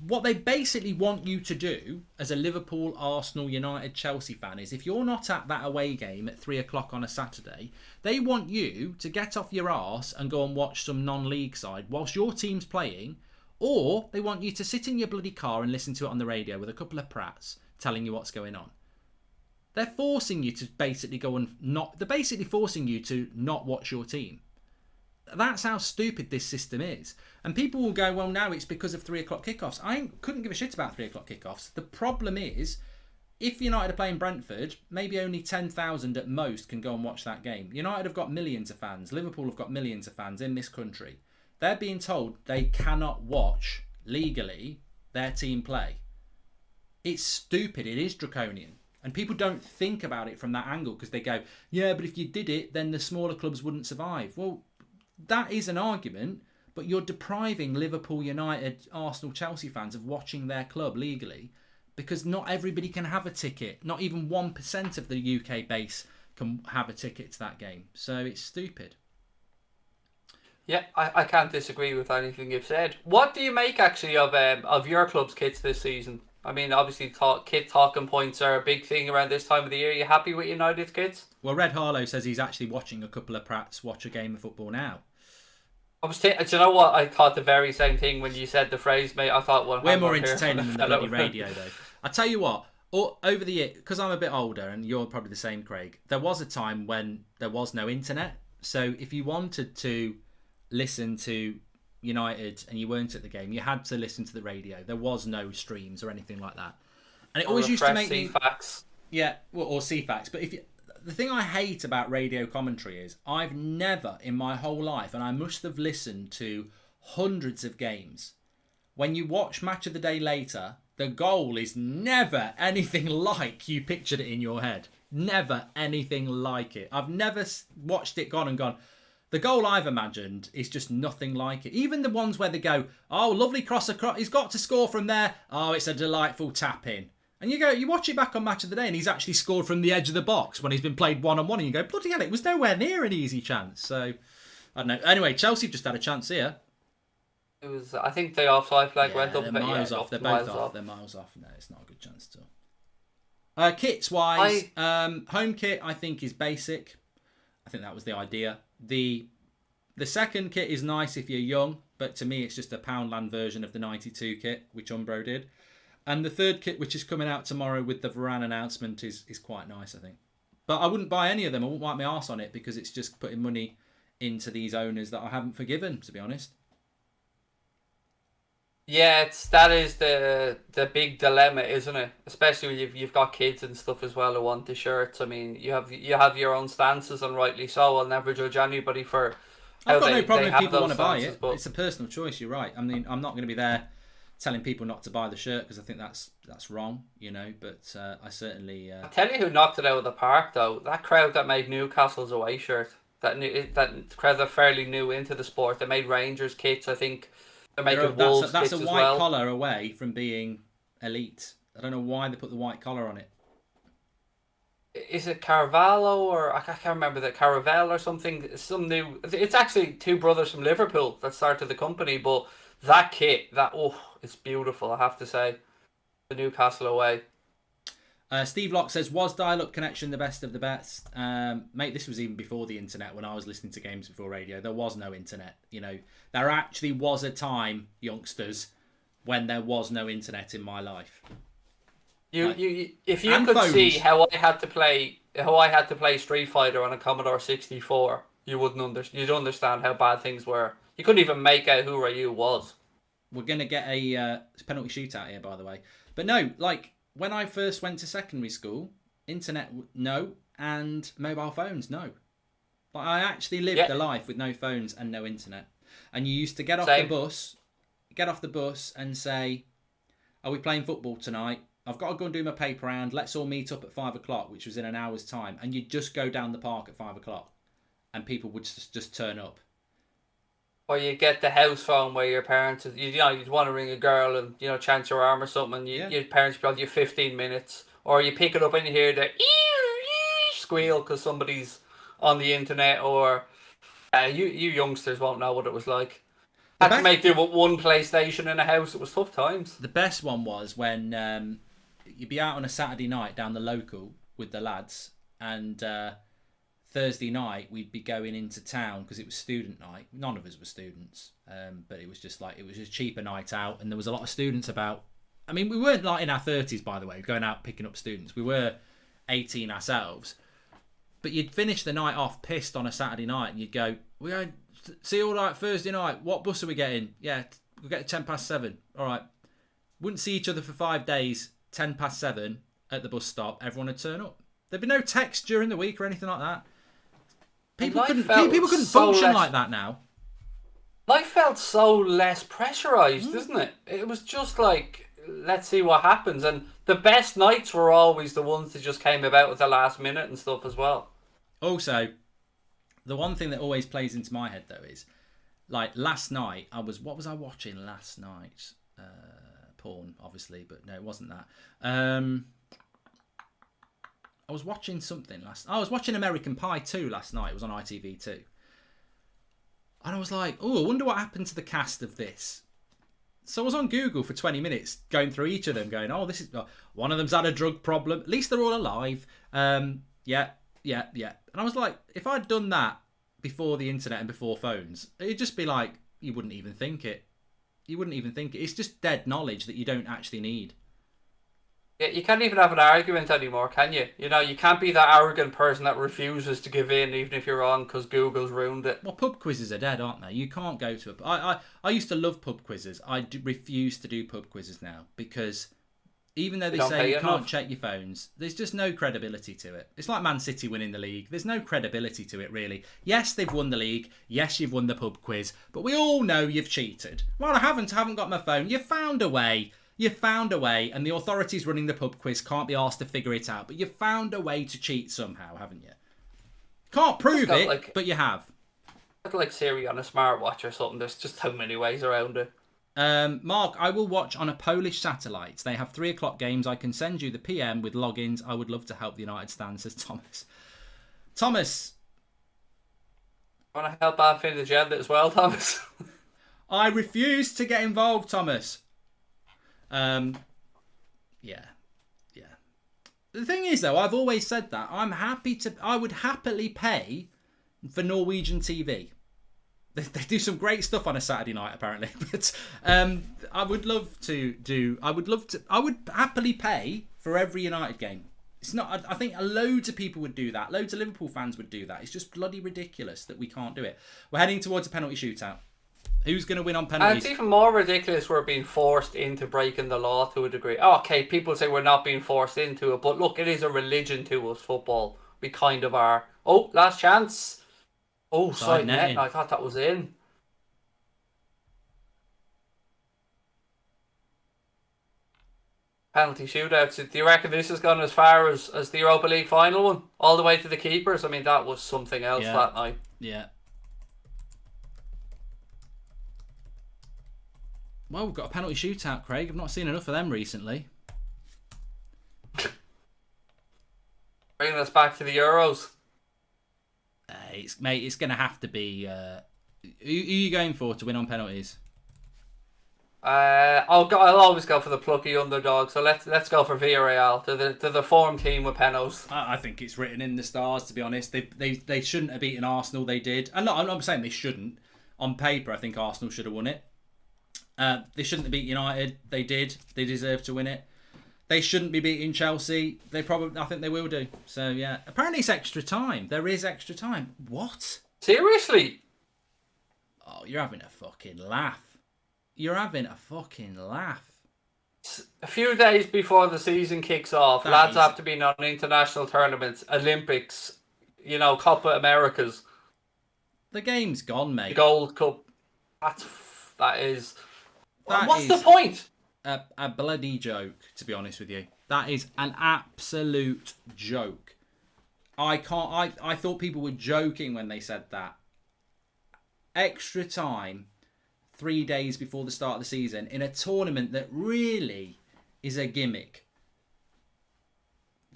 what they basically want you to do as a Liverpool, Arsenal, United, Chelsea fan is if you're not at that away game at 3 o'clock on a Saturday, they want you to get off your arse and go and watch some non-league side whilst your team's playing, or they want you to sit in your bloody car and listen to it on the radio with a couple of prats telling you what's going on. They're forcing you to basically go and they're basically forcing you to not watch your team. That's how stupid this system is. And people will go, well, now it's because of 3 o'clock kickoffs. I couldn't give a shit about 3 o'clock kickoffs. The problem is, if United are playing Brentford, maybe only 10,000 at most can go and watch that game. United have got millions of fans. Liverpool have got millions of fans in this country. They're being told they cannot watch, legally, their team play. It's stupid. It is draconian. And people don't think about it from that angle because they go, yeah, but if you did it, then the smaller clubs wouldn't survive. Well, that is an argument, but you're depriving Liverpool, United, Arsenal, Chelsea fans of watching their club legally because not everybody can have a ticket. Not even 1% of the UK base can have a ticket to that game. So it's stupid. Yeah, I can't disagree with anything you've said. What do you make actually of your club's kits this season? I mean, obviously, kit talking points are a big thing around this time of the year. Are you happy with United's kits? Well, Red Harlow says he's actually watching a couple of prats watch a game of football now. Do you know what? I thought the very same thing when you said the phrase, mate. I thought, well, we're more entertaining than the bloody radio, though. I tell you what, over the year, because I'm a bit older and you're probably the same, Craig, there was a time when there was no internet. So if you wanted to listen to United and you weren't at the game, you had to listen to the radio. There was no streams or anything like that. And it always used to make me... CFAX. Yeah, or CFAX. But the thing I hate about radio commentary is I've never in my whole life, and I must have listened to hundreds of games, when you watch Match of the Day later, the goal is never anything like you pictured it in your head. Never anything like it. I've never watched it gone, the goal I've imagined is just nothing like it. Even the ones where they go, oh, lovely cross across, he's got to score from there. Oh, it's a delightful tap in. And you watch it back on Match of the Day and he's actually scored from the edge of the box when he's been played one-on-one and you go, bloody hell, it was nowhere near an easy chance. So, I don't know. Anyway, Chelsea just had a chance here. It was, I think the offside flag went up. They're miles off. They're both off. They're miles off. No, it's not a good chance at all. Kits-wise, home kit I think is basic. I think that was the idea. The second kit is nice if you're young, but to me it's just a Poundland version of the 92 kit, which Umbro did. And the third kit, which is coming out tomorrow with the Varane announcement, is quite nice, I think. But I wouldn't buy any of them. I wouldn't wipe my arse on it because it's just putting money into these owners that I haven't forgiven, to be honest. Yeah, that is the big dilemma, isn't it? Especially when you've got kids and stuff as well who want the shirts. I mean, you have your own stances, and rightly so. I'll never judge anybody for I've how got no they problem if have people want those to buy stances, it. but It's a personal choice. You're right. I mean, I'm not going to be there telling people not to buy the shirt because I think that's wrong, you know. But I certainly. I tell you who knocked it out of the park though. That crowd that made Newcastle's away shirt. That crowd that fairly new into the sport. They made Rangers kits. I think they're making Wolves That's kits a as white well. collar away from being elite. I don't know why they put the white collar on it. Is it Carvalho or I can't remember the Caravel or something? Some new. It's actually two brothers from Liverpool that started the company. But that kit, it's beautiful. I have to say, the Newcastle away. Steve Locke says, was dial-up connection the best of the best? Mate, this was even before the internet when I was listening to Games Before Radio. There was no internet. You know, there actually was a time, youngsters, when there was no internet in my life. If you could phones. see how I had to play Street Fighter on a Commodore 64, you'd understand how bad things were. You couldn't even make out who Ryu was. We're going to get a penalty shootout here, by the way. But no, like, when I first went to secondary school, internet, no, and mobile phones, no. Like, I actually lived a life with no phones and no internet. And you used to get off the bus and say, are we playing football tonight? I've got to go and do my paper round. Let's all meet up at 5 o'clock, which was in an hour's time. And you'd just go down the park at 5 o'clock and people would just turn up. Or you get the house phone where your parents, you'd want to ring a girl and, chance your arm or something. And your parents probably you 15 minutes. Or you pick it up and you hear the squeal because somebody's on the internet. Or you youngsters won't know what it was like. Had to make do with one PlayStation in a house. It was tough times. The best one was when you'd be out on a Saturday night down the local with the lads, and Thursday night we'd be going into town because it was student night. None of us were students, but it was just a cheaper night out, and there was a lot of students about. I mean, we weren't like in our 30s, by the way, going out picking up students. We were 18 ourselves, but you'd finish the night off pissed on a Saturday night, and you'd go, "We going see you all right Thursday night. What bus are we getting? Yeah, we'll get 7:10. All right." Wouldn't see each other for 5 days. 7:10 at the bus stop. Everyone would turn up. There'd be no text during the week or anything like that. People couldn't function like that now. Life felt so less pressurized, isn't it? It was just like, let's see what happens. And the best nights were always the ones that just came about at the last minute and stuff as well. Also, the one thing that always plays into my head though is, like, last night what was I watching last night? Porn, obviously, but no, it wasn't that. I was watching something I was watching American Pie 2 last night. It was on ITV2. And I was like, oh, I wonder what happened to the cast of this. So I was on Google for 20 minutes going through each of them going, oh, one of them's had a drug problem. At least they're all alive. Yeah. And I was like, if I'd done that before the internet and before phones, it'd just be like, you wouldn't even think it. It's just dead knowledge that you don't actually need. Yeah, you can't even have an argument anymore, can you? You can't be that arrogant person that refuses to give in even if you're wrong because Google's ruined it. Well, pub quizzes are dead, aren't they? You can't go to I used to love pub quizzes. I refuse to do pub quizzes now because even though they say you can't check your phones, there's just no credibility to it. It's like Man City winning the league. There's no credibility to it, really. Yes, they've won the league. Yes, you've won the pub quiz. But we all know you've cheated. Well, I haven't got my phone. You found a way. And the authorities running the pub quiz can't be asked to figure it out. But you found a way to cheat somehow, haven't you? Can't prove it, but you have. Like Siri on a smartwatch or something. There's just so many ways around it. Mark, I will watch on a Polish satellite. They have 3 o'clock games. I can send you the PM with logins. I would love to help the United stand, says Thomas. Thomas. Want to help Anfield agenda as well, Thomas? I refuse to get involved, Thomas. Yeah. The thing is, though, I've always said that. I would happily pay for Norwegian TV. They do some great stuff on a Saturday night, apparently. But I would happily pay for every United game. It's not. I think loads of people would do that. Loads of Liverpool fans would do that. It's just bloody ridiculous that we can't do it. We're heading towards a penalty shootout. Who's going to win on And penalties? it's even more ridiculous we're being forced into breaking the law to a degree. Okay, people say we're not being forced into it, but look, it is a religion to us, football. We kind of are. Oh, last chance. Oh, side net. netting. I thought that was in. Penalty shootouts. Do you reckon this has gone as far as the Europa League final one? All the way to the keepers? I mean, that was something else that night. Yeah. Well, we've got a penalty shootout, Craig. I've not seen enough of them recently. Bringing us back to the Euros. It's going to have to be... who are you going for to win on penalties? I'll always go for the plucky underdog. So let's go for Villarreal, to the form team with penalties. I think it's written in the stars. To be honest, they shouldn't have beaten Arsenal. They did. I'm not saying they shouldn't. On paper, I think Arsenal should have won it. They shouldn't have beat United. They did. They deserve to win it. They shouldn't be beating Chelsea. I think they will do. So yeah. Apparently it's extra time. There is extra time. What? Seriously? Oh, you're having a fucking laugh. You're having a fucking laugh. A few days before the season kicks off, lads have to be on international tournaments, Olympics, Copa Americas. The game's gone, mate. The Gold Cup. That is. What's the is point? A bloody joke, to be honest with you. That is an absolute joke. I thought people were joking when they said that. Extra time, 3 days before the start of the season, in a tournament that really is a gimmick.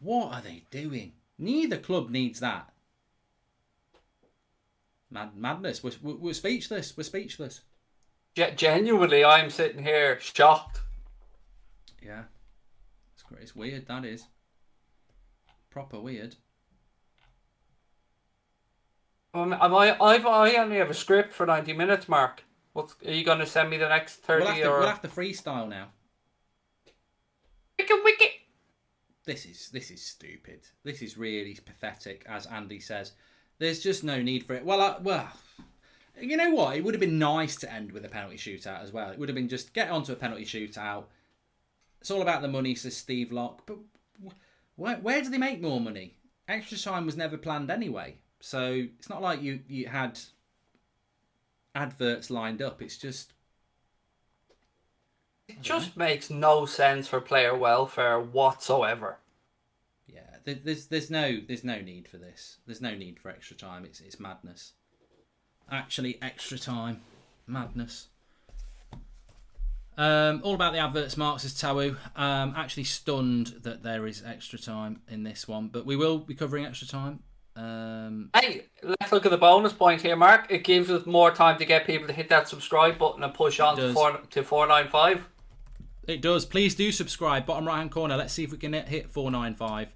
What are they doing? Neither club needs that. Madness. We're speechless. We're speechless. Genuinely, I'm sitting here shocked. Yeah. It's weird, that is. Proper weird. I only have a script for 90 minutes, Mark. Are you going to send me the next 30 We'll have to freestyle now. Wicket. This is stupid. This is really pathetic, as Andy says. There's just no need for it. Well, you know what? It would have been nice to end with a penalty shootout as well. It would have been just get onto a penalty shootout. It's all about the money, says Steve Locke. But where do they make more money? Extra time was never planned anyway. So it's not like you had adverts lined up. It's just... It just makes no sense for player welfare whatsoever. Yeah, there's no need for this. There's no need for extra time. It's madness. Actually, extra time, madness. All about the adverts, Mark, says Tawu. Actually stunned that there is extra time in this one, but we will be covering extra time. Hey, let's look at the bonus point here, Mark. It gives us more time to get people to hit that subscribe button and push on to 495. It does. Please do subscribe. Bottom right hand corner. Let's see if we can hit 495.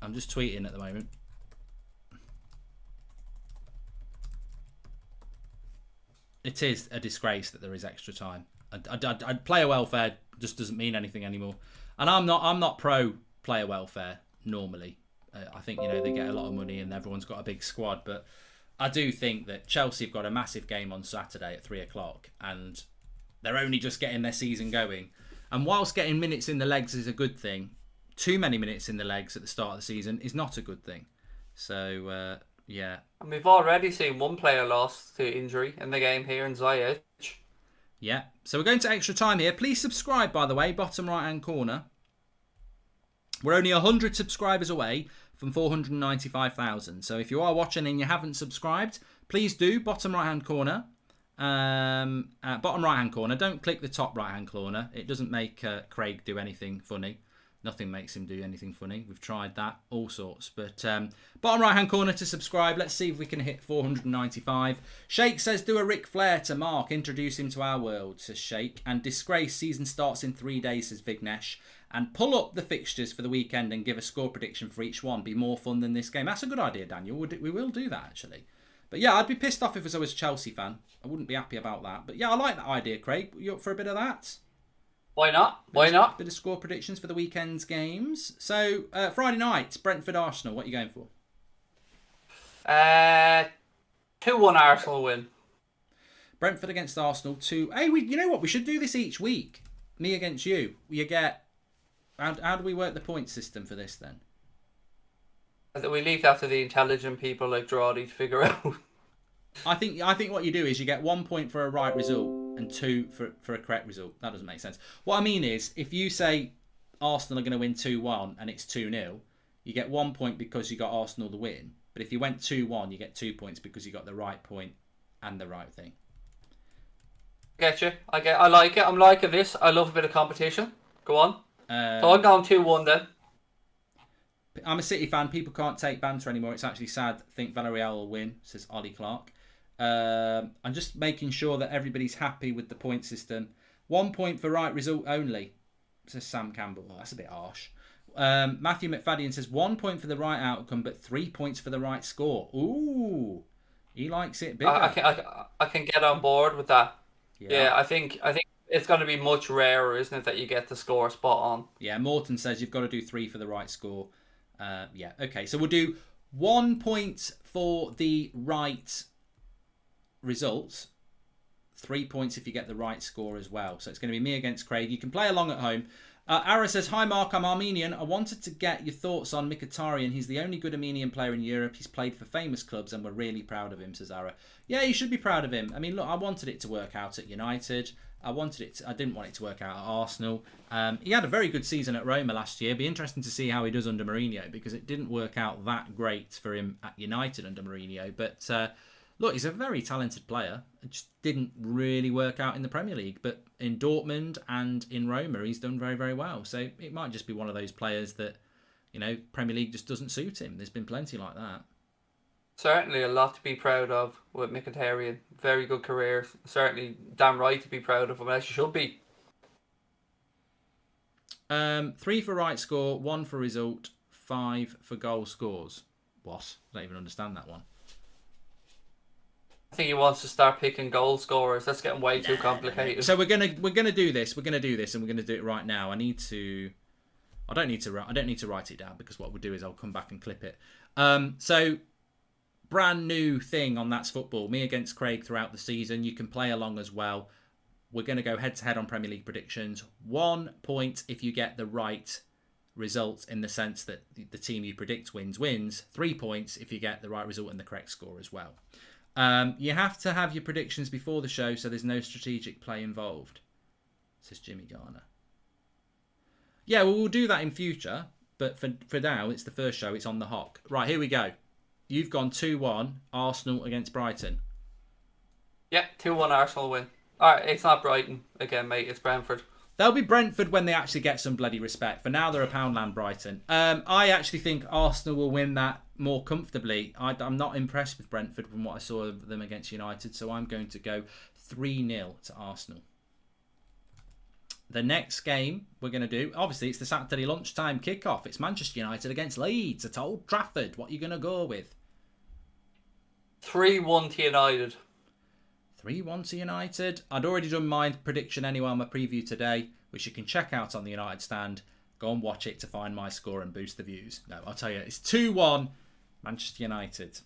I'm just tweeting at the moment. It is a disgrace that there is extra time. Player welfare just doesn't mean anything anymore, and I'm not pro player welfare normally. I think they get a lot of money and everyone's got a big squad, but I do think that Chelsea have got a massive game on Saturday at 3:00, and they're only just getting their season going. And whilst getting minutes in the legs is a good thing, too many minutes in the legs at the start of the season is not a good thing. So. Yeah. And we've already seen one player lost to injury in the game here in Ziyech. Yeah. So we're going to extra time here. Please subscribe, by the way, bottom right-hand corner. We're only 100 subscribers away from 495,000. So if you are watching and you haven't subscribed, please do. Bottom right-hand corner. Bottom right-hand corner. Don't click the top right-hand corner. It doesn't make Craig do anything funny. Nothing makes him do anything funny. We've tried that, all sorts. But bottom right-hand corner to subscribe. Let's see if we can hit 495. Shake says, do a Ric Flair to Mark. Introduce him to our world, says Shake. And disgrace season starts in 3 days, says Vignesh. And pull up the fixtures for the weekend and give a score prediction for each one. Be more fun than this game. That's a good idea, Daniel. We will do that, actually. But yeah, I'd be pissed off if I was a Chelsea fan. I wouldn't be happy about that. But yeah, I like that idea, Craig. You up for a bit of that? Why not? Why not? Bit of score predictions for the weekend's games. So, Friday night, Brentford Arsenal. What are you going for? 2-1 Arsenal win. Brentford against Arsenal 2. Hey, you know what? We should do this each week. Me against you. You get. How do we work the point system for this then? We leave that to the intelligent people like Drawdy to figure out. I think what you do is you get 1 point for a right result and 2 for a correct result. That doesn't make sense. What I mean is, if you say Arsenal are going to win 2-1 and it's 2-0, you get 1 point because you got Arsenal to win. But if you went 2-1, you get 2 points because you got the right point and the right thing. Get you. I like it. I'm liking this. I love a bit of competition. Go on. So I'm going 2-1 then. I'm a City fan. People can't take banter anymore. It's actually sad. I think Villarreal will win, says Ollie Clark. I'm just making sure that everybody's happy with the point system. 1 point for right result only, says Sam Campbell. Oh, that's a bit harsh. Matthew McFadden says 1 point for the right outcome, but 3 points for the right score. Ooh, he likes it bigger. I can get on board with that. Yeah, I think it's going to be much rarer, isn't it, that you get the score spot on? Yeah, Morton says you've got to do 3 for the right score. Yeah, okay. So we'll do 1 point for the right result, 3 points if you get the right score as well. So it's going to be me against Craig. You can play along at home. Ara says, hi Mark, I'm Armenian. I wanted to get your thoughts on Mkhitaryan. He's the only good Armenian player in Europe. He's played for famous clubs and we're really proud of him, says Ara. Yeah, you should be proud of him. I mean, look, I wanted it to work out at United. I didn't want it to work out at Arsenal. He had a very good season at Roma last year. It'd be interesting to see how he does under Mourinho because it didn't work out that great for him at United under Mourinho. But look, he's a very talented player. It just didn't really work out in the Premier League. But in Dortmund and in Roma, he's done very, very well. So it might just be one of those players that, Premier League just doesn't suit him. There's been plenty like that. Certainly a lot to be proud of with Mkhitaryan. Very good career. Certainly damn right to be proud of him, as you should be. 3 for right score, 1 for result, 5 for goal scores. What? I don't even understand that one. I think he wants to start picking goal scorers. That's getting way too complicated. So we're gonna do this. We're gonna do this, and we're gonna do it right now. I don't need to write it down because what we'll do is I'll come back and clip it. So brand new thing on That's Football. Me against Craig throughout the season. You can play along as well. We're going to go head to head on Premier League predictions. 1 point if you get the right result in the sense that the team you predict wins. 3 points if you get the right result and the correct score as well. You have to have your predictions before the show so there's no strategic play involved, says Jimmy Garner. Yeah, well, we'll do that in future. But for now, it's the first show. It's on the hop. Right, here we go. You've gone 2-1, Arsenal against Brighton. Yeah, 2-1 Arsenal win. Alright, it's not Brighton again, mate. It's Brentford. They'll be Brentford when they actually get some bloody respect. For now, they're a Poundland Brighton. I actually think Arsenal will win that more comfortably. I'm not impressed with Brentford from what I saw of them against United, so I'm going to go 3-0 to Arsenal. The next game we're going to do, obviously, it's the Saturday lunchtime kickoff. It's Manchester United against Leeds at Old Trafford. What are you going to go with? 3-1 to United. 3-1 to United. I'd already done my prediction anyway on my preview today, which you can check out on the United stand. Go and watch it to find my score and boost the views. No, I'll tell you, it's 2-1 Manchester United.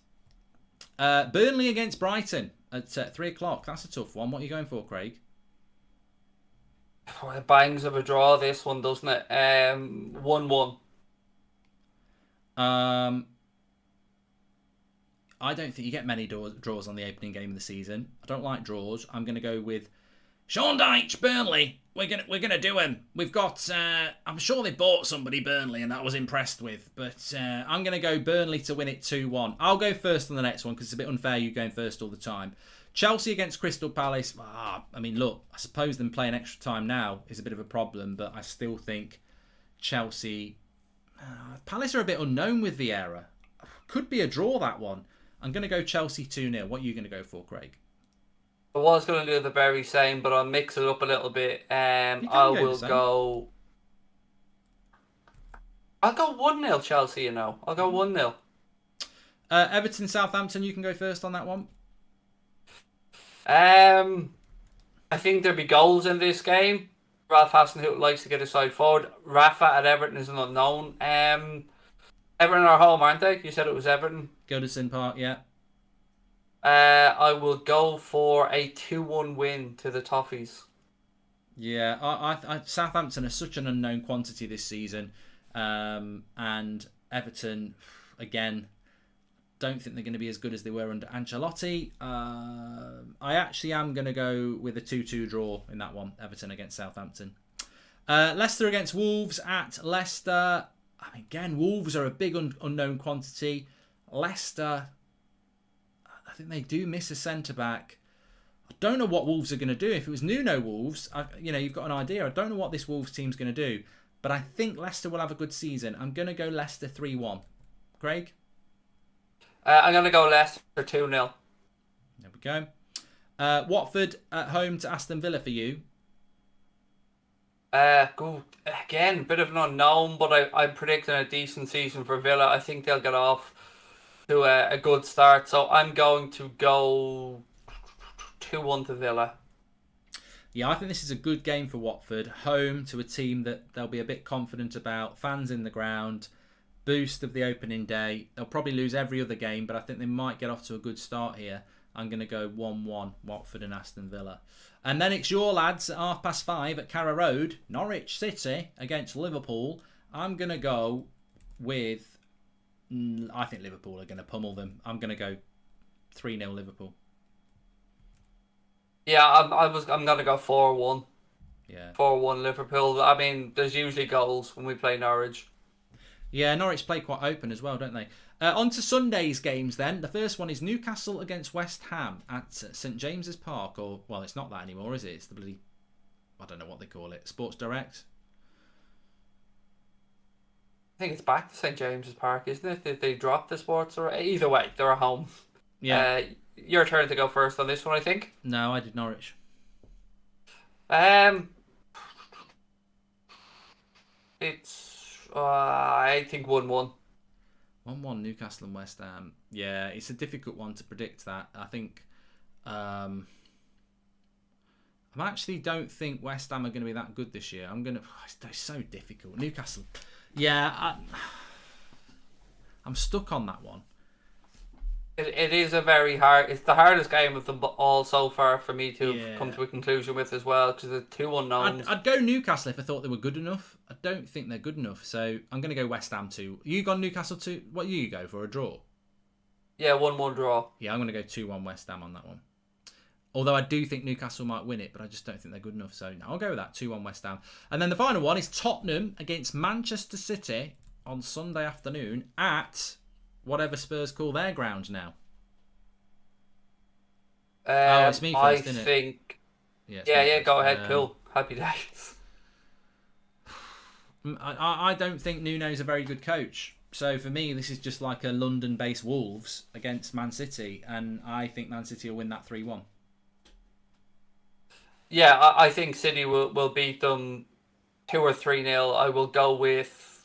Burnley against Brighton at 3 o'clock. That's a tough one. What are you going for, Craig? Oh, it bangs of a draw, this one, doesn't it? 1-1. I don't think you get many draws on the opening game of the season. I don't like draws. I'm going to go with Sean Dyche, Burnley. We're gonna do him. We've got. I'm sure they bought somebody, Burnley, and that I was impressed with. But I'm going to go Burnley to win it 2-1. I'll go first on the next one because it's a bit unfair you going first all the time. Chelsea against Crystal Palace. I mean, look, I suppose them playing extra time now is a bit of a problem, but I still think Chelsea... Palace are a bit unknown with Vieira. Could be a draw, that one. I'm going to go Chelsea 2-0. What are you going to go for, Craig? I was going to do the very same, but I'll mix it up a little bit. I'll go 1-0 Chelsea, I'll go 1-0. Everton, Southampton, you can go first on that one. I think there'll be goals in this game. Ralph Hasenhüttl likes to get a side forward. Rafa at Everton is an unknown. Everton are home, aren't they? You said it was Everton. Goodison Park, yeah. I will go for a 2-1 win to the Toffees. Yeah, Southampton are such an unknown quantity this season, and Everton, again, don't think they're going to be as good as they were under Ancelotti. I actually am going to go with a 2-2 draw in that one, Everton against Southampton. Leicester against Wolves at Leicester. I mean, again, Wolves are a big unknown quantity. Leicester, I think they do miss a centre-back. I don't know what Wolves are going to do. If it was Nuno Wolves, you've got an idea. I don't know what this Wolves team's going to do. But I think Leicester will have a good season. I'm going to go Leicester 3-1. Craig? I'm going to go Leicester 2-0. There we go. Watford at home to Aston Villa for you. Good. Again, bit of an unknown, but I'm predicting a decent season for Villa. I think they'll get off to a good start. So I'm going to go 2-1 to Villa. Yeah, I think this is a good game for Watford. Home to a team that they'll be a bit confident about. Fans in the ground. Boost of the opening day. They'll probably lose every other game, but I think they might get off to a good start here. I'm going to go 1-1, Watford and Aston Villa. And then it's your lads at 5:30 at Carrow Road, Norwich City against Liverpool. I'm going to go with... I think Liverpool are going to pummel them. I'm going to go 3-0 Liverpool. Yeah, I'm going to go 4-1. Yeah. 4-1 Liverpool. I mean, there's usually goals when we play Norwich. Yeah, Norwich play quite open as well, don't they? On to Sunday's games then. The first one is Newcastle against West Ham at St James's Park. Or, well, it's not that anymore, is it? It's the bloody... I don't know what they call it. Sports Direct? I think it's back to St James's Park, isn't it? Did they drop the Sports Direct? Either way, they're at home. Yeah. Your turn to go first on this one, I think. No, I did Norwich. It's... I think 1-1. 1-1 Newcastle and West Ham. Yeah, it's a difficult one to predict that. I think... I actually don't think West Ham are going to be that good this year. It's so difficult. Newcastle. Yeah, I'm stuck on that one. It is a very hard... It's the hardest game of them all so far for me to come to a conclusion with as well, because the two unknowns. I'd go Newcastle if I thought they were good enough. I don't think they're good enough, so I'm going to go West Ham 2. You gone Newcastle 2? What you go for, a draw? Yeah, 1-1 draw. Yeah, I'm going to go 2-1 West Ham on that one. Although I do think Newcastle might win it, but I just don't think they're good enough, so no, I'll go with that, 2-1 West Ham. And then the final one is Tottenham against Manchester City on Sunday afternoon at whatever Spurs call their ground now. It's me first, isn't it? I think... Yeah, go ahead, cool. Happy days. I don't think Nuno's a very good coach. So for me, this is just like a London-based Wolves against Man City, and I think Man City will win that 3-1. Yeah, I think City will beat them 2 or 3-0. I will go with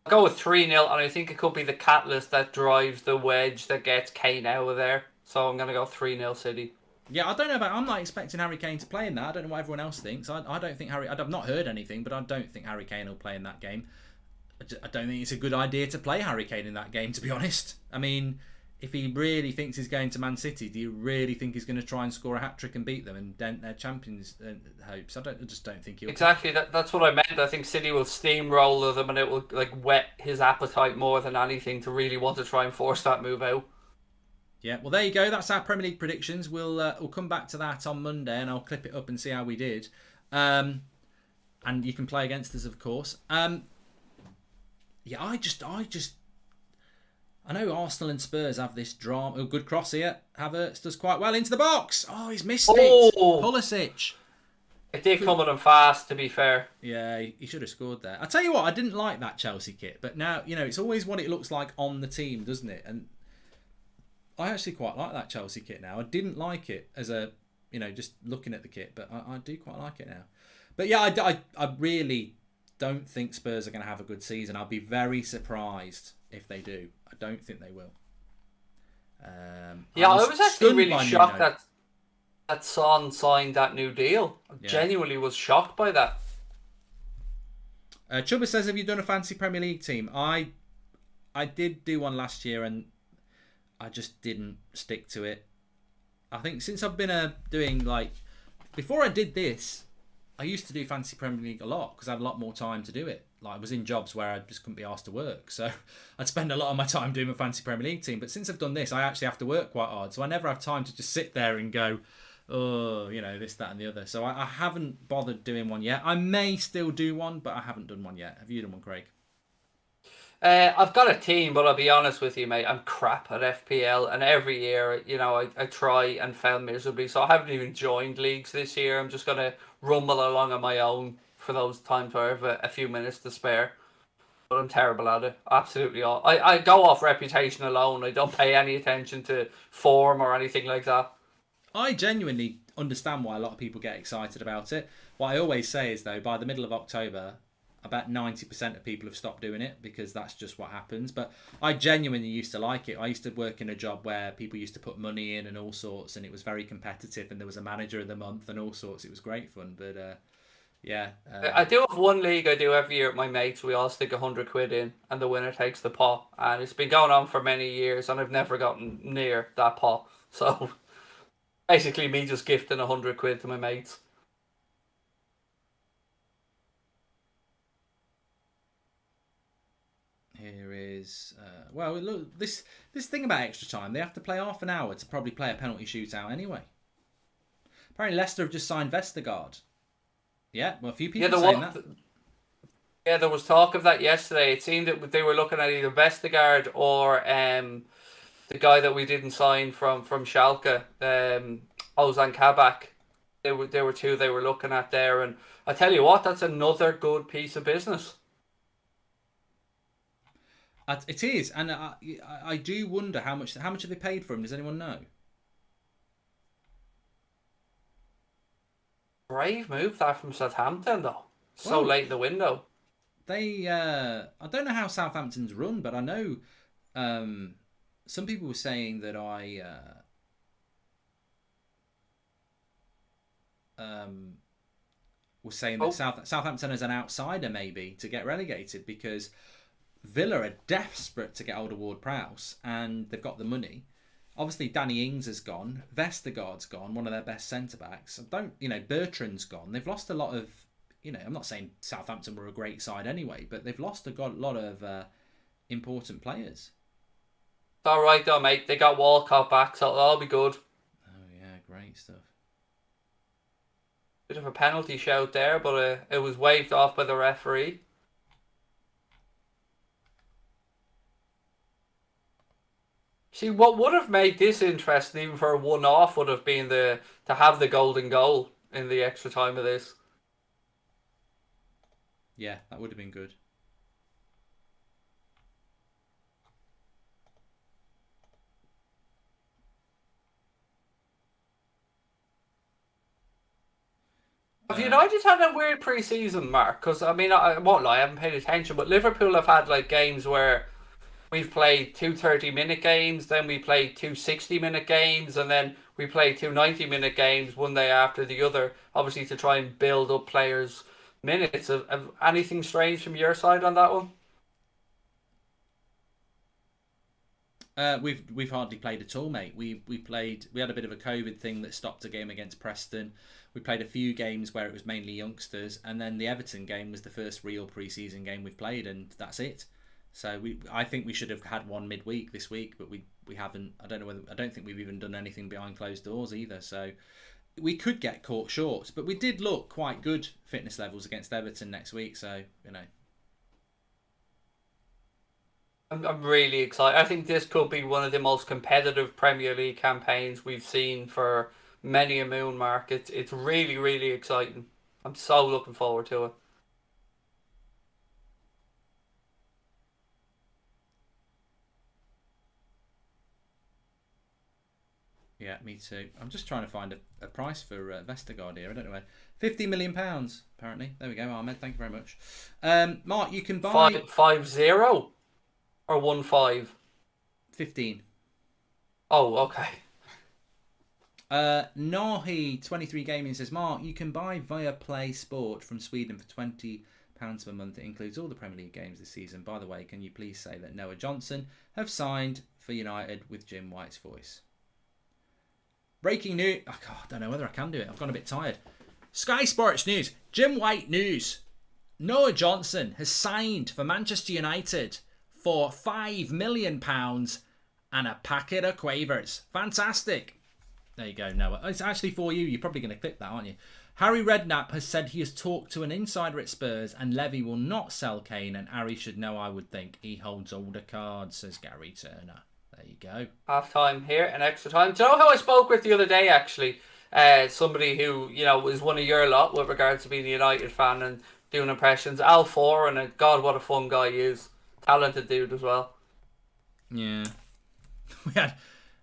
3-0, and I think it could be the catalyst that drives the wedge that gets Kane out of there. So I'm going to go 3-0 City. Yeah, I don't know I'm not expecting Harry Kane to play in that. I don't know what everyone else thinks. I don't think I've not heard anything, but I don't think Harry Kane will play in that game. I don't think it's a good idea to play Harry Kane in that game, to be honest. I mean, if he really thinks he's going to Man City, do you really think he's going to try and score a hat-trick and beat them and dent their champions' hopes? I just don't think he'll... Exactly, that's what I meant. I think City will steamroller them, and it will whet his appetite more than anything to really want to try and force that move out. Yeah, well, there you go. That's our Premier League predictions. We'll come back to that on Monday, and I'll clip it up and see how we did. And you can play against us, of course. Yeah, I know Arsenal and Spurs have this drama. Oh, good cross here. Havertz does quite well into the box. Oh, he's missed it. Pulisic. It did come at him fast, to be fair. Yeah, he should have scored there. I tell you what, I didn't like that Chelsea kit, but now, it's always what it looks like on the team, doesn't it? And I actually quite like that Chelsea kit now. I didn't like it as just looking at the kit, but I do quite like it now. But yeah, I really don't think Spurs are going to have a good season. I'll be very surprised if they do. I don't think they will. I was actually really shocked that Son signed that new deal. I genuinely was shocked by that. Chubba says, have you done a fancy Premier League team? I did do one last year and I just didn't stick to it. I think since I've been doing like before I did this, I used to do Fantasy Premier League a lot because I had a lot more time to do it. Like I was in jobs where I just couldn't be asked to work, so I'd spend a lot of my time doing my Fantasy Premier League team. But since I've done this, I actually have to work quite hard, so I never have time to just sit there and go, oh, this, that, and the other. So I haven't bothered doing one yet. I may still do one, but I haven't done one yet. Have you done one, Craig? I've got a team, but I'll be honest with you, mate. I'm crap at FPL, and every year, I try and fail miserably. So I haven't even joined leagues this year. I'm just gonna rumble along on my own for those times where I have a few minutes to spare. But I'm terrible at it. Absolutely all. I go off reputation alone. I don't pay any attention to form or anything like that. I genuinely understand why a lot of people get excited about it. What I always say is, though, by the middle of October, about 90% of people have stopped doing it because that's just what happens. But I genuinely used to like it. I used to work in a job where people used to put money in and all sorts, and it was very competitive, and there was a manager of the month and all sorts. It was great fun. But yeah. I do have one league I do every year with my mates. We all stick 100 quid in, and the winner takes the pot. And it's been going on for many years, and I've never gotten near that pot. So basically, me just gifting 100 quid to my mates. Here is well, look, this thing about extra time. They have to play half an hour to probably play a penalty shootout anyway. Apparently, Leicester have just signed Vestergaard. Yeah, well, a few people saying that. Yeah, there was talk of that yesterday. It seemed that they were looking at either Vestergaard or the guy that we didn't sign from Schalke, Ozan Kabak. They were two they were looking at there, and I tell you what, that's another good piece of business. It is, and I do wonder how much have they paid for him? Does anyone know? Brave move that from Southampton though. So Well, late in the window. they I don't know how Southampton's run, but I know some people were saying that was saying that Southampton is an outsider maybe to get relegated because Villa are desperate to get hold of Ward-Prowse and they've got the money. Obviously, Danny Ings has gone. Vestergaard's gone, one of their best centre-backs. Bertrand's gone. They've lost a lot of, I'm not saying Southampton were a great side anyway, but they've lost a lot of important players. It's all right though, mate. They got Walcott back, so it'll all be good. Oh, yeah, great stuff. Bit of a penalty shout there, but it was waved off by the referee. See, what would have made this interesting, even for a one-off, would have been to have the golden goal in the extra time of this. Yeah, that would have been good. Have United had a weird pre-season, Mark? Because, I mean, I won't lie, I haven't paid attention, but Liverpool have had, like, games where we've played two 30-minute games, then we played two 60-minute games, and then we played two 90-minute games one day after the other, obviously to try and build up players' minutes. Have anything strange from your side on that one? We've hardly played at all, mate. We had a bit of a COVID thing that stopped a game against Preston. We played a few games where it was mainly youngsters, and then the Everton game was the first real pre-season game we've played, and that's it. So I think we should have had one midweek this week, but we haven't. I don't think we've even done anything behind closed doors either. So we could get caught short, but we did look quite good fitness levels against Everton next week. So I'm really excited. I think this could be one of the most competitive Premier League campaigns we've seen for many a moon, Mark. It's really, really exciting. I'm so looking forward to it. Yeah, me too. I'm just trying to find a price for Vestergaard here. I don't know where. £50 million, apparently. There we go, Ahmed. Thank you very much. Mark, you can buy... 5-0 or 1-5? 15. Oh, okay. Nahi 23 Gaming says, Mark, you can buy via Play Sport from Sweden for £20 per month. It includes all the Premier League games this season. By the way, can you please say that Noah Johnson have signed for United with Jim White's voice? Breaking news. Oh, God, I don't know whether I can do it. I've gone a bit tired. Sky Sports News. Jim White News. Noah Johnson has signed for Manchester United for £5 million and a packet of quavers. Fantastic. There you go, Noah. It's actually for you. You're probably going to clip that, aren't you? Harry Redknapp has said he has talked to an insider at Spurs and Levy will not sell Kane, and Harry should know, I would think. He holds all the cards, says Gary Turner. There you go. Half time here and extra time. Do you know how I spoke with the other day, actually? Somebody who, was one of your lot with regards to being a United fan and doing impressions. Al Foran, and God, what a fun guy he is. Talented dude as well. Yeah.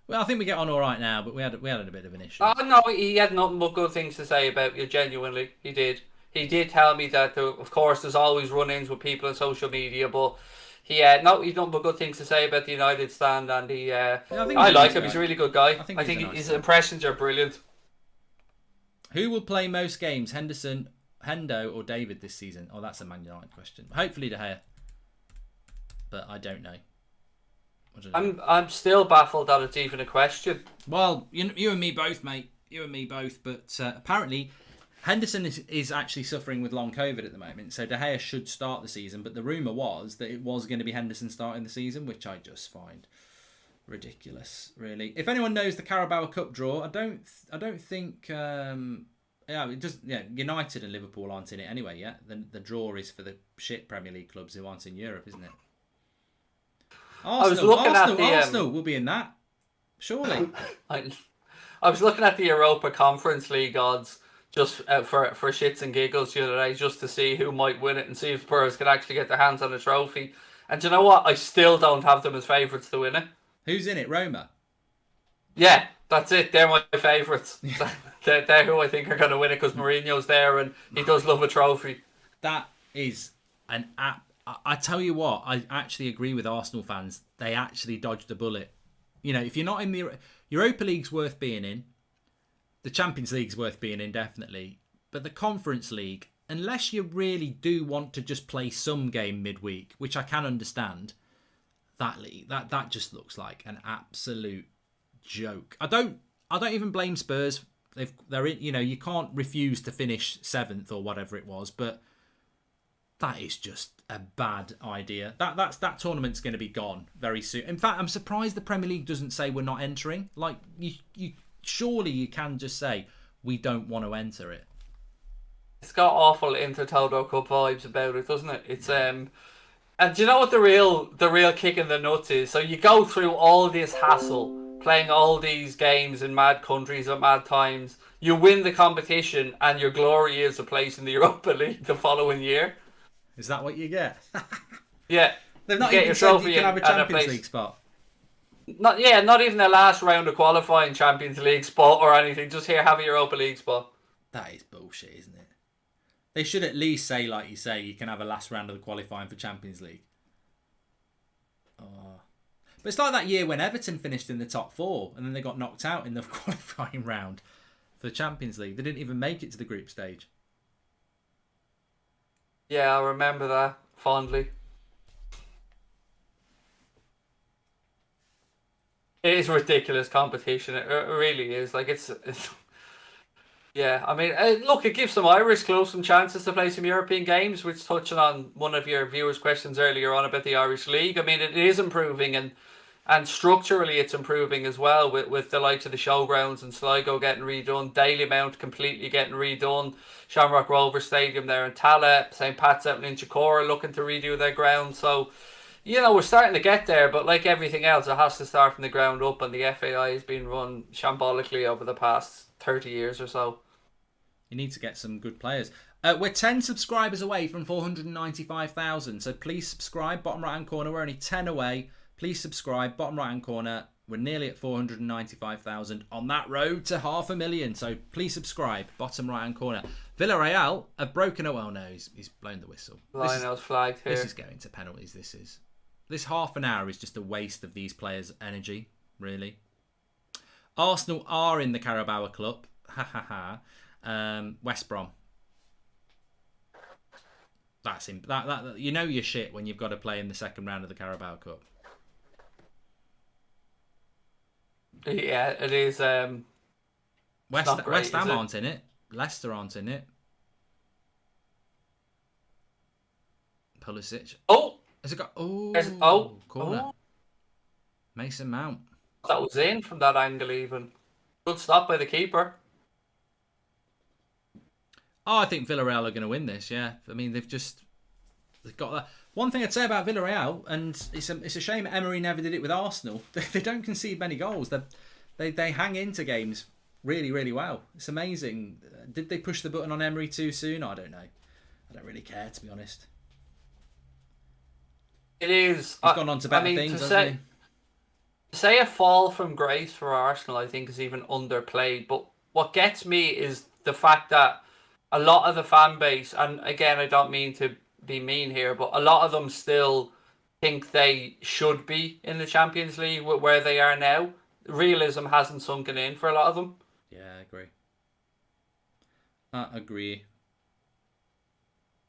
Well, I think we get on all right now, but we had a bit of an issue. Oh, no, he had nothing but good things to say about you, genuinely. He did. He did tell me that, of course, there's always run-ins with people on social media, but he's nothing but good things to say about the United stand, and I like him. He's a really good guy. I think his impressions are brilliant. Who will play most games, Henderson, Hendo, or David this season? Oh, that's a Man United question. Hopefully De Gea, but I don't know. I'm still baffled that it's even a question. Well, you and me both, mate. You and me both. But apparently, Henderson is actually suffering with long COVID at the moment. So De Gea should start the season. But the rumour was that it was going to be Henderson starting the season, which I just find ridiculous, really. If anyone knows the Carabao Cup draw, I don't think. United and Liverpool aren't in it anyway yet. The draw is for the shit Premier League clubs who aren't in Europe, isn't it? Arsenal will be in that, surely. I was looking at the Europa Conference League odds just for shits and giggles the other day, just to see who might win it and see if Spurs can actually get their hands on a trophy. And do you know what? I still don't have them as favourites to win it. Who's in it? Roma? Yeah, that's it. They're my favourites. They're who I think are going to win it because Mourinho's there and he does love a trophy. That is an app. I tell you what, I actually agree with Arsenal fans. They actually dodged a bullet. If you're not in the Europa League's worth being in, the Champions League's worth being in, definitely. But the Conference League, unless you really do want to just play some game midweek, which I can understand, that just looks like an absolute joke. I don't even blame Spurs. They're in. You can't refuse to finish 7th or whatever it was, but that is just a bad idea. That tournament's going to be gone very soon. In fact, I'm surprised the Premier League doesn't say we're not entering. Like, you surely you can just say we don't want to enter it. It's got awful Intertoto Cup vibes about it, doesn't it? It's and do you know what the real kick in the nuts is? So you go through all this hassle, playing all these games in mad countries at mad times. You win the competition, and your glory is a place in the Europa League the following year. Is that what you get? Yeah. They've not even said you can have a Champions League spot. Not even a last round of qualifying Champions League spot or anything. Just here, have a Europa League spot. That is bullshit, isn't it? They should at least say, like you say, you can have a last round of the qualifying for Champions League. Oh. But it's like that year when Everton finished in the top 4 and then they got knocked out in the qualifying round for the Champions League. They didn't even make it to the group stage. Yeah, I remember that fondly. It is ridiculous competition. It really is. Like it's yeah. I mean, look, it gives some Irish clubs some chances to play some European games. Which, touching on one of your viewers' questions earlier on about the Irish League, I mean, it is improving and structurally it's improving as well with the likes of the showgrounds and Sligo getting redone, Dalymount completely getting redone, Shamrock Rovers Stadium there in Tala, St. Pat's out in Inchicore looking to redo their ground. So, we're starting to get there, but like everything else, it has to start from the ground up, and the FAI has been run shambolically over the past 30 years or so. You need to get some good players. We're 10 subscribers away from 495,000, so please subscribe. Bottom right hand corner, we're only 10 away. Please subscribe. Bottom right hand corner, we're nearly at 495,000 on that road to 500,000. So please subscribe. Bottom right hand corner. Villarreal have broken it. Well, no, he's blown the whistle. Lionel's flagged here. This is going to penalties. This half an hour is just a waste of these players' energy, really. Arsenal are in the Carabao Cup. Ha ha ha. West Brom. That's that. You know your shit when you've got to play in the second round of the Carabao Cup. Yeah, it is. West Ham aren't in it. Leicester aren't in it. Pulisic. Oh! Has it got... corner. Oh. Mason Mount. That was in from that angle even. Good stop by the keeper. Oh, I think Villarreal are going to win this, yeah. I mean, they've got that. One thing I'd say about Villarreal, and it's a shame Emery never did it with Arsenal, they don't concede many goals. They hang into games really, really well. It's amazing. Did they push the button on Emery too soon? I don't know. I don't really care, to be honest. It is. He's gone on to better things, hasn't he? To say a fall from grace for Arsenal, I think, is even underplayed. But what gets me is the fact that a lot of the fan base, and again, I don't mean to be mean here, but a lot of them still think they should be in the Champions League where they are now. Realism hasn't sunken in for a lot of them. Yeah, I agree.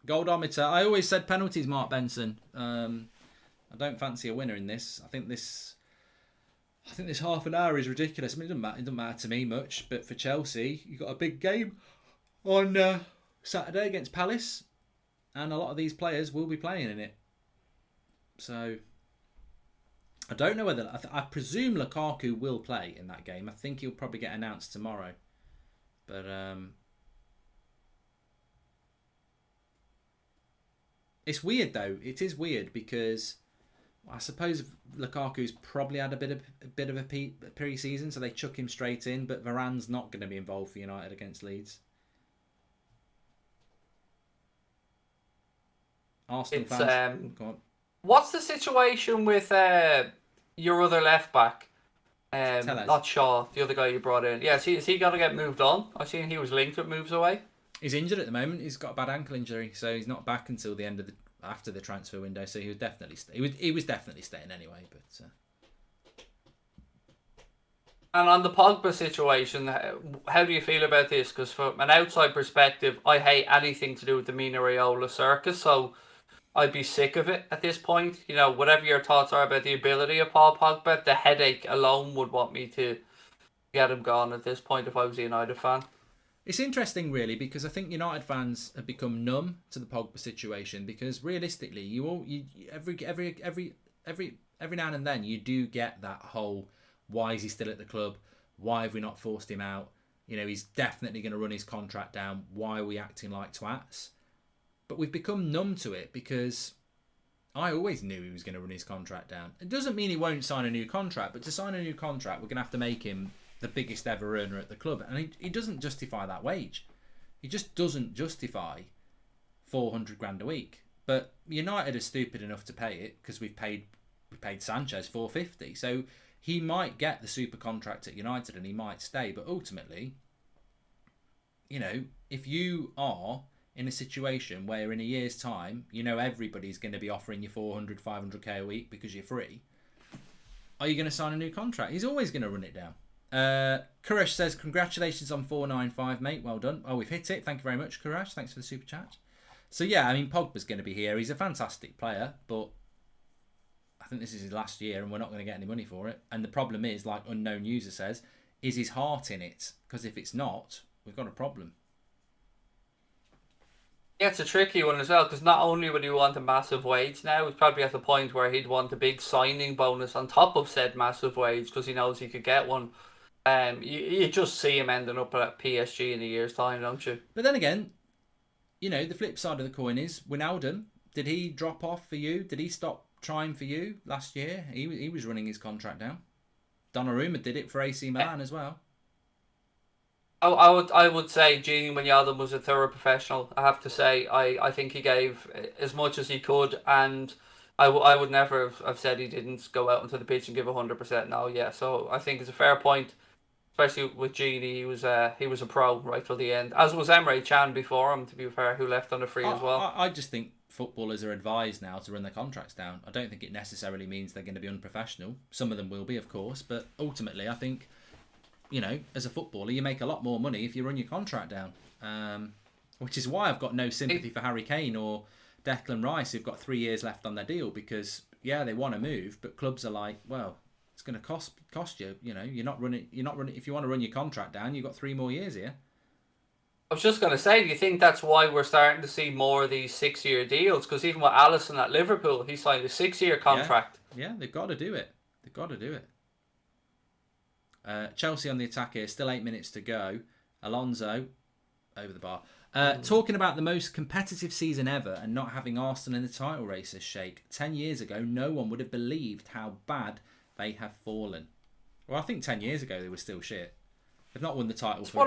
Goldometer. I always said penalties, Mark Benson. I don't fancy a winner in this. I think this half an hour is ridiculous. I mean, it doesn't matter to me much, but for Chelsea, you've got a big game on Saturday against Palace, and a lot of these players will be playing in it. So I don't know whether... I presume Lukaku will play in that game. I think he'll probably get announced tomorrow. But it's weird, though. It is weird because I suppose Lukaku's probably had a bit of a pre-season, so they chuck him straight in. But Varane's not going to be involved for United against Leeds. Arsenal fans. Go on. What's the situation with your other left back? Not Shaw, the other guy you brought in. Yeah, is he got to get moved on? I've seen he was linked with moves away. He's injured at the moment. He's got a bad ankle injury, so he's not back until the end of after the transfer window. So he was definitely staying anyway. But and on the Pogba situation, how do you feel about this? Because from an outside perspective, I hate anything to do with the Mina Raiola circus. So I'd be sick of it at this point. You know, whatever your thoughts are about the ability of Paul Pogba, the headache alone would want me to get him gone at this point if I was a United fan. It's interesting, really, because I think United fans have become numb to the Pogba situation. Because realistically, every now and then you do get that whole, why is he still at the club? Why have we not forced him out? You know, he's definitely going to run his contract down. Why are we acting like twats? But we've become numb to it because I always knew he was going to run his contract down. It doesn't mean he won't sign a new contract, but to sign a new contract, we're going to have to make him the biggest ever earner at the club. And he doesn't justify that wage. He just doesn't justify 400 grand a week. But United are stupid enough to pay it because we paid Sanchez 450. So he might get the super contract at United and he might stay. But ultimately, you know, if you are in a situation where in a year's time, you know everybody's going to be offering you 400, 500k a week because you're free, are you going to sign a new contract? He's always going to run it down. Kuresh says, congratulations on 495, mate. Well done. Oh, we've hit it. Thank you very much, Kuresh. Thanks for the super chat. So, yeah, I mean, Pogba's going to be here. He's a fantastic player, but I think this is his last year and we're not going to get any money for it. And the problem is, like Unknown User says, is his heart in it? Because if it's not, we've got a problem. Yeah, it's a tricky one as well, because not only would he want a massive wage now, he's probably at the point where he'd want a big signing bonus on top of said massive wage because he knows he could get one. You just see him ending up at PSG in a year's time, don't you? But then again, you know, the flip side of the coin is Wijnaldum. Did he drop off for you? Did he stop trying for you last year? He was running his contract down. Donnarumma did it for AC Milan as well. I would say Gini Wijnaldum was a thorough professional. I have to say, I think he gave as much as he could, and I would never have said he didn't go out onto the pitch and give 100% now. Yeah, so I think it's a fair point, especially with Gini. He was a pro right till the end, as was Emre Can before him, to be fair, who left on a free as well. I just think footballers are advised now to run their contracts down. I don't think it necessarily means they're going to be unprofessional. Some of them will be, of course, but ultimately I think, you know, as a footballer, you make a lot more money if you run your contract down. Which is why I've got no sympathy for Harry Kane or Declan Rice, who've got 3 years left on their deal, because, yeah, they want to move, but clubs are like, well, It's going to cost you. You know, you're not running. If you want to run your contract down, you've got 3 more years here. I was just going to say, do you think that's why we're starting to see more of these 6-year deals? Because even with Alisson at Liverpool, he signed a 6-year contract. Yeah, they've got to do it. They've got to do it. Chelsea on the attack here. Still 8 minutes to go. Alonso over the bar. Talking about the most competitive season ever and not having Arsenal in the title race as shake. 10 years ago, no one would have believed how bad they have fallen. Well, I think 10 years ago they were still shit. They've not won the title for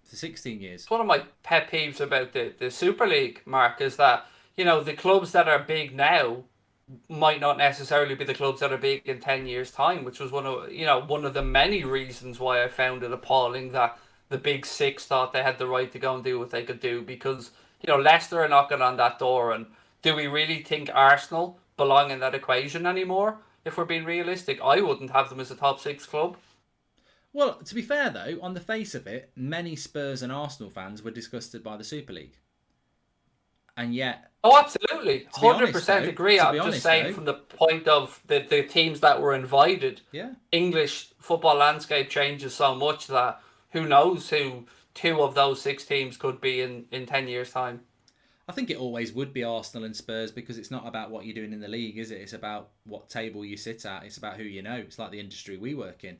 16 years. It's one of my pet peeves about the Super League, Mark, is that, you know, the clubs that are big now might not necessarily be the clubs that are big in 10 years' time, which was one of the many reasons why I found it appalling that the big six thought they had the right to go and do what they could do, because, you know, Leicester are knocking on that door, and do we really think Arsenal belong in that equation anymore? If we're being realistic, I wouldn't have them as a top 6 club. Well, to be fair though, on the face of it, many Spurs and Arsenal fans were disgusted by the Super League. And yet... Oh, absolutely. 100% agree. I'm just saying from the point of the teams that were invited, English football landscape changes so much that who knows who 2 of those 6 teams could be in 10 years' time. I think it always would be Arsenal and Spurs, because it's not about what you're doing in the league, is it? It's about what table you sit at. It's about who you know. It's like the industry we work in.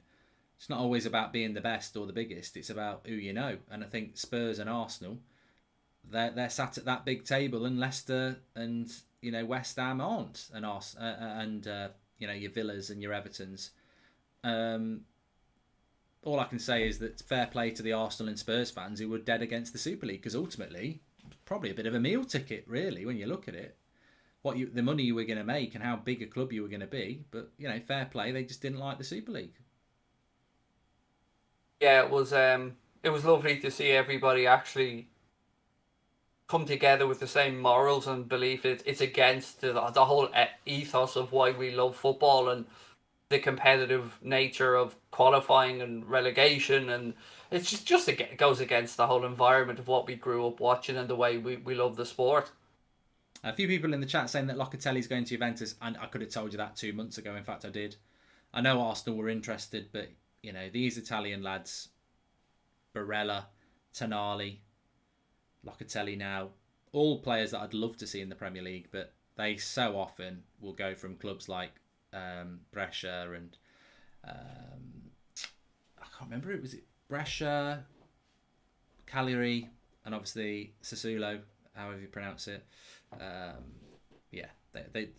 It's not always about being the best or the biggest. It's about who you know. And I think Spurs and Arsenal, they're sat at that big table, and Leicester and, you know, West Ham aren't, and you know, your Villas and your Evertons. All I can say is that fair play to the Arsenal and Spurs fans who were dead against the Super League, because ultimately, probably a bit of a meal ticket, really, when you look at it. The money you were going to make and how big a club you were going to be. But, you know, fair play, they just didn't like the Super League. Yeah, it was lovely to see everybody actually come together with the same morals and belief. It's against the whole ethos of why we love football and the competitive nature of qualifying and relegation, and it's just it goes against the whole environment of what we grew up watching and the way we love the sport. A few people in the chat saying that Locatelli's going to Juventus, and I could have told you that 2 months ago. In fact, I did. I know Arsenal were interested, but, you know, these Italian lads, Barella, Tonali, Locatelli now, all players that I'd love to see in the Premier League, but they so often will go from clubs like Brescia and I can't remember, was it Brescia, Cagliari, and obviously Sassuolo, however you pronounce it. They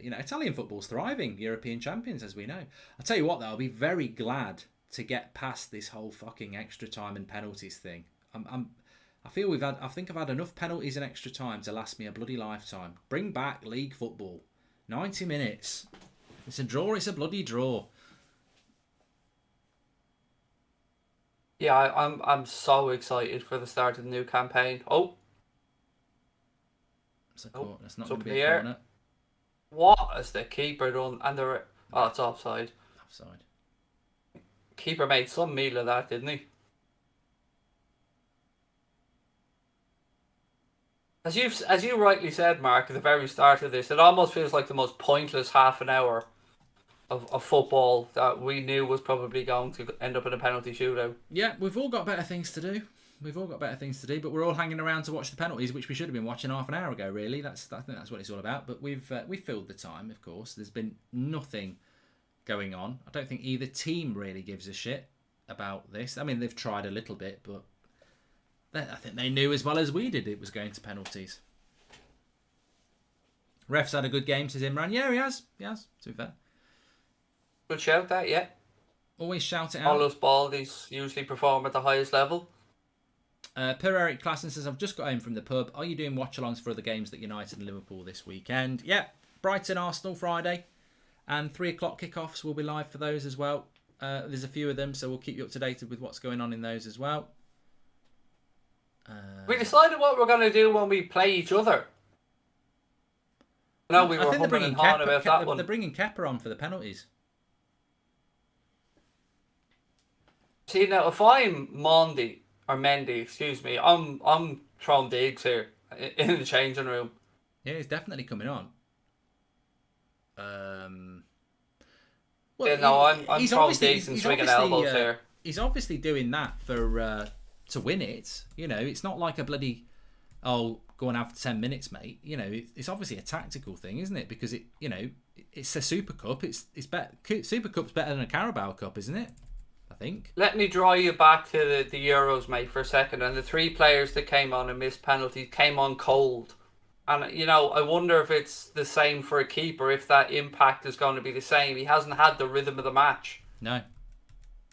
you know, Italian football's thriving, European champions, as we know. I'll tell you what though, I'll be very glad to get past this whole fucking extra time and penalties thing. I think I've had enough penalties and extra time to last me a bloody lifetime. Bring back league football. 90 minutes. If it's a draw, it's a bloody draw. Yeah, I'm so excited for the start of the new campaign. Oh, That's not going to be a corner. What has the keeper done? And it's offside. Offside. Keeper made some meal of that, didn't he? As you rightly said, Mark, at the very start of this, it almost feels like the most pointless half an hour of football that we knew was probably going to end up in a penalty shootout. Yeah, we've all got better things to do. But we're all hanging around to watch the penalties, which we should have been watching half an hour ago, really. I think that's what it's all about. But we've filled the time, of course. There's been nothing going on. I don't think either team really gives a shit about this. I mean, they've tried a little bit, but I think they knew as well as we did it was going to penalties. Ref's had a good game, says Imran. Yeah, he has. To be fair. Good shout, that, yeah. Always shout it out. All us baldies usually perform at the highest level. Per Eric Klassen says, I've just got home from the pub. Are you doing watch-alongs for other games that United and Liverpool this weekend? Yeah, Brighton, Arsenal Friday. And 3 o'clock kickoffs will be live for those as well. There's a few of them, so we'll keep you up to date with what's going on in those as well. We decided what we're going to do when we play each other. No, we were humming and hawing about that one. They're bringing Kepa on for the penalties. See, now, if I'm Mendy, excuse me, I'm throwing digs here in the changing room. Yeah, he's definitely coming on. Well, I'm throwing decent swinging elbows here. He's obviously doing that for to win it. You know, it's not like a bloody go and have 10 minutes, mate. You know, it's obviously a tactical thing, isn't it? Because it's a Super Cup. It's better. Super Cup's better than a Carabao Cup, isn't it? I think. Let me draw you back to the Euros, mate, for a second. And the 3 players that came on and missed penalties came on cold. And, I wonder if it's the same for a keeper, if that impact is going to be the same. He hasn't had the rhythm of the match. No.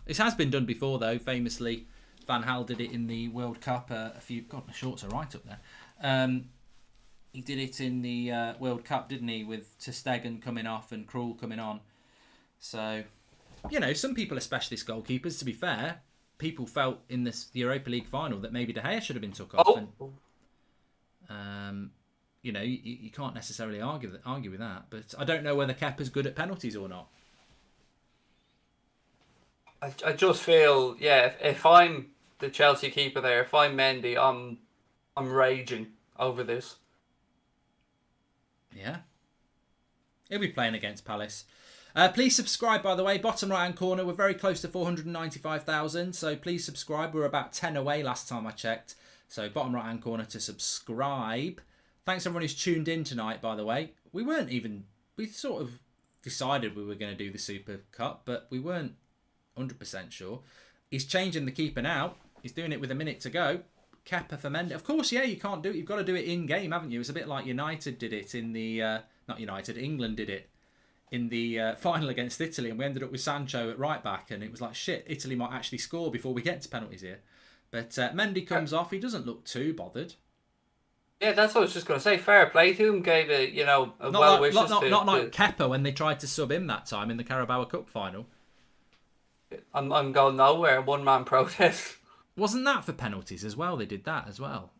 It has been done before, though. Famously, Van Gaal did it in the World Cup a few... God, my shorts are right up there. He did it in the World Cup, didn't he? With ter Stegen coming off and Krul coming on. So, some people are specialist goalkeepers, to be fair. People felt in the Europa League final that maybe De Gea should have been took off. And, you can't necessarily argue with that. But I don't know whether Kepa's good at penalties or not. I just feel, if I'm the Chelsea keeper there, if I'm Mendy, I'm raging over this. Yeah. He'll be playing against Palace. Please subscribe, by the way. Bottom right-hand corner, we're very close to 495,000. So please subscribe. We were about 10 away last time I checked. So bottom right-hand corner to subscribe. Thanks everyone who's tuned in tonight, by the way. We sort of decided we were going to do the Super Cup, but we weren't 100% sure. He's changing the keeper now. He's doing it with a minute to go. Kepa for Mendy. Of course, you can't do it. You've got to do it in-game, haven't you? It's a bit like United did it in the... not United, England did it in the final against Italy, and we ended up with Sancho at right-back, and it was like, shit, Italy might actually score before we get to penalties here. But Mendy comes off. He doesn't look too bothered. Yeah, that's what I was just going to say. Fair play to him. Gave it, a well wishes to... Not like Kepa when they tried to sub him that time in the Carabao Cup final. I'm going nowhere. One-man protest. Wasn't that for penalties as well? They did that as well.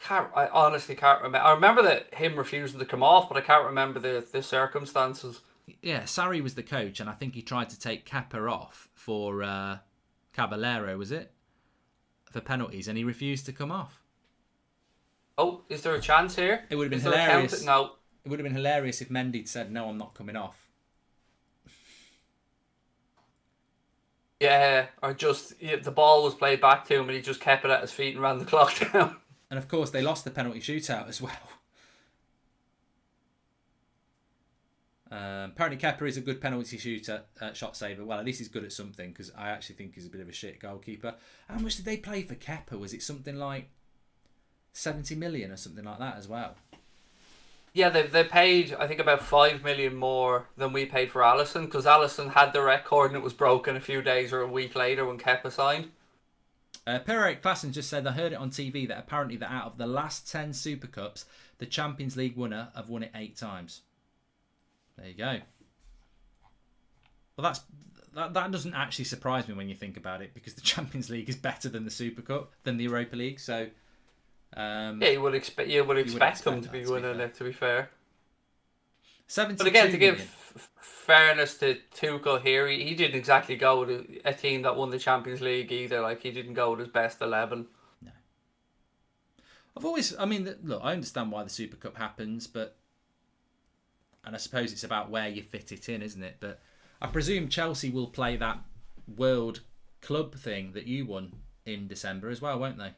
I honestly can't remember. I remember that him refusing to come off, but I can't remember the circumstances. Yeah, Sarri was the coach, and I think he tried to take Kepa off for Caballero, was it? For penalties, and he refused to come off. Oh, is there a chance here? It would have been hilarious. No. It would have been hilarious if Mendy said, "No, I'm not coming off." Yeah, or just the ball was played back to him and he just kept it at his feet and ran the clock down. And of course, they lost the penalty shootout as well. Apparently, Kepa is a good penalty shooter, shot saver. Well, at least he's good at something, because I actually think he's a bit of a shit goalkeeper. How much did they play for Kepa? Was it something like 70 million or something like that as well? Yeah, they paid, I think, about 5 million more than we paid for Alisson, because Alisson had the record and it was broken a few days or a week later when Kepa signed. Per-Eric Klassen just said, I heard it on TV that apparently that out of the last 10 Super Cups, the Champions League winner have won it 8 times. There you go. Well, that doesn't actually surprise me when you think about it, because the Champions League is better than the Super Cup, than the Europa League, so... yeah, you would expect them to be winning it, to be fair. But again, to give fairness to Tuchel here, he didn't exactly go to a team that won the Champions League either. Like, he didn't go with his best 11. No. Look, I understand why the Super Cup happens, and I suppose it's about where you fit it in, isn't it? But I presume Chelsea will play that World Club thing that you won in December as well, won't they?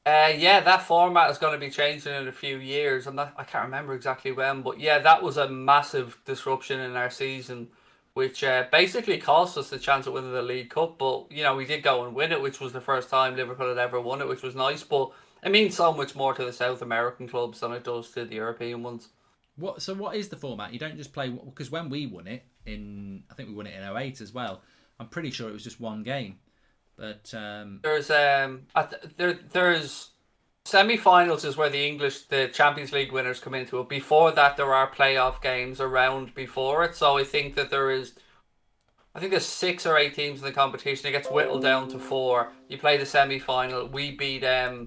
Yeah, that format is going to be changing in a few years, and I can't remember exactly when, but yeah, that was a massive disruption in our season, which basically cost us the chance of winning the League Cup. But we did go and win it, which was the first time Liverpool had ever won it, which was nice. But it means so much more to the South American clubs than it does to the European ones. So what is the format? You don't just play, because when we won it I think we won it in 2008 as well. I'm pretty sure it was just one game. But there's semi-finals is where the Champions League winners come into it. Before that, there are playoff games around before it. So I think that there's 6 or 8 teams in the competition. It gets whittled down to 4. You play the semi-final. We beat I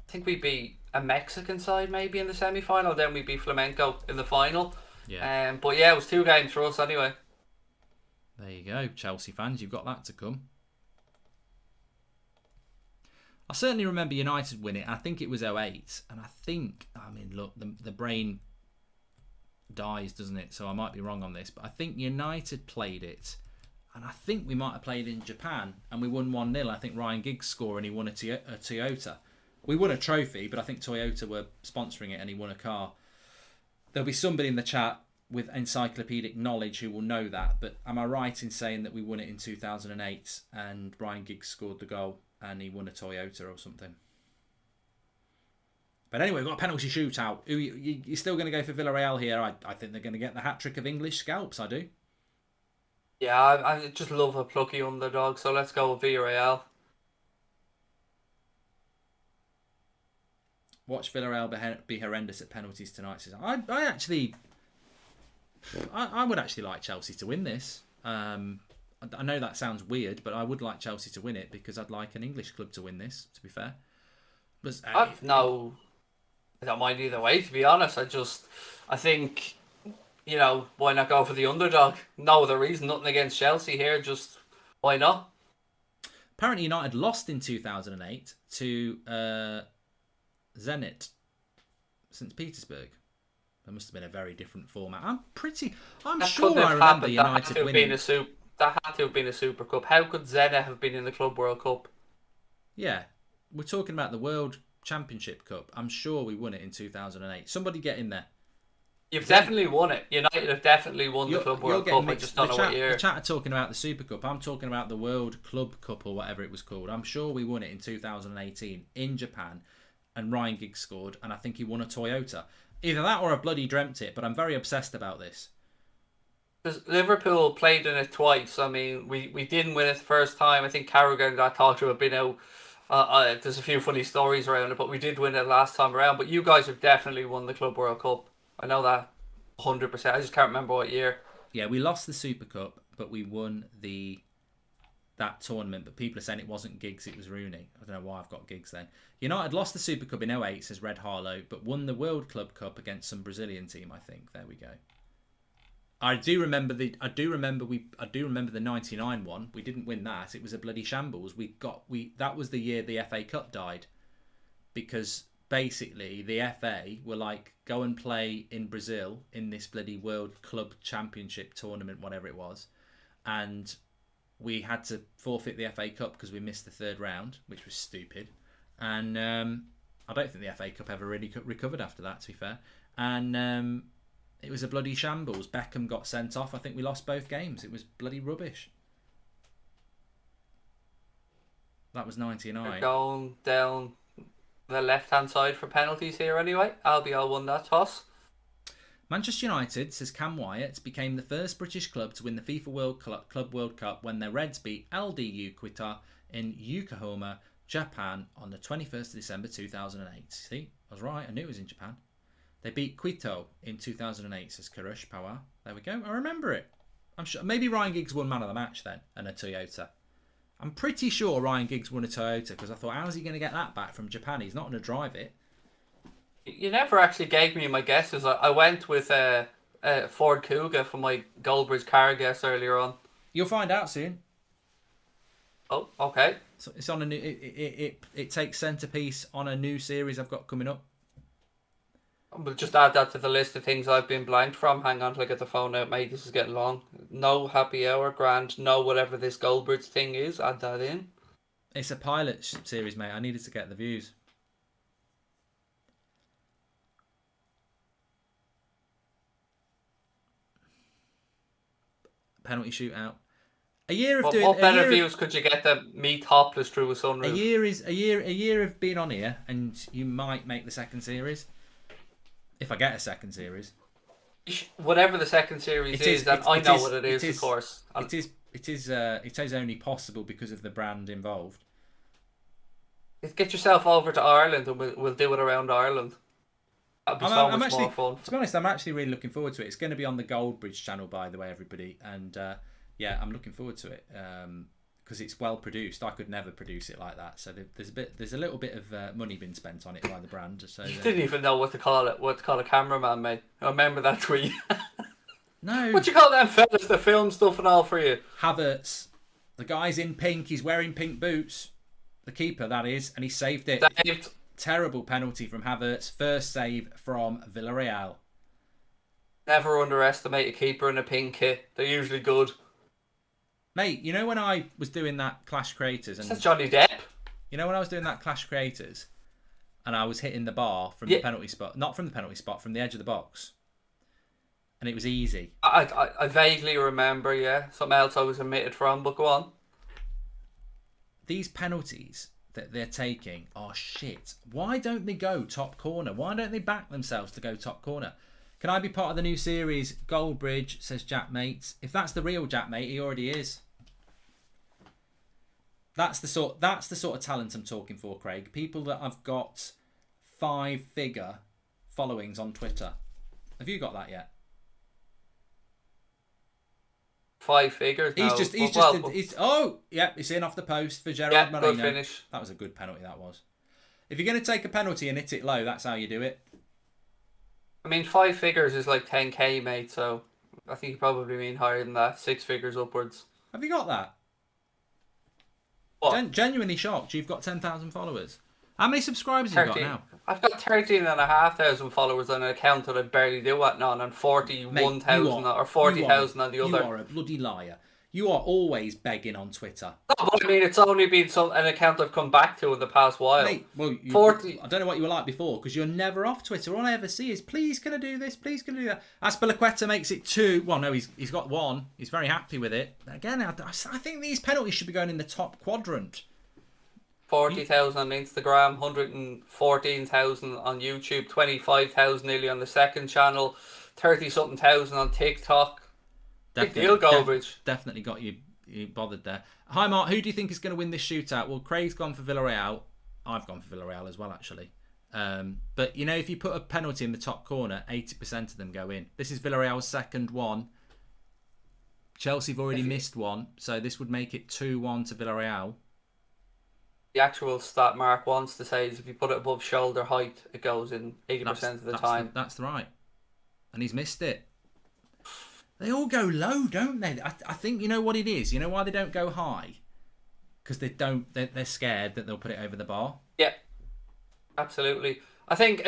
think we beat a Mexican side maybe in the semi-final. Then we beat Flamenco in the final. Yeah. But yeah, it was 2 games for us anyway. There you go, Chelsea fans. You've got that to come. I certainly remember United win it. I think it was 2008. And look, the brain dies, doesn't it? So I might be wrong on this, but I think United played it, and I think we might have played in Japan, and we won 1-0. I think Ryan Giggs scored, and he won a Toyota. We won a trophy, but I think Toyota were sponsoring it, and he won a car. There'll be somebody in the chat with encyclopedic knowledge who will know that, but am I right in saying that we won it in 2008 and Ryan Giggs scored the goal and he won a Toyota or something? But anyway, we've got a penalty shootout. You're still going to go for Villarreal here? I think they're going to get the hat-trick of English scalps, I do. Yeah, I just love a plucky underdog, so let's go with Villarreal. Watch Villarreal be horrendous at penalties tonight. I would actually like Chelsea to win this. I know that sounds weird, but I would like Chelsea to win it because I'd like an English club to win this, to be fair. But, I don't mind either way, to be honest. I think, why not go for the underdog? No other reason, nothing against Chelsea here, just why not? Apparently United lost in 2008 to Zenit, St. Petersburg. That must have been a very different format. I'm sure I remember United winning. That had to have been a Super Cup. How could Zenit have been in the Club World Cup? Yeah, we're talking about the World Championship Cup. I'm sure we won it in 2008. Somebody get in there. You've definitely won it. United have definitely won the Club World Cup. I just don't know what year. The chat are talking about the Super Cup. I'm talking about the World Club Cup or whatever it was called. I'm sure we won it in 2018 in Japan, and Ryan Giggs scored, and I think he won a Toyota. Either that or I bloody dreamt it, but I'm very obsessed about this. Because Liverpool played in it twice. I mean, we didn't win it the first time. I think Carragher got talked to have been out. There's a few funny stories around it, but we did win it last time around. But you guys have definitely won the Club World Cup. I know that 100%. I just can't remember what year. Yeah, we lost the Super Cup, but we won that tournament. But people are saying it wasn't Giggs, it was Rooney. I don't know why I've got Giggs then. Lost the Super Cup in 2008, says Red Harlow, but won the World Club Cup against some Brazilian team, I think. There we go. I do remember the 99 one. We didn't win that. It was a bloody shambles. That was the year the FA Cup died, because basically the FA were like, go and play in Brazil in this bloody World Club Championship tournament, whatever it was, and we had to forfeit the FA Cup because we missed the third round, which was stupid. And I don't think the FA Cup ever really recovered after that, to be fair. And it was a bloody shambles. Beckham got sent off. I think we lost both games. It was bloody rubbish. That was 99. We're going down the left-hand side for penalties here anyway. Albiol won that toss. Manchester United, says Cam Wyatt, became the first British club to win the FIFA Club World Cup when their Reds beat LDU Quito in Yokohama, Japan on the 21st of December 2008. See, I was right. I knew it was in Japan. They beat Quito in 2008, says Karush Power. There we go. I remember it. I'm sure. Maybe Ryan Giggs won man of the match then, and a Toyota. I'm pretty sure Ryan Giggs won a Toyota because I thought, how's he going to get that back from Japan? He's not going to drive it. You never actually gave me my guesses. I went with Ford Kuga for my Goldbridge car guess earlier on. You'll find out soon. Oh, okay. So it's on a new. It takes centerpiece on a new series I've got coming up. We'll just add that to the list of things I've been blanked from. Hang on till I get the phone out, mate. This is getting long. No happy hour, grand. No whatever this Goldbridge thing is. Add that in. It's a pilot series, mate. I needed to get the views. Penalty shootout. What better views could you get than me topless through a sunroof? A year of being on here, and you might make the second series. If I get a second series. Whatever the second series is, I know what it is, of course. It is only possible because of the brand involved. Get yourself over to Ireland and we'll do it around Ireland. That'd be so much more fun. To be honest, I'm actually really looking forward to it. It's going to be on the Goldbridge channel, by the way, everybody. And yeah, I'm looking forward to it because it's well produced. I could never produce it like that. So there's a little bit of money been spent on it by the brand. So you didn't even know what to call it. What to call a cameraman, mate. I remember that tweet. No. What you call them fellas that film stuff and all for you? Havertz. The guy's in pink. He's wearing pink boots. The keeper, that is, and he saved it. Saved. Terrible penalty from Havertz. First save from Villarreal. Never underestimate a keeper in a pink kit. They're usually good. Mate, you know when I was doing that Clash Creators Is and that Johnny Depp? you know when I was doing that Clash Creators and I was hitting the bar from Yeah. the penalty spot, not from the penalty spot, from the edge of the box. And it was easy. I vaguely remember, yeah. Something else I was omitted from, but go on. These penalties that they're taking are shit. Why don't they go top corner? Why don't they back themselves to go top corner? Can I be part of the new series? Goldbridge, says Jack Mate. If that's the real Jack Mate, he already is. That's the sort of talent I'm talking for, Craig. People that have got 5-figure followings on Twitter. Have you got that yet? 5 figures. He's in off the post for Gerard Moreno. Good finish. That was a good penalty, that was. If you're going to take a penalty and hit it low, that's how you do it. I mean, 5 figures is like 10k, mate, so I think you probably mean higher than that. 6 figures upwards. Have you got that? What? Genuinely shocked. You've got 10,000 followers. How many subscribers have you got now? I've got 13,500 followers on an account that I barely do anything on, and 41,000 or 40,000 on the other. You are a bloody liar. You are always begging on Twitter. No, but I mean, it's only been an account I've come back to in the past while. Mate, well, 40. I don't know what you were like before, because you're never off Twitter. All I ever see is, please can I do this? Please can I do that? Aspilicueta makes it 2. Well, no, he's got 1. He's very happy with it. Again, I think these penalties should be going in the top quadrant. 40,000 on Instagram, 114,000 on YouTube, 25,000 nearly on the second channel, 30-something thousand on TikTok. Big deal, Goldbridge. Definitely got you bothered there. Hi, Mark. Who do you think is going to win this shootout? Well, Craig's gone for Villarreal. I've gone for Villarreal as well, actually. But, you know, if you put a penalty in the top corner, 80% of them go in. This is Villarreal's second one. Chelsea have already missed one, so this would make it 2-1 to Villarreal. The actual stat Mark wants to say is if you put it above shoulder height, it goes in 80% of the time. That's right. And he's missed it. They all go low, don't they? I think, you know what it is? You know why they don't go high? Because they're scared that they'll put it over the bar. Yeah, absolutely. I think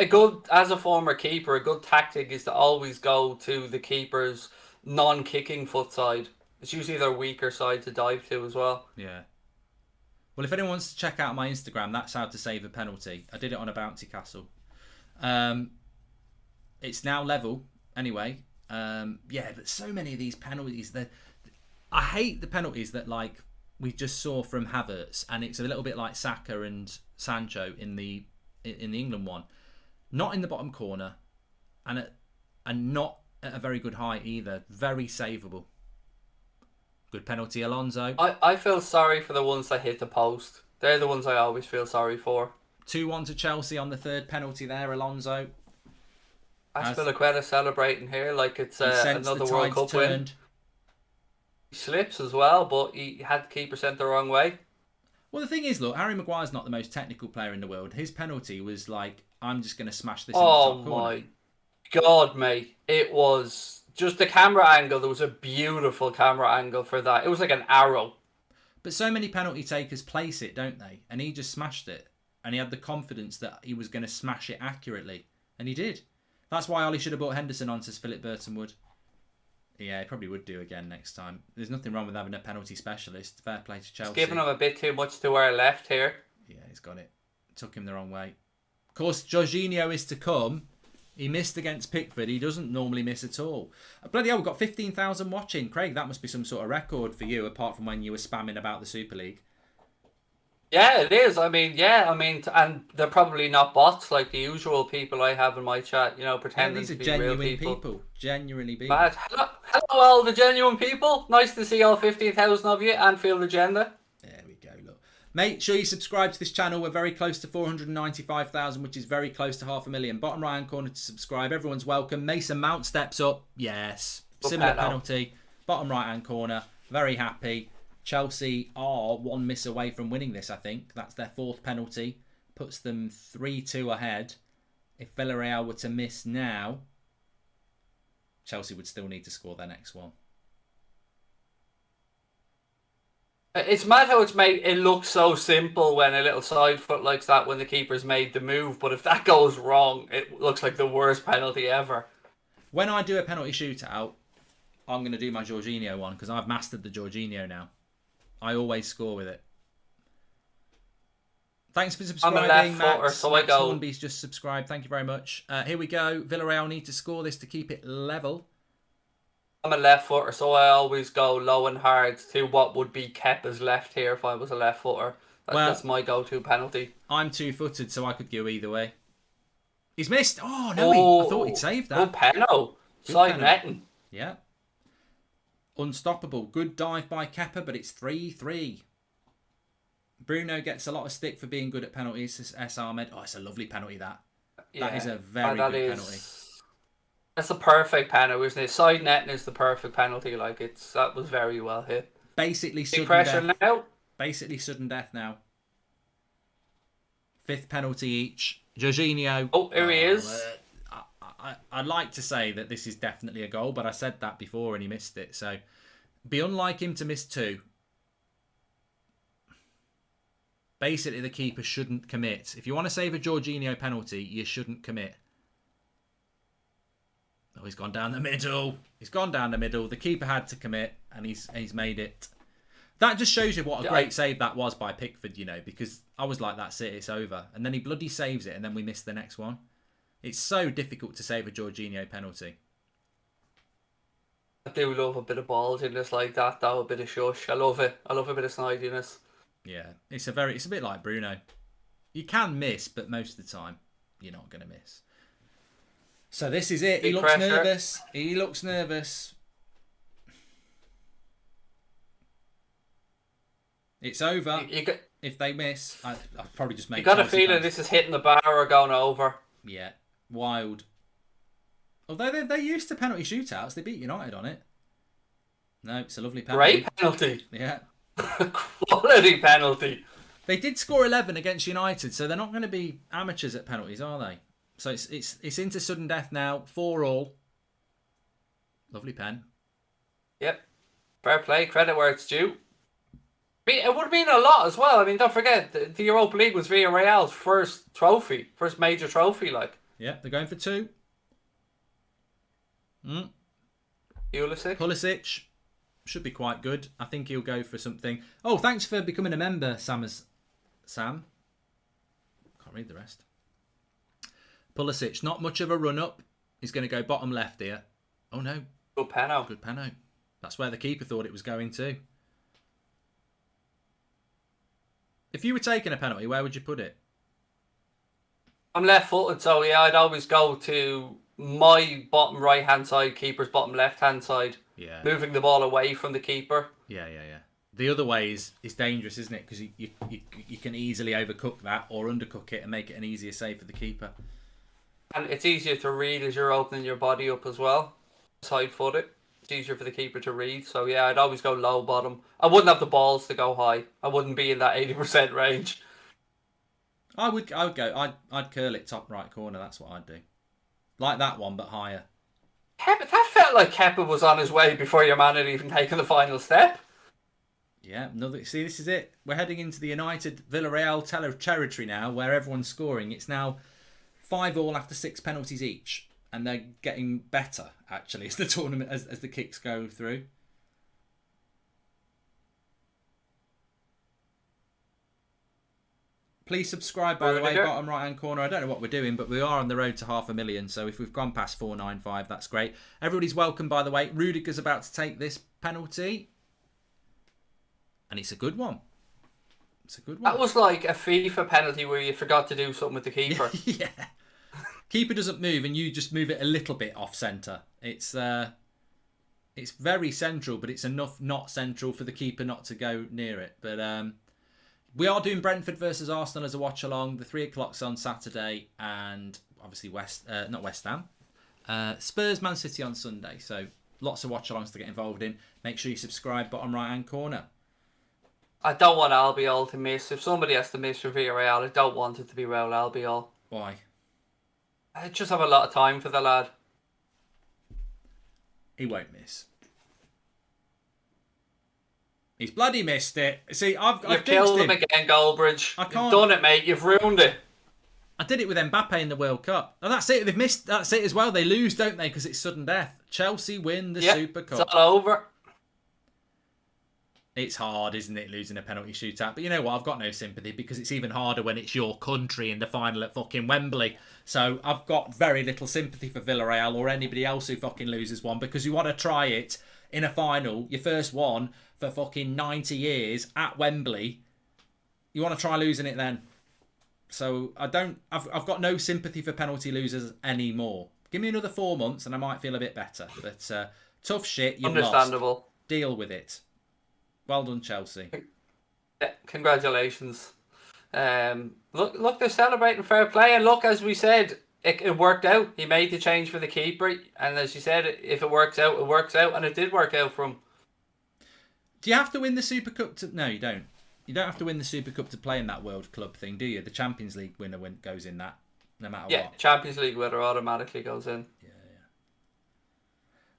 as a former keeper, a good tactic is to always go to the keeper's non-kicking foot side. It's usually their weaker side to dive to as well. Yeah. Well, if anyone wants to check out my Instagram, that's how to save a penalty. I did it on a bouncy castle. It's now level, anyway. But so many of these penalties that I hate the penalties that like we just saw from Havertz, and it's a little bit like Saka and Sancho in the England one, not in the bottom corner, and not at a very good height either. Very savable. Good penalty, Alonso. I feel sorry for the ones that hit the post. They're the ones I always feel sorry for. 2-1 to Chelsea on the third penalty there, Alonso. Aspilicueta celebrating here like it's another World Cup win. He slips as well, but he had the keeper sent the wrong way. Well, the thing is, look, Harry Maguire's not the most technical player in the world. His penalty was like, I'm just going to smash this in the top corner. Oh my God, mate. It was just the camera angle. There was a beautiful camera angle for that. It was like an arrow. But so many penalty takers place it, don't they? And he just smashed it. And he had the confidence that he was going to smash it accurately. And he did. That's why Ollie should have brought Henderson on, says Philip Burton would. Yeah, he probably would do again next time. There's nothing wrong with having a penalty specialist. Fair play to Chelsea. He's giving him a bit too much to our left here. Yeah, he's got it. Took him the wrong way. Of course, Jorginho is to come. He missed against Pickford. He doesn't normally miss at all. Bloody hell, we've got 15,000 watching. Craig, that must be some sort of record for you, apart from when you were spamming about the Super League. Yeah, it is. And they're probably not bots like the usual people I have in my chat, pretending to be real people. Genuinely people. Mad. Hello, all the genuine people. Nice to see all 15,000 of you and Field Agenda. There we go, look. Make sure you subscribe to this channel. We're very close to 495,000, which is very close to 500,000. Bottom right hand corner to subscribe. Everyone's welcome. Mason Mount steps up. Yes. Similar penalty. Bottom right hand corner. Very happy. Chelsea are one miss away from winning this, I think. That's their fourth penalty. Puts them 3-2 ahead. If Villarreal were to miss now, Chelsea would still need to score their next one. It's mad how it's made it look so simple when a little side foot like that when the keeper's made the move. But if that goes wrong, it looks like the worst penalty ever. When I do a penalty shootout, I'm going to do my Jorginho one because I've mastered the Jorginho now. I always score with it. Thanks for subscribing, I'm a left footer, Max. so Max I go. Hornby's just subscribed. Thank you very much. Here we go. Villarreal need to score this to keep it level. I'm a left footer, so I always go low and hard to what would be Kepa's left here if I was a left footer. That's my go-to penalty. I'm 2-footed, so I could go either way. He's missed. Oh, no, I thought he'd saved that. Good penalty. Side netting. Yeah. Unstoppable. Good dive by Kepa, but it's 3-3. Bruno gets a lot of stick for being good at penalties. S. Ahmed. Oh, it's a lovely penalty, that. Yeah. That is a very good penalty. That's a perfect penalty, isn't it? Side netting is the perfect penalty. That was very well hit. Basically sudden pressure death. Now. Basically sudden death now. 5th penalty each. Jorginho. Oh, here he is. I'd like to say that this is definitely a goal, but I said that before and he missed it. So, be unlike him to miss 2. Basically, the keeper shouldn't commit. If you want to save a Jorginho penalty, you shouldn't commit. Oh, he's gone down the middle. He's gone down the middle. The keeper had to commit, and he's made it. That just shows you what a great save that was by Pickford, because I was like, that's it, it's over. And then he bloody saves it, and then we missed the next one. It's so difficult to save a Jorginho penalty. I do love a bit of ballsiness like that, though, a bit of shush. I love it. I love a bit of snidiness. Yeah, it's a bit like Bruno. You can miss, but most of the time, you're not going to miss. So this is it. He looks nervous. He looks nervous. It's over. If they miss, I'll probably just make. You got a feeling this is hitting the bar or going over. Yeah, wild. Although they're used to penalty shootouts, they beat United on it. No, it's a lovely penalty. Great penalty. Yeah. Quality penalty. They did score 11 against United, so they're not going to be amateurs at penalties, are they? So it's into sudden death now. 4-4. Lovely pen. Yep. Fair play. Credit where it's due. It would mean a lot as well. I mean, don't forget, the Europa League was Villarreal's first major trophy. Yeah, they're going for 2. Pulisic should be quite good. I think he'll go for something. Oh, thanks for becoming a member, Sam. Can't read the rest. Pulisic, not much of a run-up. He's going to go bottom left here. Oh, no. Good penalty. Good penalty. That's where the keeper thought it was going to. If you were taking a penalty, where would you put it? I'm left-footed, so yeah, I'd always go to my bottom right-hand side, keeper's bottom left-hand side. Yeah. Moving the ball away from the keeper. Yeah. The other way is dangerous, isn't it? Because you can easily overcook that or undercook it and make it an easier save for the keeper. And it's easier to read as you're opening your body up as well. Side-footed. It's easier for the keeper to read. So yeah, I'd always go low bottom. I wouldn't have the balls to go high. I wouldn't be in that 80% range. I would go. I'd curl it top right corner. That's what I'd do. Like that one, but higher. That felt like Kepa was on his way before your man had even taken the final step. Yeah, see, this is it. We're heading into the United Villarreal territory now, where everyone's scoring. It's now 5-5 after 6 penalties each, and they're getting better actually as the tournament as the kicks go through. Please subscribe, by the way, bottom right-hand corner. I don't know what we're doing, but we are on the road to 500,000. So if we've gone past 495, that's great. Everybody's welcome, by the way. Rudiger's about to take this penalty. And it's a good one. It's a good one. That was like a FIFA penalty where you forgot to do something with the keeper. Yeah. Keeper doesn't move and you just move it a little bit off centre. It's very central, but it's enough not central for the keeper not to go near it. But we are doing Brentford versus Arsenal as a watch along. The 3 o'clock's on Saturday, and obviously not West Ham. Spurs Man City on Sunday. So lots of watch alongs to get involved in. Make sure you subscribe, bottom right hand corner. I don't want Albiol to miss. If somebody has to miss for Villarreal, I don't want it to be Raul Albiol. Why? I just have a lot of time for the lad. He won't miss. He's bloody missed it. See, I've killed him again, Goldbridge. You've done it, mate. You've ruined it. I did it with Mbappe in the World Cup. And that's it. They've missed. That's it as well. They lose, don't they? Because it's sudden death. Chelsea win the Super Cup. It's all over. It's hard, isn't it, losing a penalty shootout? But you know what? I've got no sympathy because it's even harder when it's your country in the final at fucking Wembley. So I've got very little sympathy for Villarreal or anybody else who fucking loses one, because you want to try it in a final, your first one for fucking 90 years at Wembley. You want to try losing it then. So I've got no sympathy for penalty losers anymore. Give me another 4 months and I might feel a bit better. But tough shit, you've Understandable. lost. Deal with it. Well done, Chelsea. Yeah, congratulations. Look, they're celebrating fair play, and look, as we said, it worked out. He made the change for the keeper, and as you said, if it works out, it works out, and it did work out for him. Do you have to win the Super Cup to... No, you don't. You don't have to win the Super Cup to play in that World Club thing, do you? The Champions League winner goes in that, no matter what. Yeah, Champions League winner automatically goes in. Yeah.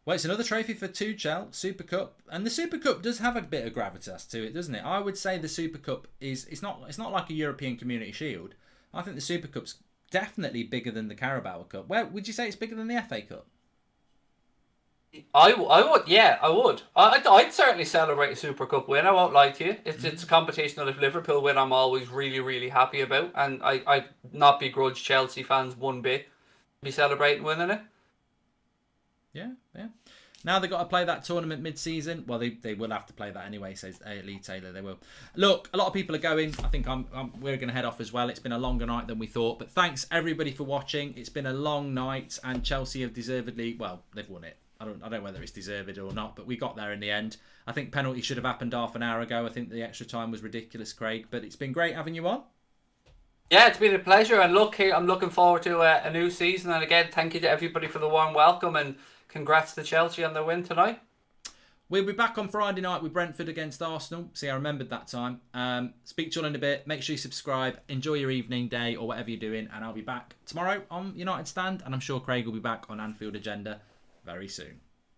Well, it's another trophy for Tuchel, Super Cup, and the Super Cup does have a bit of gravitas to it, doesn't it? I would say the Super Cup it's not like a European Community Shield. I think the Super Cup's definitely bigger than the Carabao Cup. Where would you say it's bigger than the FA Cup? I would, yeah, I would. I'd certainly celebrate a Super Cup win. I won't lie to you. It's a competition that if Liverpool win, I'm always really, really happy about, and I not begrudge Chelsea fans one bit be celebrating winning it. Yeah. Now they've got to play that tournament mid-season. Well, they will have to play that anyway, says Lee Taylor. They will. Look, a lot of people are going. I think we're going to head off as well. It's been a longer night than we thought. But thanks, everybody, for watching. It's been a long night, and Chelsea have deservedly... Well, they've won it. I don't know whether it's deserved or not, but we got there in the end. I think penalty should have happened half an hour ago. I think the extra time was ridiculous, Craig. But it's been great having you on. Yeah, it's been a pleasure. And look, here I'm looking forward to a new season. And again, thank you to everybody for the warm welcome, and congrats to Chelsea on their win tonight. We'll be back on Friday night with Brentford against Arsenal. See, I remembered that time. Speak to you all in a bit. Make sure you subscribe. Enjoy your evening, day, or whatever you're doing. And I'll be back tomorrow on United Stand. And I'm sure Craig will be back on Anfield Agenda very soon.